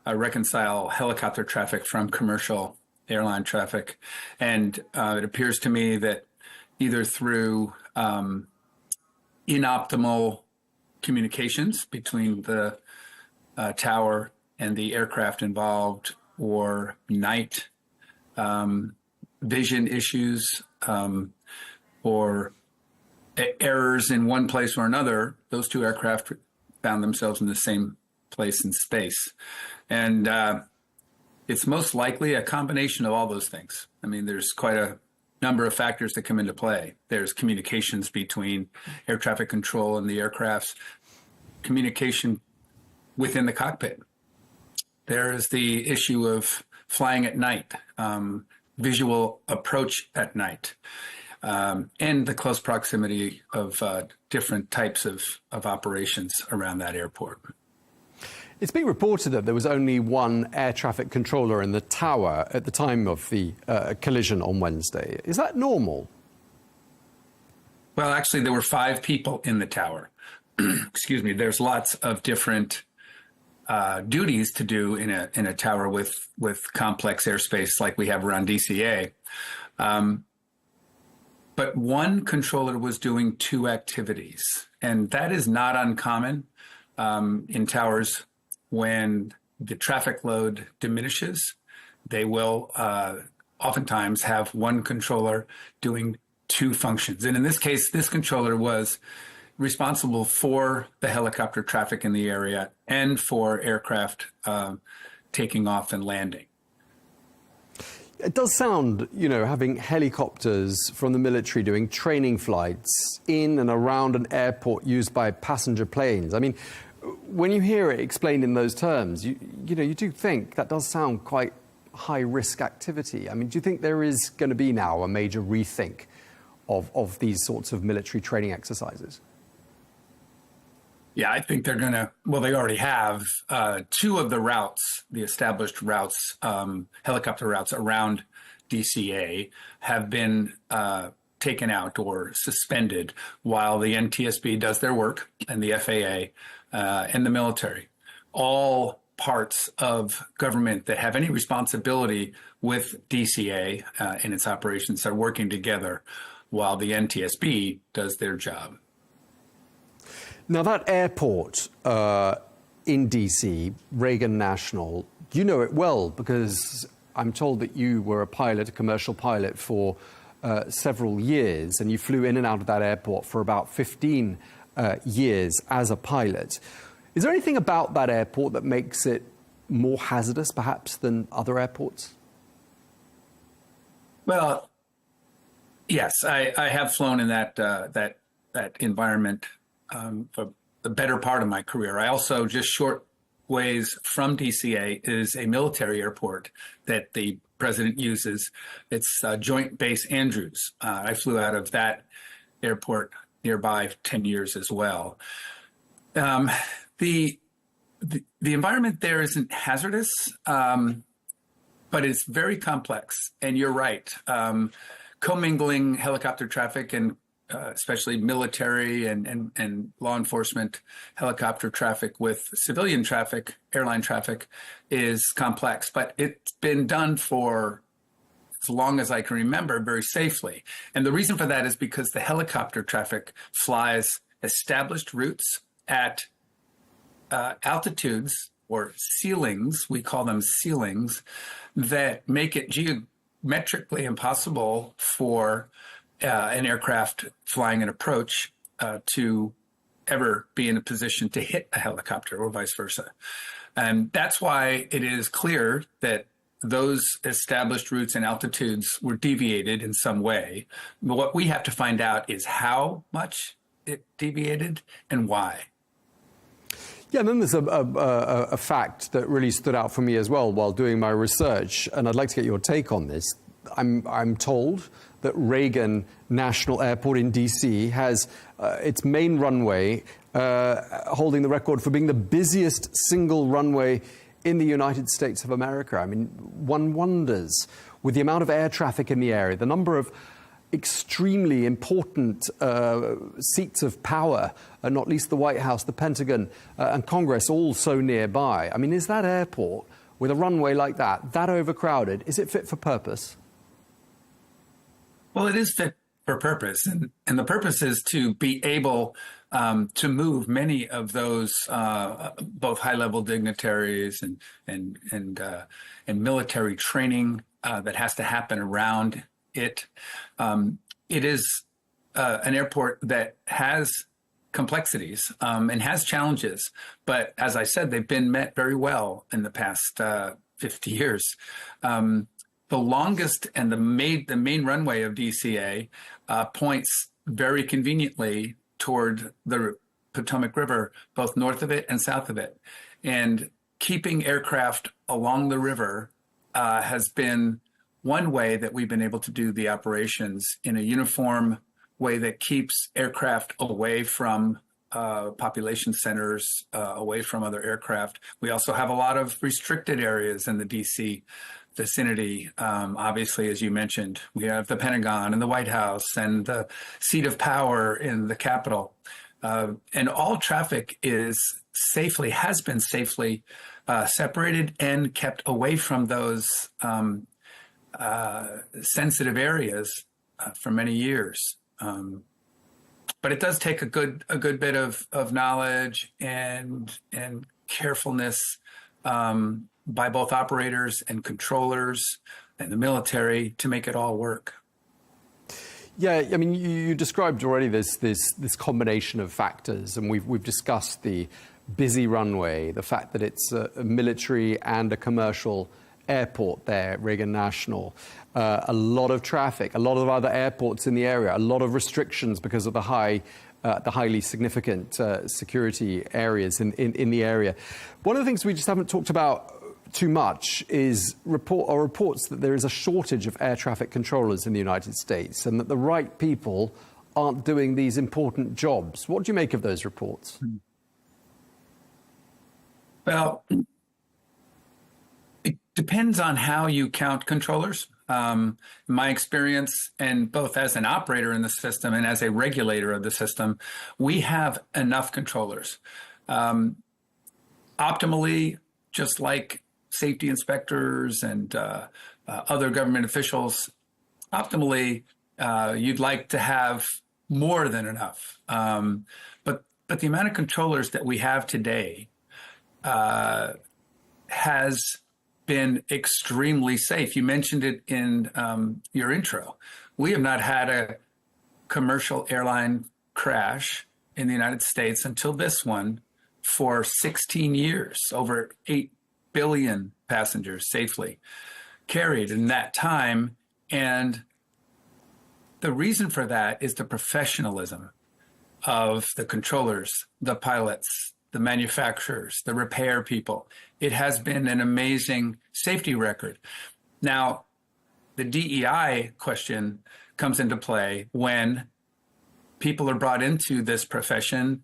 Speaker 5: reconcile helicopter traffic from commercial airline traffic. And it appears to me that either through inoptimal communications between the tower and the aircraft involved, or night vision issues, or errors in one place or another, those two aircraft found themselves in the same place in space. And it's most likely a combination of all those things. I mean, there's quite a number of factors that come into play. There's communications between air traffic control and the aircrafts, communication within the cockpit. There is the issue of flying at night, visual approach at night, and the close proximity of different types of operations around that airport.
Speaker 2: It's being reported that there was only one air traffic controller in the tower at the time of the collision on Wednesday. Is that normal?
Speaker 5: Well, actually, there were 5 people in the tower. Excuse me. There's lots of different duties to do in a tower with complex airspace like we have around DCA. But one controller was doing 2 activities, and that is not uncommon in towers. When the traffic load diminishes, they will oftentimes have one controller doing 2 functions. And in this case, this controller was responsible for the helicopter traffic in the area and for aircraft taking off and landing.
Speaker 2: It does sound, having helicopters from the military doing training flights in and around an airport used by passenger planes. I mean, when you hear it explained in those terms, you do think that does sound quite high-risk activity. I mean, do you think there is going to be now a major rethink of these sorts of military training exercises?
Speaker 5: Yeah, I think they're going to, well, they already have. Two of the routes, the established routes, helicopter routes around DCA have been taken out or suspended while the NTSB does their work, and the FAA and the military. All parts of government that have any responsibility with DCA and its operations are working together while the NTSB does their job.
Speaker 2: Now, that airport in DC, Reagan National, you know it well because I'm told that you were a pilot, a commercial pilot for several years, and you flew in and out of that airport for about 15 years as a pilot. Is there anything about that airport that makes it more hazardous, perhaps, than other airports?
Speaker 5: Well, yes, I have flown in that environment for the better part of my career. I also, just short ways from DCA, is a military airport that the president uses. It's Joint Base Andrews. I flew out of that airport nearby 10 years as well. The environment there isn't hazardous, but it's very complex. And you're right. Commingling helicopter traffic and especially military and law enforcement helicopter traffic with civilian traffic, airline traffic, is complex. But it's been done for as long as I can remember very safely. And the reason for that is because the helicopter traffic flies established routes at altitudes or ceilings, we call them ceilings, that make it geometrically impossible for an aircraft flying an approach to ever be in a position to hit a helicopter or vice versa. And that's why it is clear that those established routes and altitudes were deviated in some way. But what we have to find out is how much it deviated and why.
Speaker 2: Yeah, and then there's a fact that really stood out for me as well while doing my research, and I'd like to get your take on this. I'm told that Reagan National Airport in D.C. has its main runway holding the record for being the busiest single runway in the United States of America. I mean, one wonders, with the amount of air traffic in the area, the number of extremely important seats of power, not least the White House, the Pentagon, and Congress all so nearby. I mean, is that airport, with a runway like that overcrowded, is it fit for purpose?
Speaker 5: Well, it is fit for purpose, and the purpose is to be able to move many of those both high-level dignitaries and military training that has to happen around it. It is an airport that has complexities and has challenges, but as I said, they've been met very well in the past 50 years. The longest and the main runway of DCA points very conveniently toward the Potomac River, both north of it and south of it. And keeping aircraft along the river has been one way that we've been able to do the operations in a uniform way that keeps aircraft away from population centers, away from other aircraft. We also have a lot of restricted areas in the DC vicinity. Obviously, as you mentioned, we have the Pentagon and the White House and the seat of power in the Capitol. And all traffic has been safely separated and kept away from those sensitive areas for many years. But it does take a good bit of knowledge and carefulness by both operators and controllers and the military to make it all work.
Speaker 2: Yeah, I mean, you described already this combination of factors, and we've discussed the busy runway, the fact that it's a military and a commercial airport there, Reagan National, a lot of traffic, a lot of other airports in the area, a lot of restrictions because of the highly significant security areas in the area. One of the things we just haven't talked about too much is reports that there is a shortage of air traffic controllers in the United States and that the right people aren't doing these important jobs. What do you make of those reports?
Speaker 5: Well, it depends on how you count controllers. In my experience, and both as an operator in the system and as a regulator of the system, we have enough controllers. Optimally, just like safety inspectors and other government officials, optimally, you'd like to have more than enough. But the amount of controllers that we have today has been extremely safe. You mentioned it in your intro. We have not had a commercial airline crash in the United States until this one for 16 years, over 8 billion passengers safely carried in that time. And the reason for that is the professionalism of the controllers, the pilots, the manufacturers, the repair people. It has been an amazing safety record. Now, the DEI question comes into play when people are brought into this profession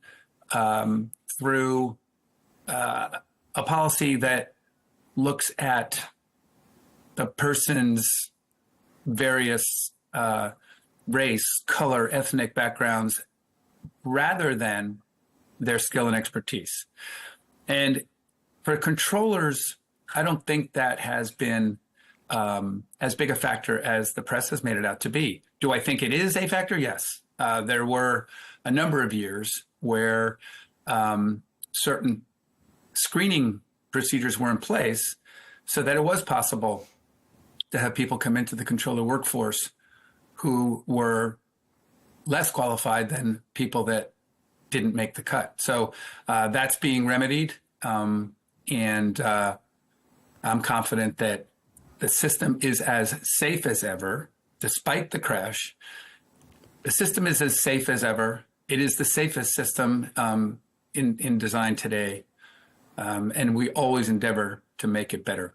Speaker 5: through a policy that looks at the person's various race, color, ethnic backgrounds, rather than their skill and expertise. And for controllers, I don't think that has been as big a factor as the press has made it out to be. Do I think it is a factor? Yes. There were a number of years where certain screening procedures were in place so that it was possible to have people come into the controller workforce who were less qualified than people that didn't make the cut. So that's being remedied. And I'm confident that the system is as safe as ever, despite the crash. The system is as safe as ever. It is the safest system in design today. And we always endeavor to make it better.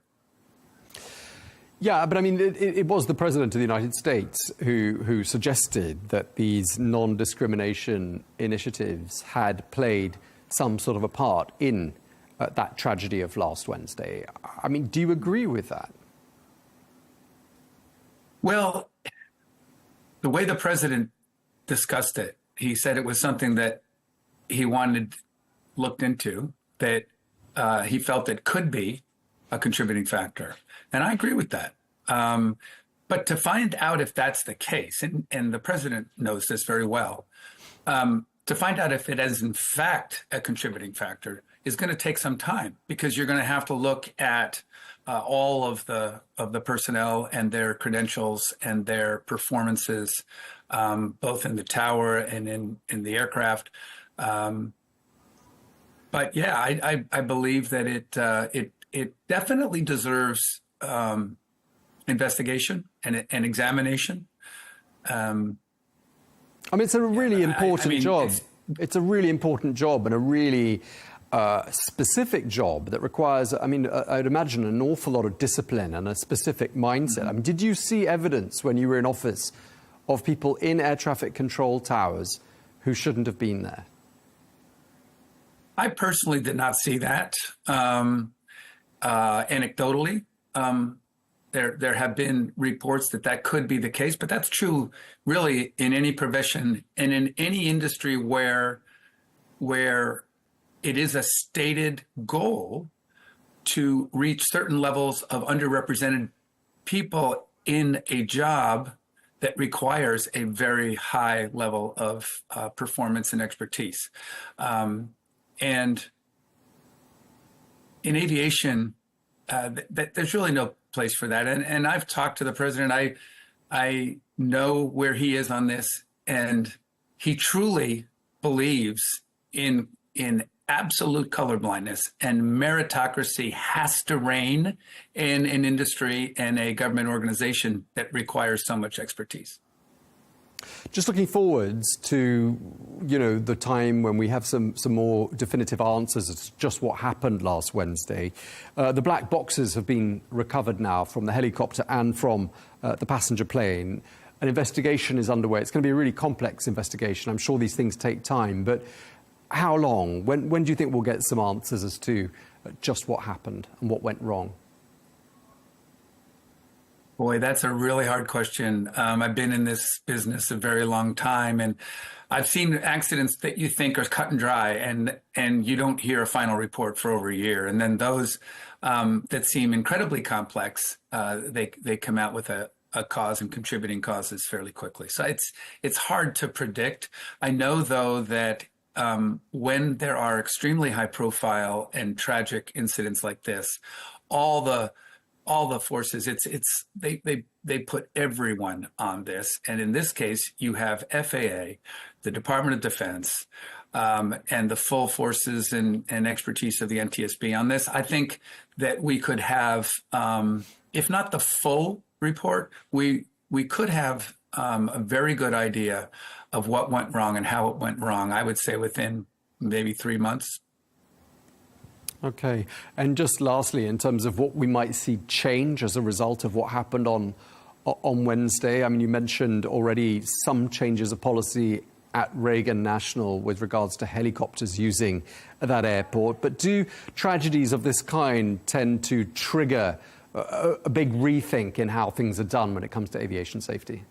Speaker 2: Yeah, but I mean, it was the President of the United States who suggested that these non-discrimination initiatives had played some sort of a part in that tragedy of last Wednesday. I mean, do you agree with that?
Speaker 5: Well, the way the President discussed it, he said it was something that he wanted looked into, that he felt it could be a contributing factor. And I agree with that. But to find out if that's the case, and the President knows this very well, to find out if it is in fact a contributing factor is going to take some time, because you're going to have to look at all of the personnel and their credentials and their performances, both in the tower and in the aircraft. But yeah, I believe that it definitely deserves investigation and examination.
Speaker 2: I mean, it's a really important job. It's a really important job and a really specific job that requires, I mean, I'd imagine an awful lot of discipline and a specific mindset. Mm-hmm. I mean, did you see evidence when you were in office of people in air traffic control towers who shouldn't have been there?
Speaker 5: I personally did not see that. Anecdotally, there have been reports that could be the case, but that's true really in any profession and in any industry where it is a stated goal to reach certain levels of underrepresented people in a job that requires a very high level of performance and expertise. And in aviation, there's really no place for that. And I've talked to the President. I know where he is on this, and he truly believes in absolute colorblindness, and meritocracy has to reign in an industry and a government organization that requires so much expertise.
Speaker 2: Just looking forwards to, the time when we have some more definitive answers as to just what happened last Wednesday. The black boxes have been recovered now from the helicopter and from the passenger plane. An investigation is underway. It's going to be a really complex investigation. I'm sure these things take time, but how long? When do you think we'll get some answers as to just what happened and what went wrong?
Speaker 5: Boy, that's a really hard question. I've been in this business a very long time, and I've seen accidents that you think are cut and dry, and you don't hear a final report for over a year. And then those that seem incredibly complex, they come out with a cause and contributing causes fairly quickly. So it's hard to predict. I know, though, that when there are extremely high profile and tragic incidents like this, all the forces, they put everyone on this. And in this case, you have FAA, the Department of Defense, and the full forces and expertise of the NTSB on this. I think that we could have, if not the full report, we could have a very good idea of what went wrong and how it went wrong, I would say within maybe 3 months.
Speaker 2: Okay. And just lastly, in terms of what we might see change as a result of what happened on Wednesday, I mean, you mentioned already some changes of policy at Reagan National with regards to helicopters using that airport. But do tragedies of this kind tend to trigger a big rethink in how things are done when it comes to aviation safety?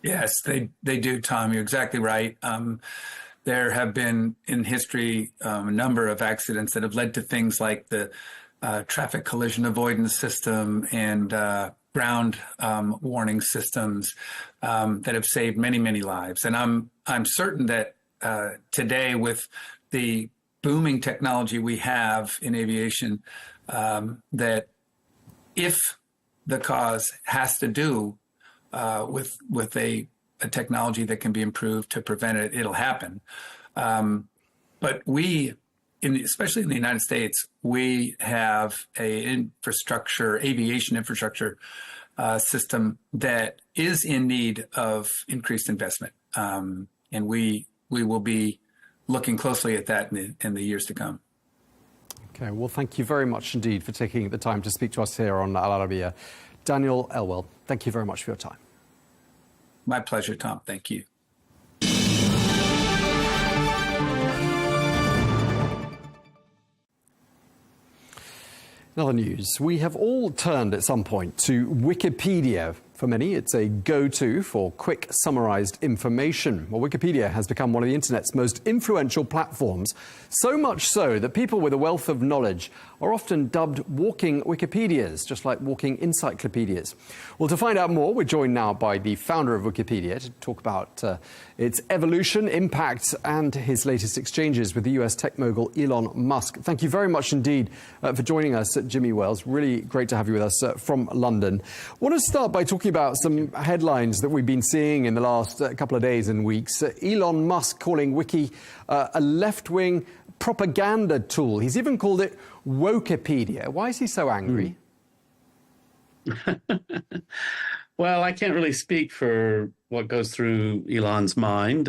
Speaker 5: Yes, they do, Tom. You're exactly right. There have been in history a number of accidents that have led to things like the traffic collision avoidance system and ground warning systems that have saved many, many lives. And I'm certain that today, with the booming technology we have in aviation, that if the cause has to do with a technology that can be improved to prevent it, it'll happen. But especially in the United States, we have aviation infrastructure system that is in need of increased investment. And we will be looking closely at that in the years to come.
Speaker 2: Okay, well, thank you very much indeed for taking the time to speak to us here on Al Arabiya. Daniel Elwell, thank you very much for your time.
Speaker 5: My pleasure, Tom. Thank you.
Speaker 2: In other news, we have all turned at some point to Wikipedia. For many, it's a go-to for quick, summarized information. Well, Wikipedia has become one of the internet's most influential platforms, so much so that people with a wealth of knowledge are often dubbed walking Wikipedias, just like walking encyclopedias. Well, to find out more, we're joined now by the founder of Wikipedia to talk about its evolution, impact, and his latest exchanges with the US tech mogul Elon Musk. Thank you very much indeed for joining us, Jimmy Wales. Really great to have you with us from London. I want to start by talking about some headlines that we've been seeing in the last couple of days and weeks. Elon Musk calling Wiki a left-wing propaganda tool. He's even called it Wokepedia. Why is he so angry?
Speaker 6: Well, I can't really speak for what goes through Elon's mind.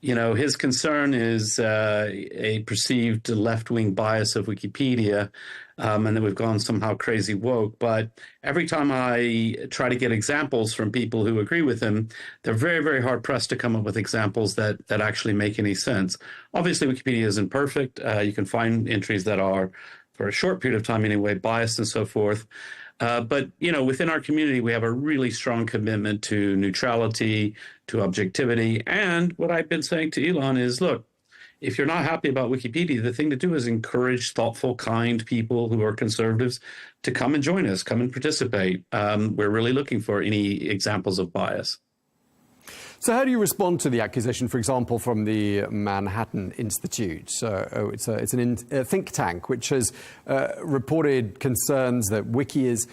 Speaker 6: His concern is a perceived left-wing bias of Wikipedia, and that we've gone somehow crazy woke. But every time I try to get examples from people who agree with him, they're very, very hard-pressed to come up with examples that actually make any sense. Obviously, Wikipedia isn't perfect. You can find entries that are, for a short period of time anyway, biased and so forth. But, within our community, we have a really strong commitment to neutrality, to objectivity. And what I've been saying to Elon is, look, if you're not happy about Wikipedia, the thing to do is encourage thoughtful, kind people who are conservatives to come and join us, come and participate. We're really looking for any examples of bias.
Speaker 2: So how do you respond to the accusation, for example, from the Manhattan Institute? It's a think tank which has reported concerns that Wiki is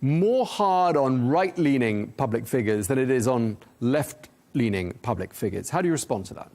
Speaker 2: more hard on right-leaning public figures than it is on left-leaning public figures. How do you respond to that?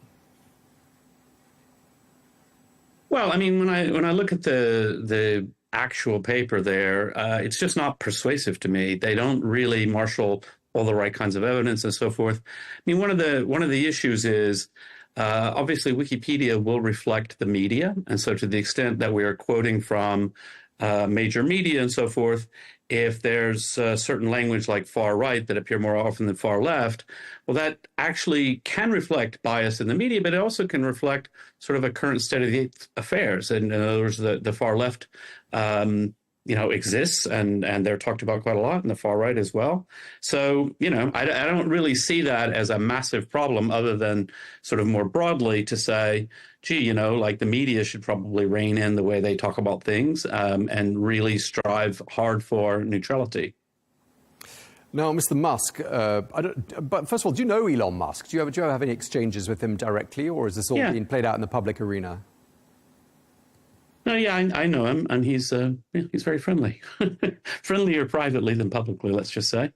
Speaker 6: Well, I mean, when I look at the actual paper there, it's just not persuasive to me. They don't really marshal all the right kinds of evidence and so forth. I mean, one of the issues is obviously Wikipedia will reflect the media, and so to the extent that we are quoting from major media and so forth, if there's certain language like far right that appear more often than far left, well, that actually can reflect bias in the media, but it also can reflect sort of a current state of the affairs. And in other words, the far left, exists, and they're talked about quite a lot, and the far right as well. So, I don't really see that as a massive problem, other than sort of more broadly to say, gee, like the media should probably rein in the way they talk about things and really strive hard for neutrality.
Speaker 2: Now, Mr. Musk, but first of all, do you know Elon Musk? Do you ever have any exchanges with him directly, or is this all being played out in the public arena?
Speaker 6: No, yeah, I know him, and he's very friendly. Friendlier privately than publicly, let's just say.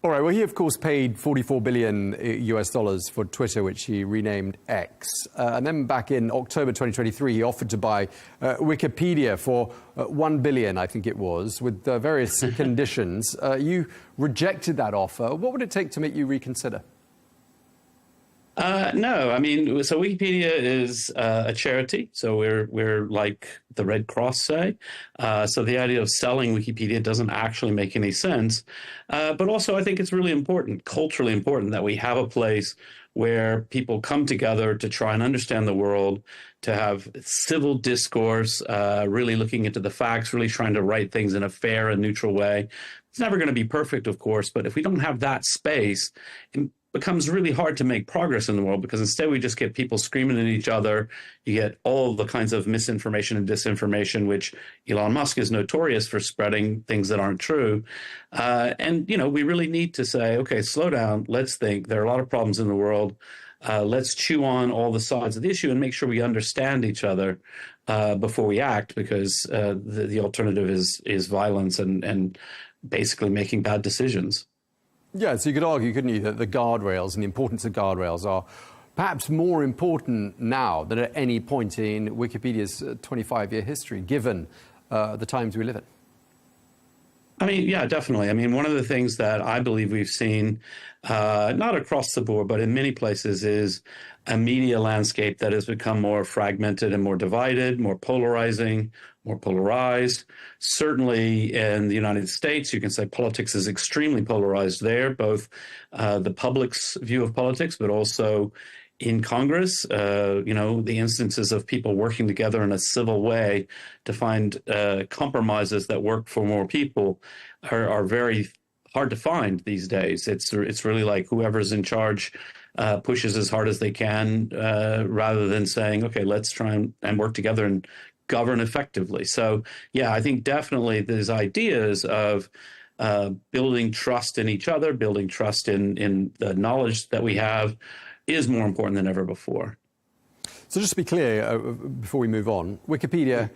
Speaker 2: All right, well, he, of course, paid $44 billion US for Twitter, which he renamed X. And then back in October 2023, he offered to buy Wikipedia for $1 billion, I think it was, with various conditions. You rejected that offer. What would it take to make you reconsider?
Speaker 6: No, I mean, so Wikipedia is a charity, so we're like the Red Cross, say. So the idea of selling Wikipedia doesn't actually make any sense. But also, I think it's really important, culturally important, that we have a place where people come together to try and understand the world, to have civil discourse, really looking into the facts, really trying to write things in a fair and neutral way. It's never going to be perfect, of course, but if we don't have that space, it becomes really hard to make progress in the world, because instead we just get people screaming at each other. You get all the kinds of misinformation and disinformation, which Elon Musk is notorious for spreading things that aren't true. And, we really need to say, okay, slow down. Let's think. There are a lot of problems in the world. Let's chew on all the sides of the issue and make sure we understand each other before we act, because the alternative is violence and basically making bad decisions.
Speaker 2: Yeah, so you could argue, couldn't you, that the guardrails and the importance of guardrails are perhaps more important now than at any point in Wikipedia's 25-year history, given the times we live in?
Speaker 6: I mean, yeah, definitely. I mean, one of the things that I believe we've seen, not across the board, but in many places, is a media landscape that has become more fragmented and more divided, more polarizing, more polarized. Certainly in the United States, you can say politics is extremely polarized there, both the public's view of politics, but also in Congress. The instances of people working together in a civil way to find compromises that work for more people are very hard to find these days. It's really like whoever's in charge pushes as hard as they can, rather than saying, okay, let's try and work together and govern effectively. So, yeah, I think definitely there's ideas of building trust in each other, building trust in the knowledge that we have is more important than ever before.
Speaker 2: So just to be clear, before we move on, Wikipedia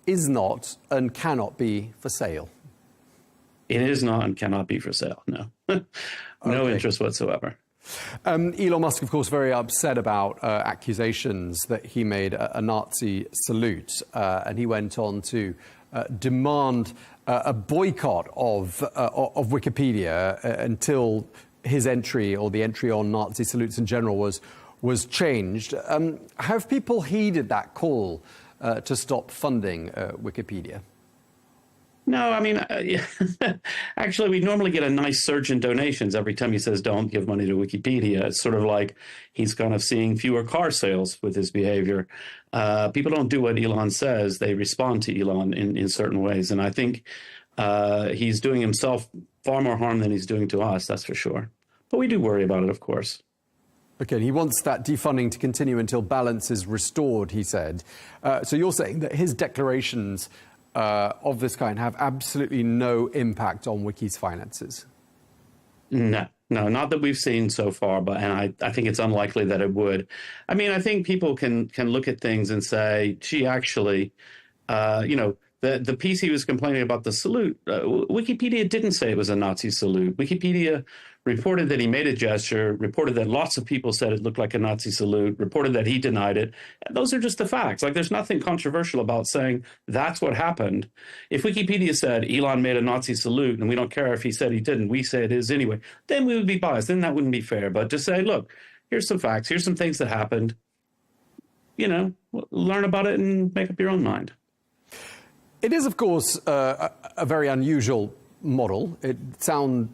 Speaker 2: is not and cannot be for sale.
Speaker 6: It is not and cannot be for sale, no. No interest whatsoever.
Speaker 2: Elon Musk, of course, very upset about accusations that he made a Nazi salute, and he went on to demand a boycott of Wikipedia until his entry, or the entry on Nazi salutes in general, was changed. Have people heeded that call to stop funding Wikipedia?
Speaker 6: No, I mean, actually, we normally get a nice surge in donations every time he says don't give money to Wikipedia. It's sort of like he's kind of seeing fewer car sales with his behavior. People don't do what Elon says. They respond to Elon in certain ways. And I think he's doing himself far more harm than he's doing to us, that's for sure. But we do worry about it, of course.
Speaker 2: Okay, he wants that defunding to continue until balance is restored, he said. So you're saying that his declarations of this kind have absolutely no impact on Wiki's finances?
Speaker 6: No, not that we've seen so far, and I think it's unlikely that it would. I mean, I think people can look at things and say, gee, actually, the The piece he was complaining about the salute, Wikipedia didn't say it was a Nazi salute. Wikipedia reported that he made a gesture, reported that lots of people said it looked like a Nazi salute, reported that he denied it. And those are just the facts. Like, there's nothing controversial about saying that's what happened. If Wikipedia said Elon made a Nazi salute and we don't care if he said he didn't, we say it is anyway, then we would be biased. Then that wouldn't be fair. But to say, look, here's some facts, here's some things that happened, you know, learn about it and make up your own mind.
Speaker 2: It is, of course, a very unusual model. It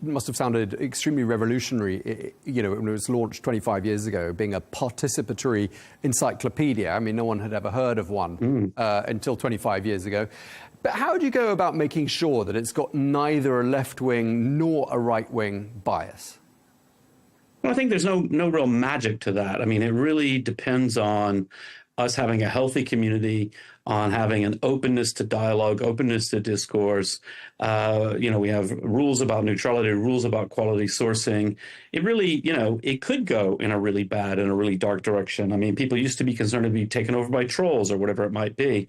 Speaker 2: must have sounded extremely revolutionary, you know, when it was launched 25 years ago, being a participatory encyclopedia. I mean, no one had ever heard of one until 25 years ago. But how do you go about making sure that it's got neither a left-wing nor a right-wing bias?
Speaker 6: Well, I think there's no real magic to that. I mean, it really depends on us having a healthy community, on having an openness to dialogue, openness to discourse. You know, we have rules about neutrality, rules about quality sourcing. It really, you know, it could go in a really bad and a really dark direction. I mean, people used to be concerned to be taken over by trolls or whatever it might be.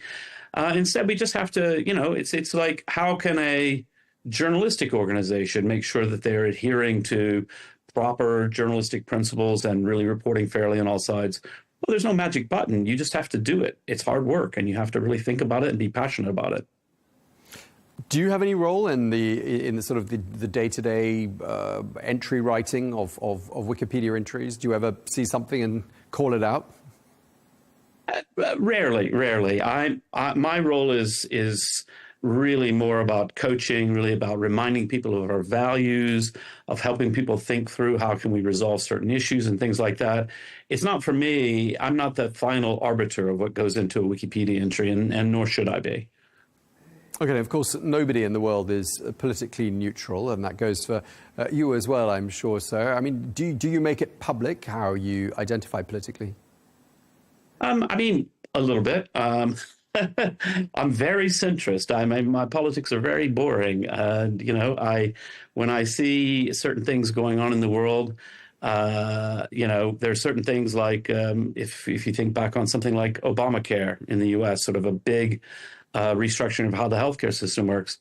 Speaker 6: Instead, we just have to, you know, it's like, how can a journalistic organization make sure that they're adhering to proper journalistic principles and really reporting fairly on all sides? Well, there's no magic button. You just have to do it. It's hard work, and you have to really think about it and be passionate about it.
Speaker 2: Do you have any role in the sort of the day-to-day entry writing of Wikipedia entries? Do you ever see something and call it out?
Speaker 6: Rarely. My role is really more about coaching, really about reminding people of our values, of helping people think through how can we resolve certain issues and things like that. It's not for me. I'm not the final arbiter of what goes into a Wikipedia entry, and nor should I be.
Speaker 2: Okay, of course, nobody in the world is politically neutral, and that goes for you as well, I'm sure, sir. I mean, do you make it public how you identify politically?
Speaker 6: I mean, a little bit. I'm very centrist. My politics are very boring. You know, when I see certain things going on in the world, you know, there are certain things like if you think back on something like Obamacare in the U.S., sort of a big restructuring of how the healthcare system works.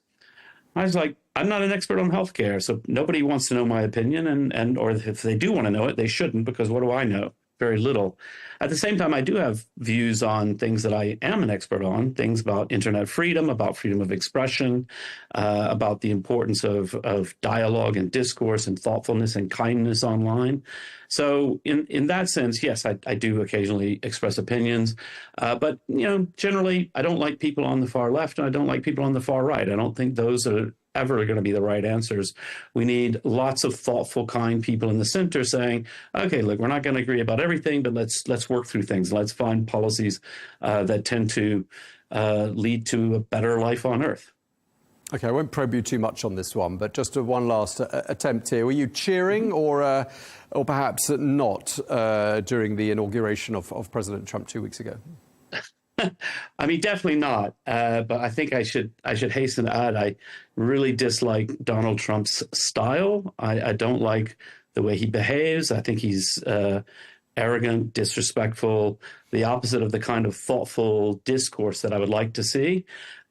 Speaker 6: I was like, I'm not an expert on healthcare, so nobody wants to know my opinion, or if they do want to know it, they shouldn't, because what do I know? Very little. At the same time, I do have views on things that I am an expert on, things about internet freedom, about freedom of expression, about the importance of dialogue and discourse and thoughtfulness and kindness online. So in that sense, yes, I do occasionally express opinions. But, you know, generally, I don't like people on the far left and I don't like people on the far right. I don't think those are ever going to be the right answers. We need lots of thoughtful, kind people in the center saying, okay, look, we're not going to agree about everything, but let's work through things. Let's find policies that tend to lead to a better life on Earth.
Speaker 2: Okay, I won't probe you too much on this one, but just one last attempt here. Were you cheering or perhaps not during the inauguration of President Trump 2 weeks ago?
Speaker 6: I mean, definitely not. But I think I should hasten to add, I really dislike Donald Trump's style. I don't like the way he behaves. I think he's arrogant, disrespectful, the opposite of the kind of thoughtful discourse that I would like to see.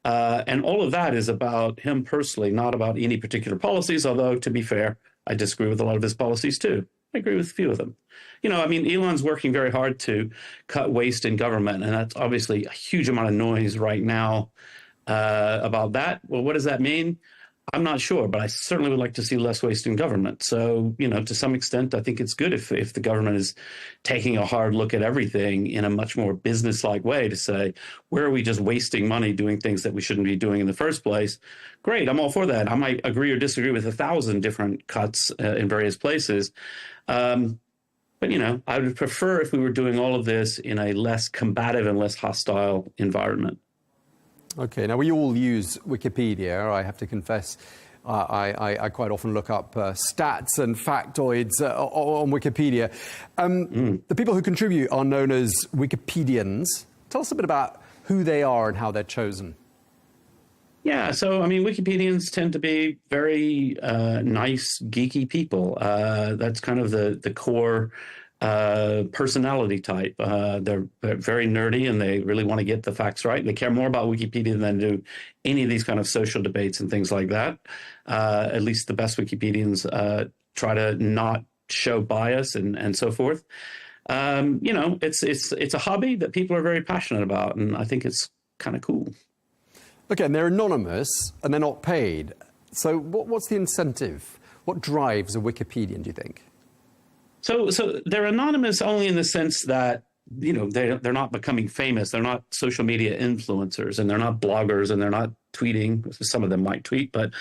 Speaker 6: And all of that is about him personally, not about any particular policies, although, to be fair, I disagree with a lot of his policies, too. I agree with a few of them. You know, I mean, Elon's working very hard to cut waste in government, and that's obviously a huge amount of noise right now about that. Well, what does that mean? I'm not sure, but I certainly would like to see less waste in government. So, you know, to some extent, I think it's good if the government is taking a hard look at everything in a much more business-like way to say, where are we just wasting money doing things that we shouldn't be doing in the first place? Great, I'm all for that. I might agree or disagree with 1,000 different cuts in various places. But, you know, I would prefer if we were doing all of this in a less combative and less hostile environment.
Speaker 2: Okay, now we all use Wikipedia. I have to confess, I quite often look up stats and factoids on Wikipedia. The people who contribute are known as Wikipedians. Tell us a bit about who they are and how they're chosen.
Speaker 6: Yeah, so, I mean, Wikipedians tend to be very nice, geeky people. That's kind of the core personality type. They're very nerdy and they really want to get the facts right. They care more about Wikipedia than do any of these kind of social debates and things like that. At least the best Wikipedians try to not show bias and so forth. It's a hobby that people are very passionate about, and I think it's kind of cool.
Speaker 2: Okay, and they're anonymous and they're not paid. So what's the incentive? What drives a Wikipedian, do you think?
Speaker 6: So they're anonymous only in the sense that, they're not becoming famous. They're not social media influencers, and they're not bloggers, and they're not tweeting. Some of them might tweet, but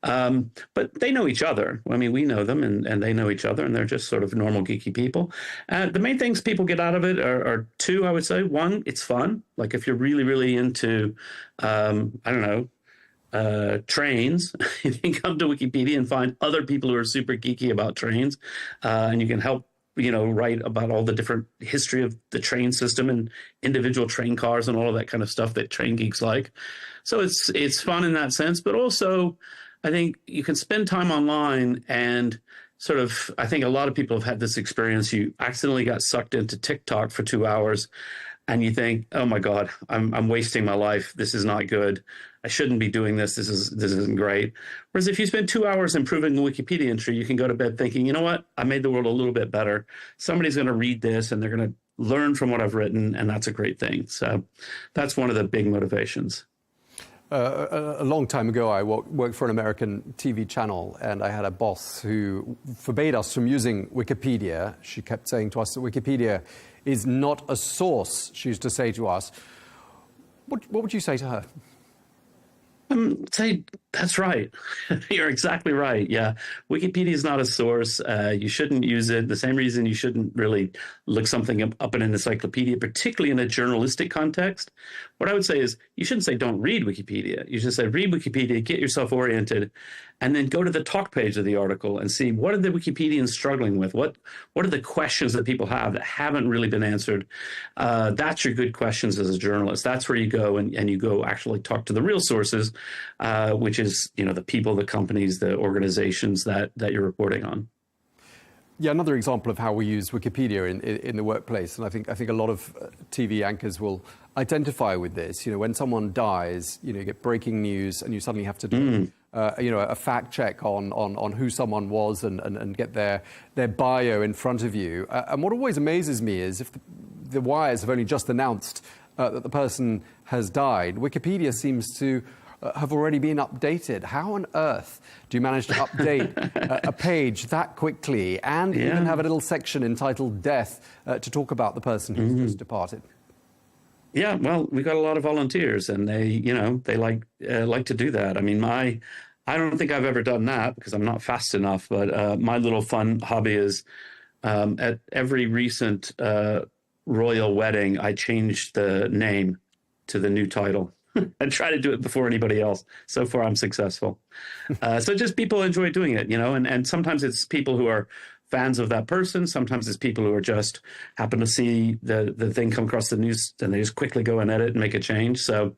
Speaker 6: they know each other. I mean, we know them, and they know each other, and they're just sort of normal geeky people. The main things people get out of it are two, I would say. One, it's fun. Like if you're really, really into, trains, you can come to Wikipedia and find other people who are super geeky about trains, and you can help, write about all the different history of the train system and individual train cars and all of that kind of stuff that train geeks like. So it's fun in that sense, but also I think you can spend time online and sort of, I think a lot of people have had this experience. You accidentally got sucked into TikTok for 2 hours and you think, oh my God, I'm wasting my life. This is not good. I shouldn't be doing this. This isn't great. Whereas if you spend 2 hours improving the Wikipedia entry, you can go to bed thinking, you know what? I made the world a little bit better. Somebody's going to read this and they're going to learn from what I've written. And that's a great thing. So that's one of the big motivations.
Speaker 2: A long time ago, I worked for an American TV channel, and I had a boss who forbade us from using Wikipedia. She kept saying to us that Wikipedia is not a source, she used to say to us. What would you say to her?
Speaker 6: Say, that's right. You're exactly right. Yeah. Wikipedia is not a source. You shouldn't use it. The same reason you shouldn't really look something up in an encyclopedia, particularly in a journalistic context. What I would say is you shouldn't say don't read Wikipedia. You should say read Wikipedia, get yourself oriented, and then go to the talk page of the article and see what are the Wikipedians struggling with? What are the questions that people have that haven't really been answered? That's your good questions as a journalist. That's where you go and you go actually talk to the real sources, which is, the people, the companies, the organizations that you're reporting on.
Speaker 2: Yeah, another example of how we use Wikipedia in the workplace, and I think a lot of TV anchors will identify with this. When someone dies, you get breaking news, and you suddenly have to do a fact check on who someone was and get their bio in front of you. And what always amazes me is if the wires have only just announced that the person has died, Wikipedia seems to have already been updated. How on earth do you manage to update a page that quickly and even have a little section entitled Death to talk about the person who's just departed?
Speaker 6: Yeah, well, we got a lot of volunteers, and they like to do that. I mean, I don't think I've ever done that because I'm not fast enough. But my little fun hobby is at every recent royal wedding, I changed the name to the new title. I try to do it before anybody else. So far, I'm successful. So just people enjoy doing it, and sometimes it's people who are fans of that person. Sometimes it's people who are just happen to see the thing come across the news and they just quickly go and edit and make a change. So,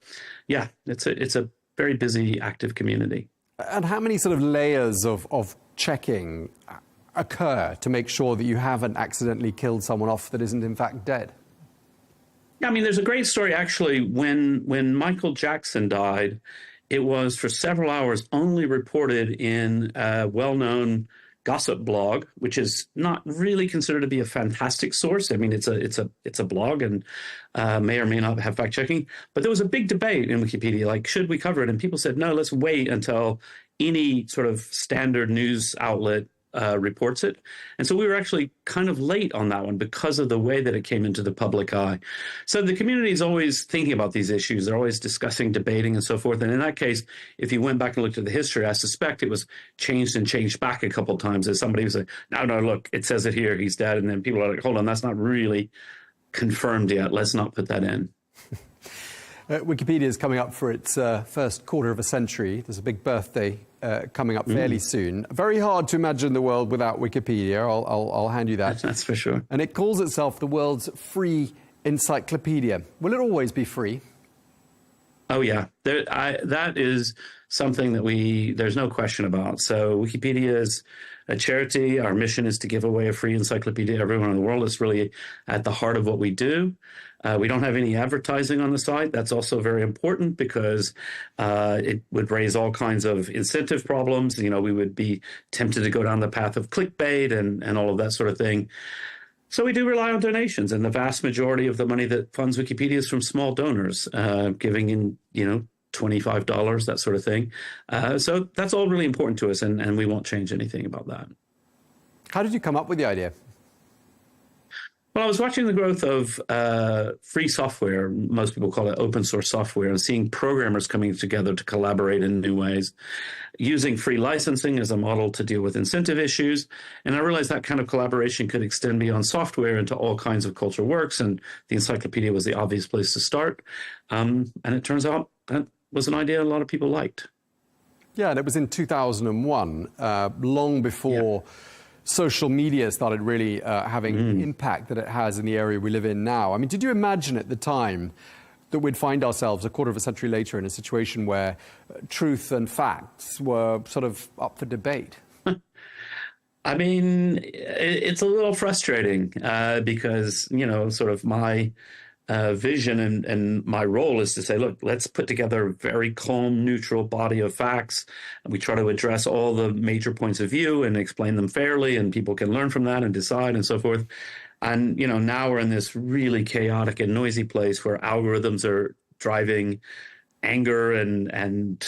Speaker 6: yeah, it's a very busy, active community.
Speaker 2: And how many sort of layers of checking occur to make sure that you haven't accidentally killed someone off that isn't in fact dead?
Speaker 6: Yeah, I mean, there's a great story, actually. When Michael Jackson died, it was for several hours only reported in a well-known gossip blog, which is not really considered to be a fantastic source. I mean, it's a blog and may or may not have fact checking. But there was a big debate in Wikipedia, like, should we cover it? And people said, no, let's wait until any sort of standard news outlet reports it. And so we were actually kind of late on that one because of the way that it came into the public eye. So the community is always thinking about these issues. They're always discussing, debating, and so forth. And in that case, if you went back and looked at the history, I suspect it was changed and changed back a couple of times as somebody was like, no, look, it says it here, he's dead. And then people are like, hold on, that's not really confirmed yet. Let's not put that in.
Speaker 2: Wikipedia is coming up for its first quarter of a century. There's a big birthday coming up fairly soon. Very hard to imagine the world without Wikipedia. I'll hand you that.
Speaker 6: That's for sure.
Speaker 2: And it calls itself the world's free encyclopedia. Will it always be free?
Speaker 6: Oh, yeah. That is something that there's no question about. So Wikipedia is a charity. Our mission is to give away a free encyclopedia to everyone in the world. It's really at the heart of what we do. We don't have any advertising on the site. That's also very important because it would raise all kinds of incentive problems. You know, we would be tempted to go down the path of clickbait and all of that sort of thing. So we do rely on donations, and the vast majority of the money that funds Wikipedia is from small donors, giving in, you know, $25, that sort of thing. So that's all really important to us, and we won't change anything about that.
Speaker 2: How did you come up with the idea?
Speaker 6: Well, I was watching the growth of free software, most people call it open source software, and seeing programmers coming together to collaborate in new ways, using free licensing as a model to deal with incentive issues. And I realized that kind of collaboration could extend beyond software into all kinds of cultural works, and the encyclopedia was the obvious place to start. And it turns out that was an idea a lot of people liked.
Speaker 2: Yeah, and it was in 2001, long before social media started really having impact that it has in the area we live in now. I mean, did you imagine at the time that we'd find ourselves a quarter of a century later in a situation where truth and facts were sort of up for debate?
Speaker 6: I mean, it's a little frustrating because, you know, sort of my vision and my role is to say, look, let's put together a very calm, neutral body of facts. And we try to address all the major points of view and explain them fairly, and people can learn from that and decide and so forth. And, you know, now we're in this really chaotic and noisy place where algorithms are driving anger and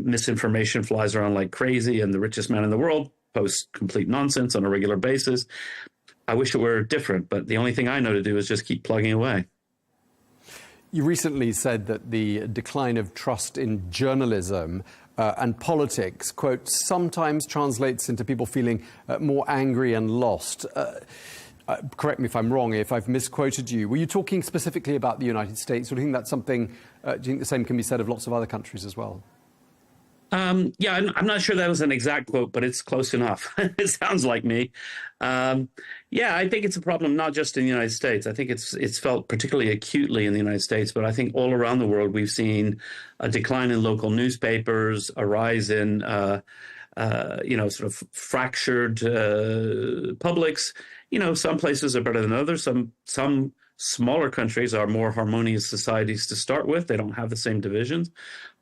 Speaker 6: misinformation flies around like crazy, and the richest man in the world posts complete nonsense on a regular basis. I wish it were different, but the only thing I know to do is just keep plugging away.
Speaker 2: You recently said that the decline of trust in journalism and politics, quote, sometimes translates into people feeling more angry and lost. Correct me if I'm wrong, if I've misquoted you. Were you talking specifically about the United States, or do you think that's something, do you think the same can be said of lots of other countries as well?
Speaker 6: Yeah, I'm not sure that was an exact quote, but it's close enough. It sounds like me. Yeah, I think it's a problem not just in the United States. I think it's felt particularly acutely in the United States, but I think all around the world we've seen a decline in local newspapers, a rise in sort of fractured publics. You know, some places are better than others. Some smaller countries are more harmonious societies to start with. They don't have the same divisions.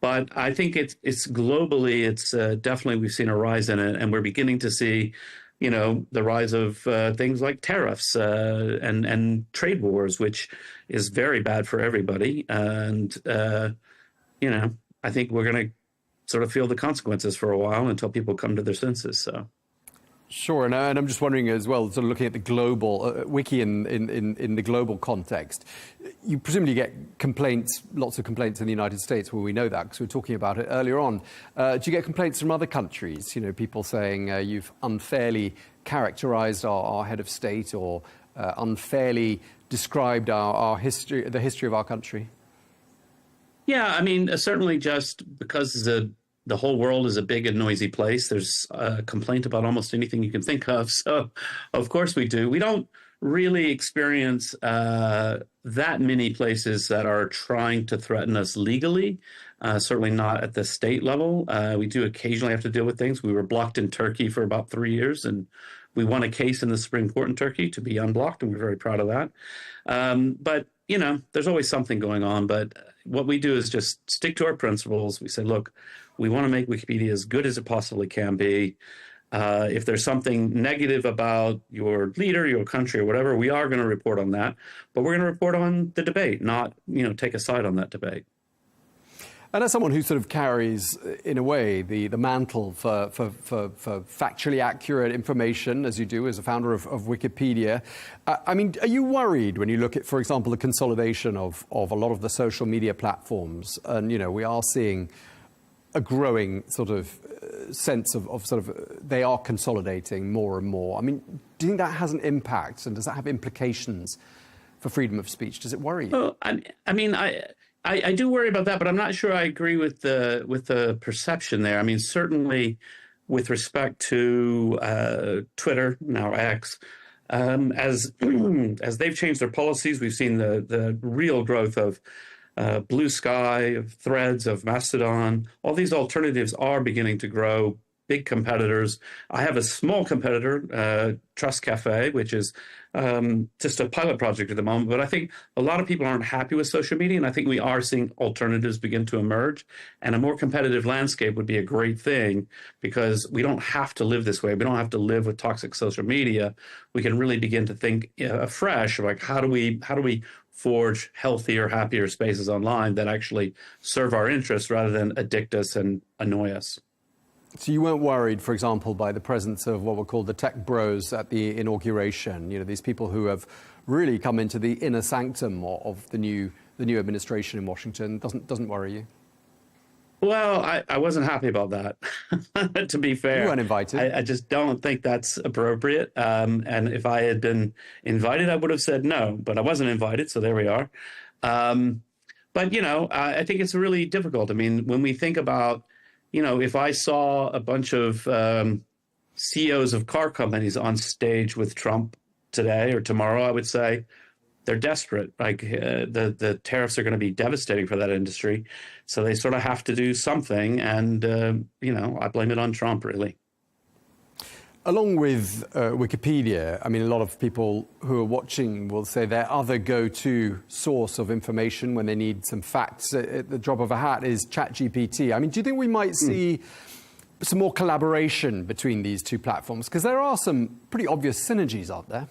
Speaker 6: But I think it's globally, it's definitely we've seen a rise in it, and we're beginning to see, you know, the rise of things like tariffs and trade wars, which is very bad for everybody. And, you know, I think we're going to sort of feel the consequences for a while until people come to their senses. So.
Speaker 2: Sure, and I'm just wondering as well, sort of looking at the global wiki in the global context, you presumably get complaints, lots of complaints in the United States. Well, we know that because we were talking about it earlier on. Do you get complaints from other countries? You know, people saying you've unfairly characterized our head of state, or unfairly described our history, the history of our country?
Speaker 6: Yeah, I mean, certainly just because the whole world is a big and noisy place. There's a complaint about almost anything you can think of. So, of course we do. We don't really experience that many places that are trying to threaten us legally, certainly not at the state level. We do occasionally have to deal with things. We were blocked in Turkey for about 3 years, and we won a case in the Supreme Court in Turkey to be unblocked, and we're very proud of that. But, you know, there's always something going on. But what we do is just stick to our principles. We say, look, we want to make Wikipedia as good as it possibly can be. If there's something negative about your leader, your country, or whatever, we are going to report on that. But we're going to report on the debate, not, you know, take a side on that debate.
Speaker 2: And as someone who sort of carries, in a way, the mantle for factually accurate information, as you do as a founder of Wikipedia, I mean, are you worried when you look at, for example, the consolidation of a lot of the social media platforms? And, you know, we are seeing a growing sort of sense of sort of they are consolidating more and more. I mean, do you think that has an impact, and does that have implications for freedom of speech? Does it worry you?
Speaker 6: Well, I mean, I do worry about that, but I'm not sure I agree with the perception there. I mean, certainly with respect to Twitter, now X, as they've changed their policies, we've seen the real growth of Blue Sky, of Threads, of Mastodon. All these alternatives are beginning to grow big competitors. I have a small competitor, Trust Cafe, which is just a pilot project at the moment. But I think a lot of people aren't happy with social media, and I think we are seeing alternatives begin to emerge. And a more competitive landscape would be a great thing, because we don't have to live this way. We don't have to live with toxic social media. We can really begin to think afresh, like how do we forge healthier, happier spaces online that actually serve our interests rather than addict us and annoy us.
Speaker 2: So you weren't worried, for example, by the presence of what were called the tech bros at the inauguration? You know, these people who have really come into the inner sanctum of the new administration in Washington. Doesn't worry you?
Speaker 6: Well, I wasn't happy about that, to be fair.
Speaker 2: You weren't invited.
Speaker 6: I just don't think that's appropriate. And if I had been invited, I would have said no, but I wasn't invited, so there we are. But, you know, I think it's really difficult. I mean, when we think about, you know, if I saw a bunch of CEOs of car companies on stage with Trump today or tomorrow, I would say they're desperate. Like the tariffs are going to be devastating for that industry. So they sort of have to do something. And, you know, I blame it on Trump, really.
Speaker 2: Along with Wikipedia, I mean, a lot of people who are watching will say their other go-to source of information when they need some facts at the drop of a hat is ChatGPT. I mean, do you think we might see some more collaboration between these two platforms? Because there are some pretty obvious synergies, aren't there?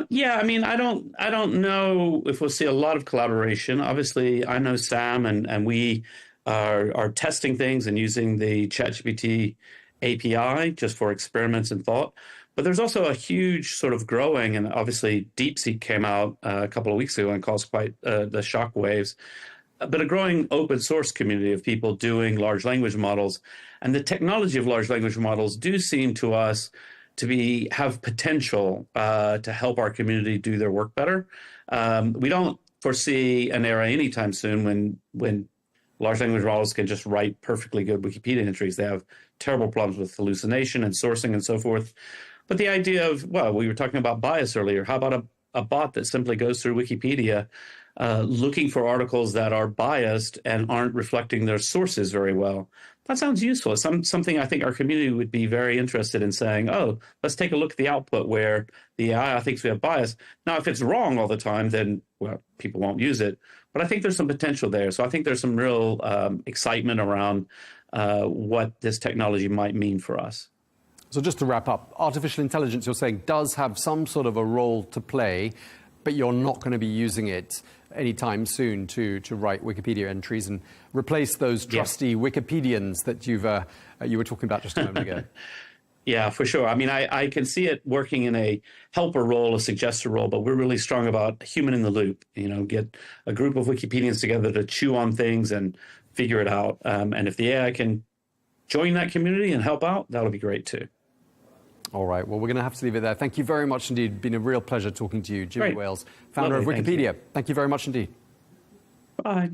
Speaker 6: Yeah, I mean, I don't know if we'll see a lot of collaboration. Obviously, I know Sam, and we are testing things and using the ChatGPT API just for experiments and thought. But there's also a huge sort of growing, and obviously DeepSeek came out a couple of weeks ago and caused quite the shock waves, but a growing open source community of people doing large language models. And the technology of large language models do seem to us to have potential to help our community do their work better. We don't foresee an era anytime soon when large language models can just write perfectly good Wikipedia entries. They have terrible problems with hallucination and sourcing and so forth. But the idea of, well, we were talking about bias earlier. How about a bot that simply goes through Wikipedia looking for articles that are biased and aren't reflecting their sources very well? That sounds useful. It's something I think our community would be very interested in saying, oh, let's take a look at the output where the AI thinks we have bias. Now, if it's wrong all the time, then, well, people won't use it. But I think there's some potential there. So I think there's some real excitement around what this technology might mean for us.
Speaker 2: So just to wrap up, artificial intelligence, you're saying, does have some sort of a role to play, but you're not going to be using it anytime soon to write Wikipedia entries and replace those trusty Wikipedians that you were talking about just a moment ago.
Speaker 6: Yeah, for sure. I mean, I can see it working in a helper role, a suggester role, but we're really strong about human in the loop. You know, get a group of Wikipedians together to chew on things and figure it out. And if the AI can join that community and help out, that'll be great too.
Speaker 2: All right. Well, we're going to have to leave it there. Thank you very much indeed. It's been a real pleasure talking to you. Jimmy Wales, founder of Wikipedia. Thank you very much indeed.
Speaker 6: Bye.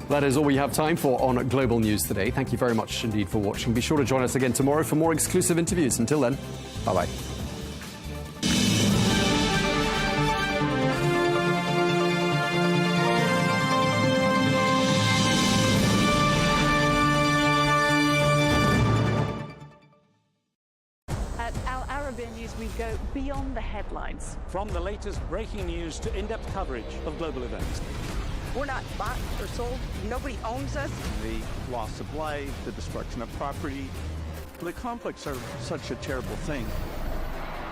Speaker 2: That is all we have time for on Global News today. Thank you very much indeed for watching. Be sure to join us again tomorrow for more exclusive interviews. Until then, bye-bye.
Speaker 12: We go beyond the headlines.
Speaker 13: From the latest breaking news to in-depth coverage of global events.
Speaker 14: We're not bought or sold. Nobody owns us.
Speaker 15: The loss of life, the destruction of property. The conflicts are such a terrible thing.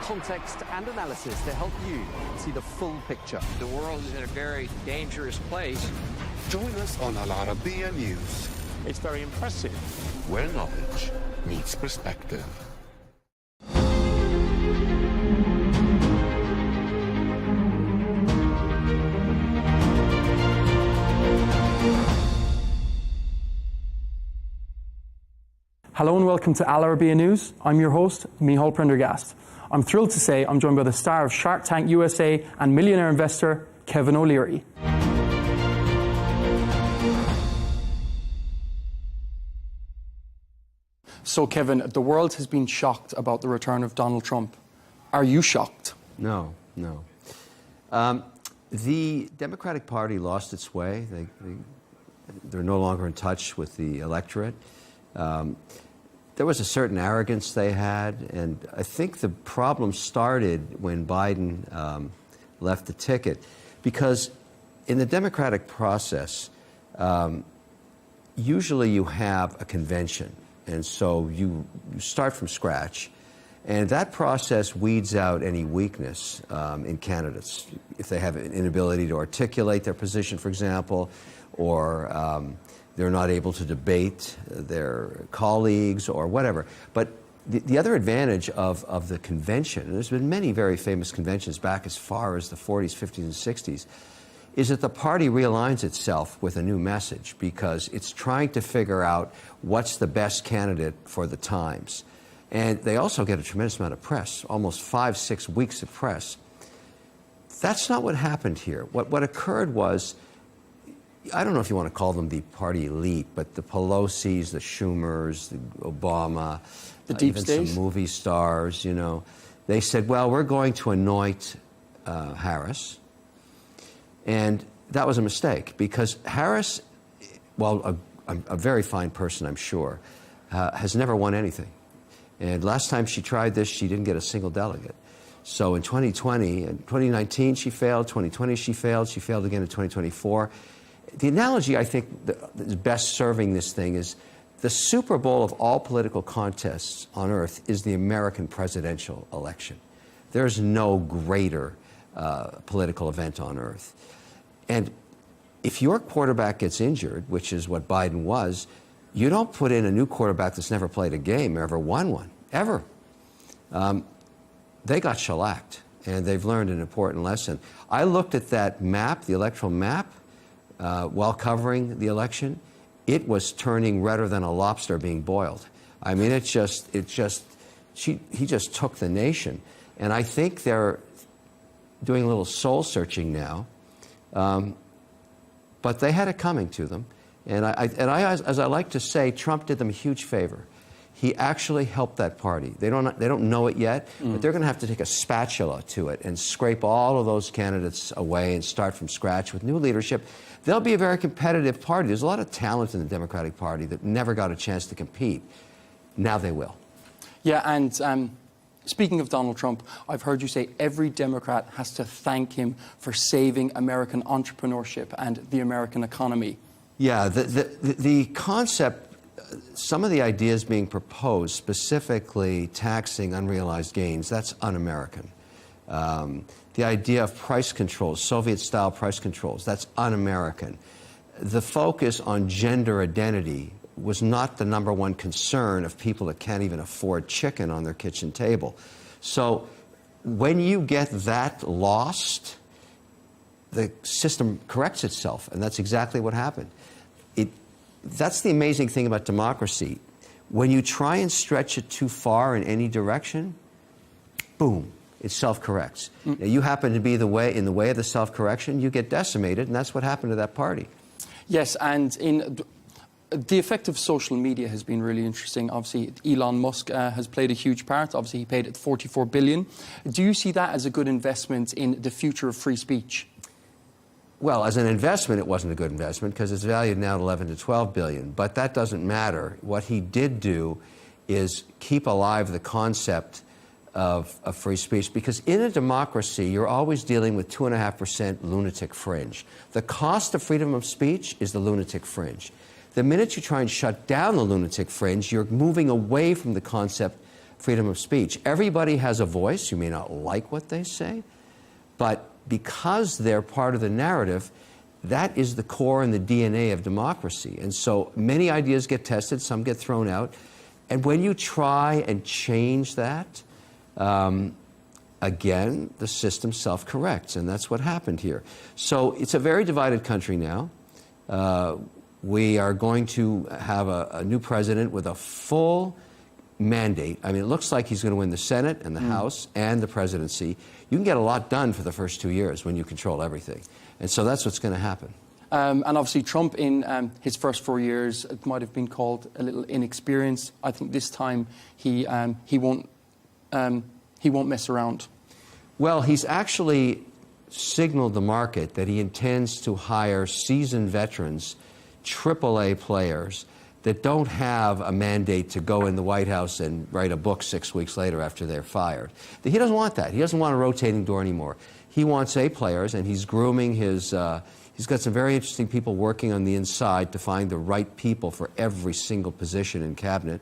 Speaker 16: Context and analysis to help you see the full picture.
Speaker 17: The world is in a very dangerous place.
Speaker 18: Join us on Arabiya News.
Speaker 13: It's very impressive.
Speaker 18: Where knowledge meets perspective.
Speaker 7: Hello and welcome to Arabiya News. I'm your host, Michal Prendergast. I'm thrilled to say I'm joined by the star of Shark Tank USA and millionaire investor, Kevin O'Leary. So Kevin, the world has been shocked about the return of Donald Trump. Are you shocked?
Speaker 8: No. The Democratic Party lost its way. They're no longer in touch with the electorate. There was a certain arrogance they had, and I think the problem started when Biden left the ticket, because in the democratic process, usually you have a convention, and so you start from scratch, and that process weeds out any weakness in candidates. If they have an inability to articulate their position, for example, or they're not able to debate their colleagues or whatever. But the other advantage of the convention, and there's been many very famous conventions back as far as the 40s, 50s, and 60s, is that the party realigns itself with a new message because it's trying to figure out what's the best candidate for the times. And they also get a tremendous amount of press, almost 5-6 weeks of press. That's not what happened here. What occurred was, I don't know if you want to call them the party elite, but the Pelosi's, the Schumers, the Obama,
Speaker 7: the deep
Speaker 8: even
Speaker 7: state,
Speaker 8: some movie stars, you know, they said, well, we're going to anoint Harris. And that was a mistake because Harris, well, a very fine person, I'm sure, has never won anything. And last time she tried this, she didn't get a single delegate. So in 2020, in 2019, she failed. 2020, she failed. She failed again in 2024. The analogy, I think, that is best serving this thing is the Super Bowl of all political contests on earth is the American presidential election. There's no greater political event on earth. And if your quarterback gets injured, which is what Biden was, you don't put in a new quarterback that's never played a game or ever won one, ever. They got shellacked, and they've learned an important lesson. I looked at that map, the electoral map, while covering the election. It was turning redder than a lobster being boiled. I mean, he just took the nation. And I think they're doing a little soul searching now. But they had it coming to them. And as I like to say, Trump did them a huge favor. He actually helped that party. They don't know it yet, but they're going to have to take a spatula to it and scrape all of those candidates away and start from scratch with new leadership. They'll be a very competitive party. There's a lot of talent in the Democratic Party that never got a chance to compete. Now they will.
Speaker 7: Yeah, and speaking of Donald Trump, I've heard you say every Democrat has to thank him for saving American entrepreneurship and the American economy.
Speaker 8: Yeah, the concept, some of the ideas being proposed, specifically taxing unrealized gains, that's un-American. The idea of price controls, Soviet-style price controls, that's un-American. The focus on gender identity was not the #1 concern of people that can't even afford chicken on their kitchen table. So when you get that lost, the system corrects itself, and that's exactly what happened. That's the amazing thing about democracy. When you try and stretch it too far in any direction, boom, it self-corrects. Now, you happen to be in the way of the self-correction, you get decimated, and that's what happened to that party.
Speaker 7: Yes, and the effect of social media has been really interesting. Obviously, Elon Musk has played a huge part. Obviously, he paid $44 billion. Do you see that as a good investment in the future of free speech?
Speaker 8: Well, as an investment, it wasn't a good investment because it's valued now at 11 to 12 billion. But that doesn't matter. What he did do is keep alive the concept of free speech, because in a democracy, you're always dealing with 2.5% lunatic fringe. The cost of freedom of speech is the lunatic fringe. The minute you try and shut down the lunatic fringe, you're moving away from the concept freedom of speech. Everybody has a voice. You may not like what they say, but because they're part of the narrative, that is the core and the DNA of democracy. And so many ideas get tested, some get thrown out. And when you try and change that, again, the system self-corrects, and that's what happened here. So it's a very divided country now. We are going to have a new president with a full mandate. I mean, it looks like he's going to win the Senate and the House and the presidency. You can get a lot done for the first 2 years when you control everything. And so that's what's going to happen.
Speaker 7: And obviously Trump in his first 4 years, it might have been called a little inexperienced. I think this time he won't mess around.
Speaker 8: Well, he's actually signaled the market that he intends to hire seasoned veterans, AAA players, that don't have a mandate to go in the White House and write a book 6 weeks later after they're fired. He doesn't want that. He doesn't want a rotating door anymore. He wants A players, and he's grooming his, he's got some very interesting people working on the inside to find the right people for every single position in cabinet.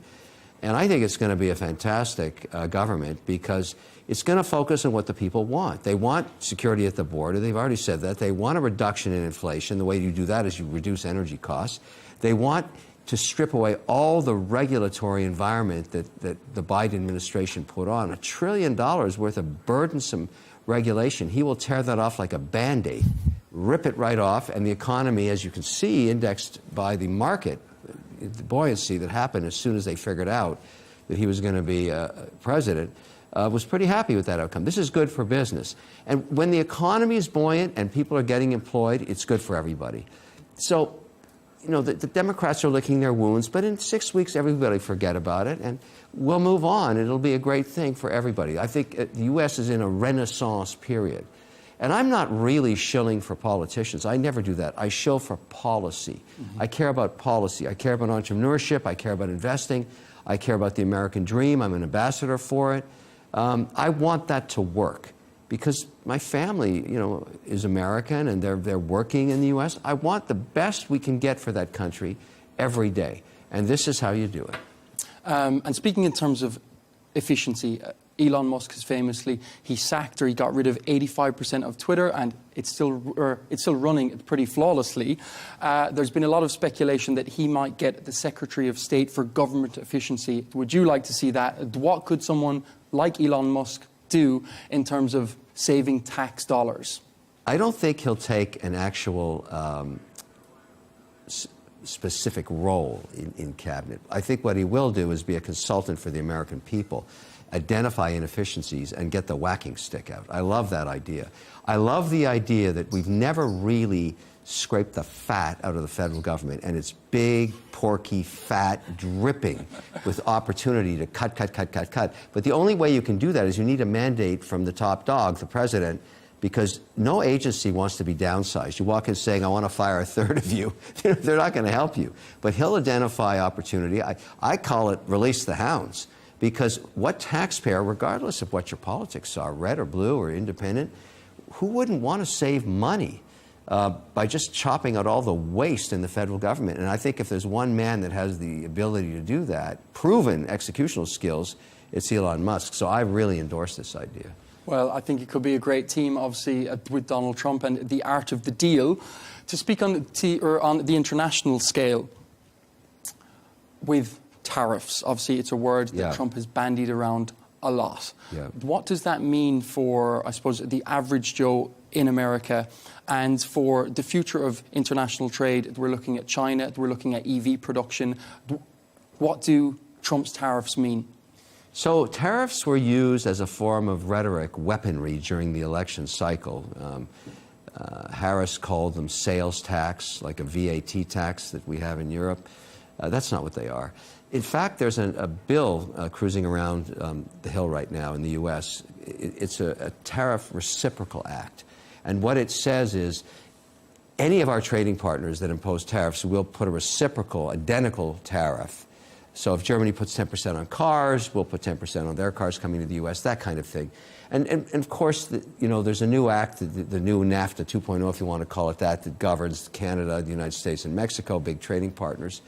Speaker 8: And I think it's going to be a fantastic government because it's going to focus on what the people want. They want security at the border. They've already said that. They want a reduction in inflation. The way you do that is you reduce energy costs. They want to strip away all the regulatory environment that the Biden administration put on. $1 trillion worth of burdensome regulation. He will tear that off like a Band-Aid, rip it right off, and the economy, as you can see, indexed by the market, the buoyancy that happened as soon as they figured out that he was going to be president, was pretty happy with that outcome. This is good for business. And when the economy is buoyant and people are getting employed, it's good for everybody. So, you know, the Democrats are licking their wounds, but in 6 weeks, everybody forget about it, and we'll move on. It'll be a great thing for everybody. I think the U.S. is in a renaissance period. And I'm not really shilling for politicians. I never do that. I shill for policy. I care about policy. I care about entrepreneurship. I care about investing. I care about the American dream. I'm an ambassador for it. I want that to work because my family, you know, is American and they're working in the U.S. I want the best we can get for that country every day. And this is how you do it.
Speaker 7: And speaking in terms of efficiency, Elon Musk has famously, he sacked or he got rid of 85% of Twitter, and it's still running pretty flawlessly. There's been a lot of speculation that he might get the Secretary of State for Government Efficiency. Would you like to see that? What could someone like Elon Musk do in terms of saving tax dollars?
Speaker 8: I don't think he'll take an actual specific role in cabinet. I think what he will do is be a consultant for the American people, identify inefficiencies, and get the whacking stick out. I love that idea. I love the idea that we've never really scraped the fat out of the federal government, and it's big, porky, fat, dripping with opportunity to cut. But the only way you can do that is you need a mandate from the top dog, the president, because no agency wants to be downsized. You walk in saying, I want to fire a third of you. They're not going to help you. But he'll identify opportunity. I call it release the hounds. Because what taxpayer, regardless of what your politics are, red or blue or independent, who wouldn't want to save money by just chopping out all the waste in the federal government? And I think if there's one man that has the ability to do that, proven executional skills, it's Elon Musk. So I really endorse this idea.
Speaker 7: Well, I think it could be a great team, obviously, with Donald Trump and the art of the deal. To speak on the international scale, with tariffs, obviously it's a word that Trump has bandied around a lot. What does that mean for, I suppose, the average Joe in America and for the future of international trade? We're looking at China, we're looking at EV production. What do Trump's tariffs mean?
Speaker 8: So tariffs were used as a form of rhetoric weaponry during the election cycle. Harris called them sales tax, like a VAT tax that we have in Europe. That's not what they are. In fact, there's a bill cruising around the Hill right now in the U.S. It's a tariff reciprocal act. And what it says is any of our trading partners that impose tariffs will put a reciprocal, identical tariff. So if Germany puts 10% on cars, we'll put 10% on their cars coming to the U.S., that kind of thing. And of course, you know, there's a new act, the new NAFTA 2.0, if you want to call it that governs Canada, the United States, and Mexico, big trading partners.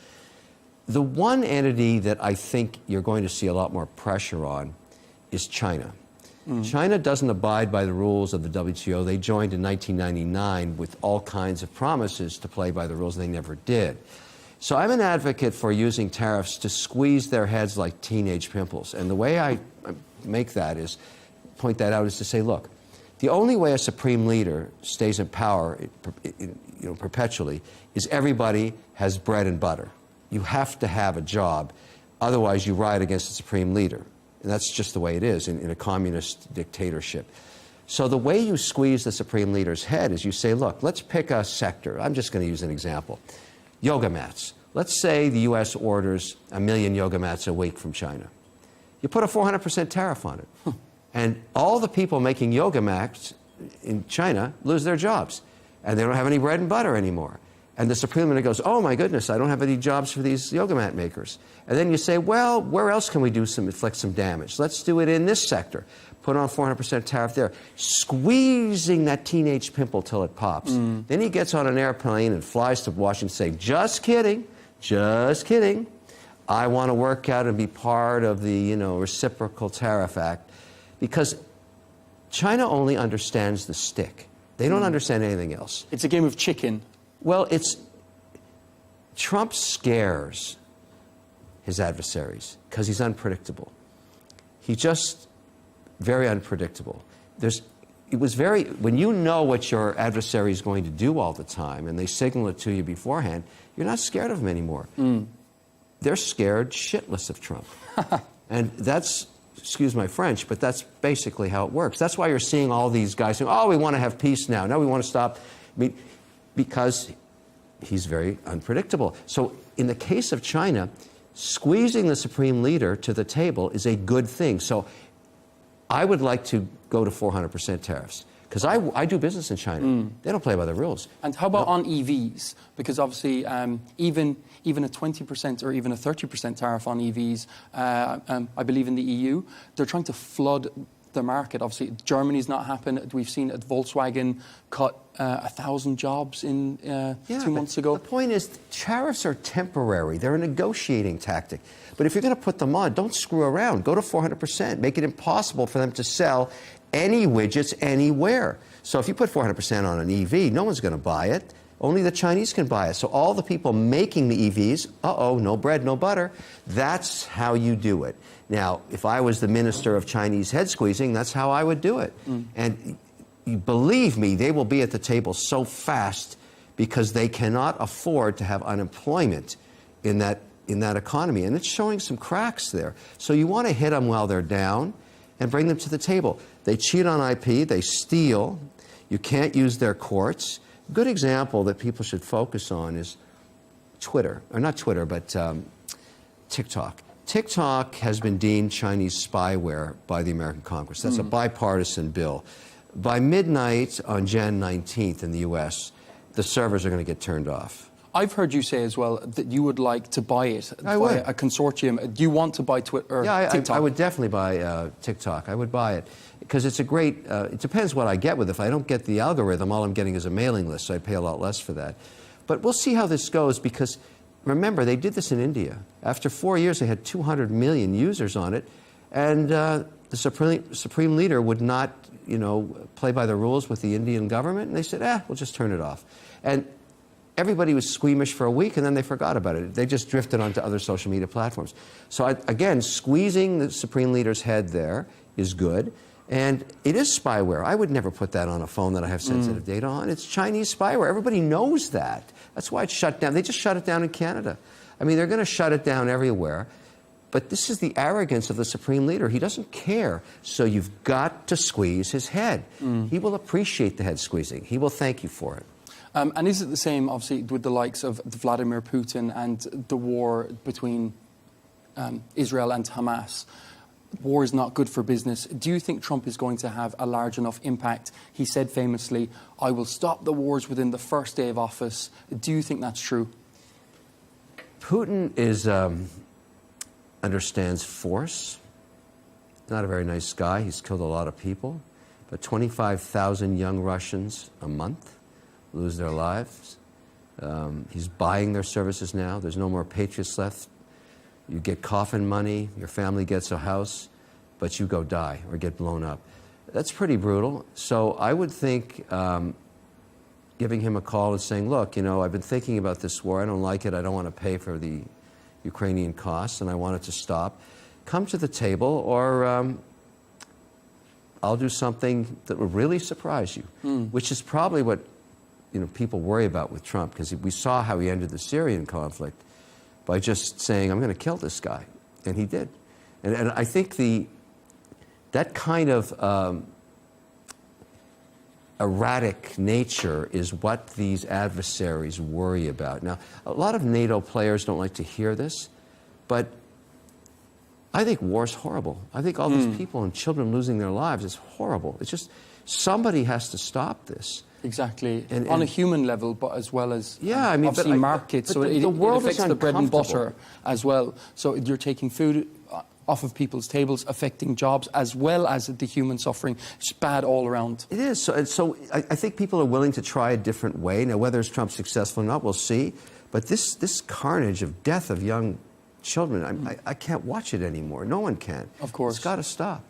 Speaker 8: The one entity that I think you're going to see a lot more pressure on is China. China doesn't abide by the rules of the WTO. They joined in 1999 with all kinds of promises to play by the rules, and they never did. So I'm an advocate for using tariffs to squeeze their heads like teenage pimples. And the way I make that is, point that out, is to say, look, the only way a supreme leader stays in power perpetually is everybody has bread and butter. You have to have a job. Otherwise, you ride against the supreme leader. And that's just the way it is in a communist dictatorship. So the way you squeeze the supreme leader's head is you say, look, let's pick a sector. I'm just going to use an example. Yoga mats. Let's say the U.S. orders 1 million yoga mats a week from China. You put a 400% tariff on it. And all the people making yoga mats in China lose their jobs, and they don't have any bread and butter anymore. And the Supreme Leader goes, oh my goodness, I don't have any jobs for these yoga mat makers. And then you say, well, where else can we inflict some damage? Let's do it in this sector. Put on 400% tariff there, squeezing that teenage pimple till it pops. Then he gets on an airplane and flies to Washington saying, just kidding, just kidding. I want to work out and be part of the, Reciprocal Tariff Act. Because China only understands the stick. They don't understand anything else.
Speaker 7: It's a game of chicken.
Speaker 8: Well, Trump scares his adversaries because he's unpredictable. He's just very unpredictable. When you know what your adversary is going to do all the time and they signal it to you beforehand, you're not scared of him anymore. They're scared shitless of Trump. And that's, excuse my French, but that's basically how it works. That's why you're seeing all these guys saying, oh, we want to have peace now. No, we want to stop. Because he's very unpredictable. So in the case of China, squeezing the Supreme Leader to the table is a good thing. So I would like to go to 400% tariffs. Because I do business in China. They don't play by the rules.
Speaker 7: And how about on EVs? Because obviously, even a 20% or even a 30% tariff on EVs, I believe in the EU, they're trying to flood the market. Obviously, Germany's not happened. We've seen Volkswagen cut 1,000 jobs in 2 months ago.
Speaker 8: The point is, tariffs are temporary. They're a negotiating tactic. But if you're going to put them on, don't screw around. Go to 400%. Make it impossible for them to sell any widgets anywhere. So if you put 400% on an EV, no one's going to buy it. Only the Chinese can buy it. So all the people making the EVs, no bread, no butter. That's how you do it. Now, if I was the minister of Chinese head squeezing, that's how I would do it. And believe me, they will be at the table so fast because they cannot afford to have unemployment in that economy. And it's showing some cracks there. So you want to hit them while they're down and bring them to the table. They cheat on IP, they steal, you can't use their courts. A good example that people should focus on is Twitter, or not Twitter, but TikTok. TikTok has been deemed Chinese spyware by the American Congress. That's a bipartisan bill. By midnight on Jan 19th in the U.S., the servers are going to get turned off.
Speaker 7: I've heard you say as well that you would like to buy it
Speaker 8: I would.
Speaker 7: a consortium. Do you want to buy Twitter?
Speaker 8: Yeah,
Speaker 7: TikTok?
Speaker 8: I would definitely buy TikTok. I would buy it because it's a great. It depends what I get with it. If I don't get the algorithm, all I'm getting is a mailing list, so I pay a lot less for that. But we'll see how this goes because remember they did this in India. After 4 years, they had 200 million users on it, and the Supreme Leader would not, play by the rules with the Indian government, and they said, we'll just turn it off. And everybody was squeamish for a week, and then they forgot about it. They just drifted onto other social media platforms. So, again, squeezing the Supreme Leader's head there is good. And it is spyware. I would never put that on a phone that I have sensitive data on. It's Chinese spyware. Everybody knows that. That's why it's shut down. They just shut it down in Canada. I mean, they're going to shut it down everywhere. But this is the arrogance of the Supreme Leader. He doesn't care. So you've got to squeeze his head. He will appreciate the head squeezing. He will thank you for it.
Speaker 7: And is it the same, obviously, with the likes of Vladimir Putin and the war between Israel and Hamas? War is not good for business. Do you think Trump is going to have a large enough impact? He said famously, I will stop the wars within the first day of office. Do you think that's true?
Speaker 8: Putin understands force. Not a very nice guy. He's killed a lot of people. But 25,000 young Russians a month lose their lives. He's buying their services now. There's no more patriots left. You get coffin money, your family gets a house, but you go die or get blown up. That's pretty brutal. So I would think giving him a call and saying, look, I've been thinking about this war. I don't like it. I don't want to pay for the Ukrainian costs, and I want it to stop. Come to the table, or I'll do something that will really surprise you, which is probably what people worry about with Trump, because we saw how he ended the Syrian conflict by just saying, I'm going to kill this guy. And he did. And I think that kind of erratic nature is what these adversaries worry about. Now, a lot of NATO players don't like to hear this, but I think war's horrible. I think all these people and children losing their lives is horrible. It's just Somebody has to stop this.
Speaker 7: Exactly, and on a human level, but as well as obviously markets. So
Speaker 8: the world
Speaker 7: affects
Speaker 8: is
Speaker 7: the bread and
Speaker 8: uncomfortable.
Speaker 7: butter as well. So you're taking food off of people's tables, affecting jobs as well as the human suffering. It's bad all around.
Speaker 8: It is. So I think people are willing to try a different way. Now, whether it's Trump successful or not, we'll see. But this carnage of death of young children, I can't watch it anymore. No one can.
Speaker 7: Of course.
Speaker 8: It's got to stop.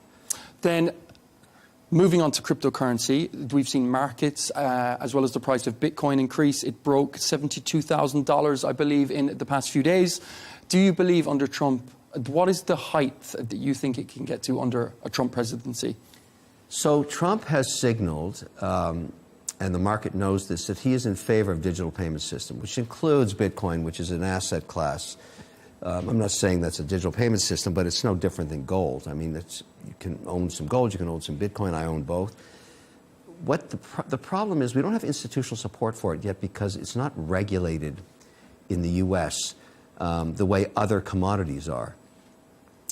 Speaker 7: Then, moving on to cryptocurrency, we've seen markets as well as the price of Bitcoin increase. It broke $72,000, I believe, in the past few days. Do you believe under Trump, what is the height that you think it can get to under a Trump presidency?
Speaker 8: So Trump has signaled, and the market knows this, that he is in favor of digital payment system, which includes Bitcoin, which is an asset class. I'm not saying that's a digital payment system, but it's no different than gold. I mean, you can own some gold, you can own some Bitcoin. I own both. What the problem is, we don't have institutional support for it yet because it's not regulated in the U.S. The way other commodities are.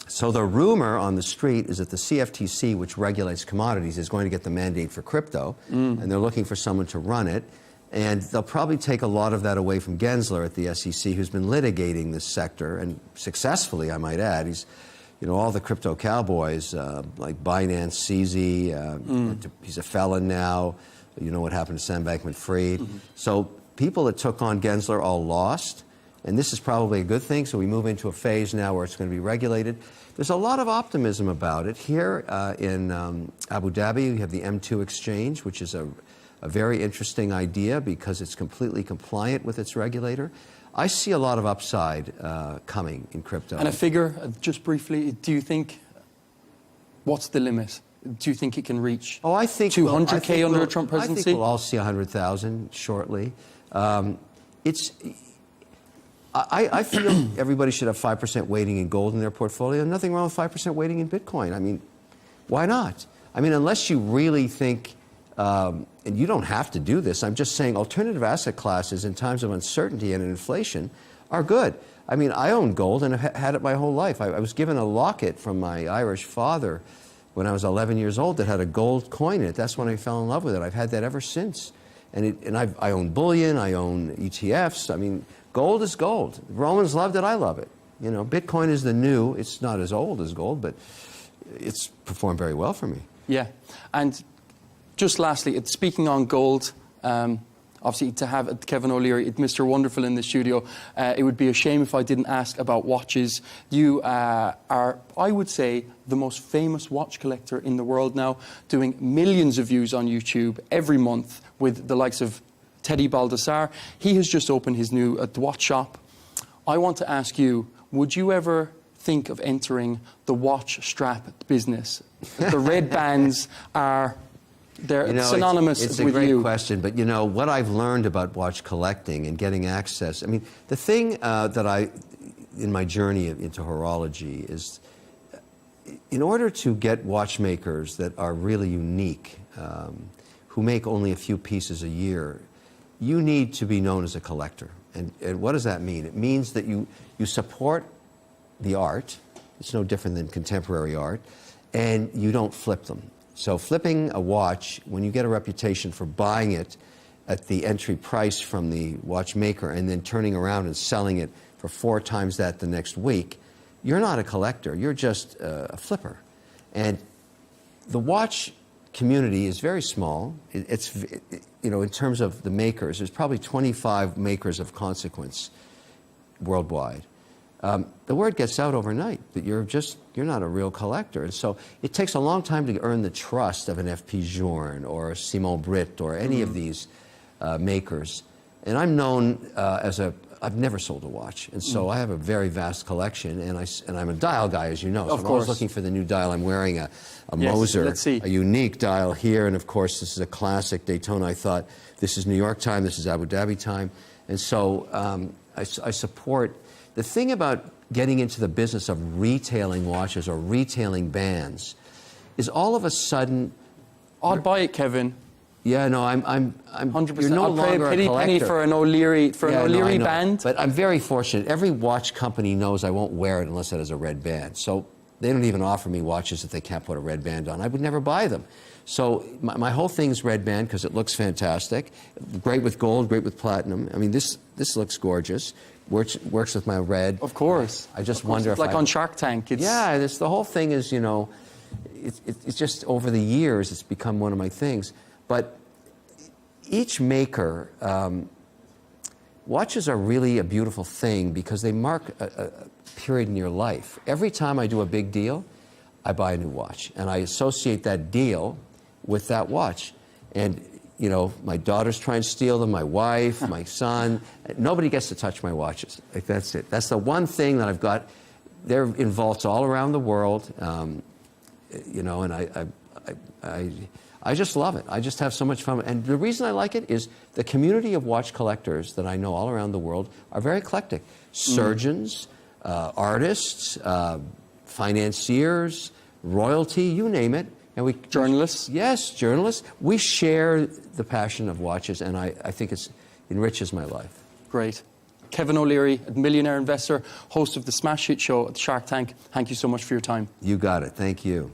Speaker 8: So the rumor on the street is that the CFTC, which regulates commodities, is going to get the mandate for crypto, and they're looking for someone to run it. And they'll probably take a lot of that away from Gensler at the SEC, who's been litigating this sector, and successfully, I might add. He's, all the crypto cowboys, like Binance, CZ, he's a felon now. You know what happened to Sam Bankman-Fried. So people that took on Gensler all lost. And this is probably a good thing, so we move into a phase now where it's going to be regulated. There's a lot of optimism about it. Here in Abu Dhabi, we have the M2 exchange, which is a very interesting idea because it's completely compliant with its regulator. I see a lot of upside coming in crypto.
Speaker 7: And a figure, just briefly, do you think, what's the limit? Do you think it can reach 200K under a Trump presidency?
Speaker 8: I think we'll all see 100,000 shortly. I feel everybody should have 5% weighting in gold in their portfolio. Nothing wrong with 5% weighting in Bitcoin. I mean, why not? I mean, unless you really think, and you don't have to do this, I'm just saying alternative asset classes in times of uncertainty and inflation are good. I mean, I own gold and I've had it my whole life. I was given a locket from my Irish father when I was 11 years old that had a gold coin in it. That's when I fell in love with it. I've had that ever since. And I own bullion, I own ETFs. I mean, gold is gold. The Romans loved it, I love it. Bitcoin is the new. It's not as old as gold, but it's performed very well for me.
Speaker 7: Yeah. And just lastly, speaking on gold, obviously to have Kevin O'Leary, Mr. Wonderful in the studio, it would be a shame if I didn't ask about watches. You are, I would say, the most famous watch collector in the world now, doing millions of views on YouTube every month with the likes of Teddy Baldassar. He has just opened his new watch shop. I want to ask you, would you ever think of entering the watch strap business? The red bands are synonymous with you.
Speaker 8: It's a great question, but what I've learned about watch collecting and getting access, I mean, the thing that in my journey into horology is, in order to get watchmakers that are really unique, who make only a few pieces a year, you need to be known as a collector. And what does that mean? It means that you support the art. It's no different than contemporary art. And you don't flip them. So flipping a watch, when you get a reputation for buying it at the entry price from the watchmaker and then turning around and selling it for 4 times that the next week, you're not a collector. You're just a flipper. And the watch community is very small. It's in terms of the makers, there's probably 25 makers of consequence worldwide. The word gets out overnight that you're not a real collector. And so it takes a long time to earn the trust of an F.P. Journe or Simon Britt or any of these makers. And I'm known I've never sold a watch. And so I have a very vast collection, and I'm a dial guy, as you know. So I'm always looking for the new dial. I'm wearing a Moser, a unique dial here. And of course, this is a classic Daytona. I thought, this is New York time, this is Abu Dhabi time. And so I support. The thing about getting into the business of retailing watches or retailing bands is all of a sudden...
Speaker 7: I'd buy it, Kevin.
Speaker 8: Yeah, no, I'm
Speaker 7: 100%.
Speaker 8: You're no
Speaker 7: I'll pay a pretty penny for an O'Leary band.
Speaker 8: But I'm very fortunate. Every watch company knows I won't wear it unless it has a red band. So They don't even offer me watches if they can't put a red band on. I would never buy them. So my whole thing's red band because it looks fantastic. Great with gold, great with platinum. I mean, this looks gorgeous. Works with my red.
Speaker 7: Of course.
Speaker 8: I just wonder if
Speaker 7: like on Shark Tank.
Speaker 8: Yeah, the whole thing is, you know, it's just over the years it's become one of my things. But each maker, watches are really a beautiful thing because they mark a period in your life. Every time I do a big deal, I buy a new watch, and I associate that deal with that watch. And you know, my daughters try and steal them, my wife, my son. Nobody gets to touch my watches. Like, that's it. That's the one thing that I've got. They're in vaults all around the world, you know, and I just love it. I just have so much fun. And the reason I like it is the community of watch collectors that I know all around the world are very eclectic. Surgeons, artists, financiers, royalty, you name it. And
Speaker 7: journalists?
Speaker 8: Yes, journalists. We share the passion of watches, and I think it enriches my life.
Speaker 7: Great. Kevin O'Leary, a millionaire investor, host of the Smash Hit Show at Shark Tank. Thank you so much for your time.
Speaker 8: You got it. Thank you.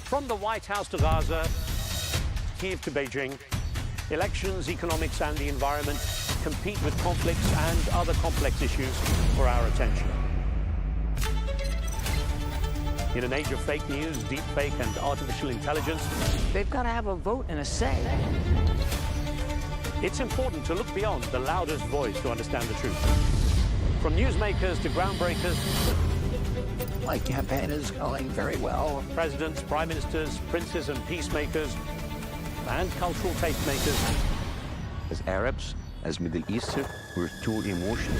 Speaker 13: From the White House to Gaza, Kyiv to Beijing, elections, economics and the environment compete with conflicts and other complex issues for our attention. In an age of fake news, deepfake and artificial intelligence,
Speaker 17: they've got to have a vote and a say.
Speaker 13: It's important to look beyond the loudest voice to understand the truth. From newsmakers to groundbreakers,
Speaker 17: My campaign is going very well.
Speaker 13: Presidents, prime ministers, princes and peacemakers, and cultural tastemakers.
Speaker 21: As Arabs, as Middle Eastern, we're too emotional.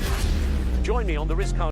Speaker 13: Join me on the Risk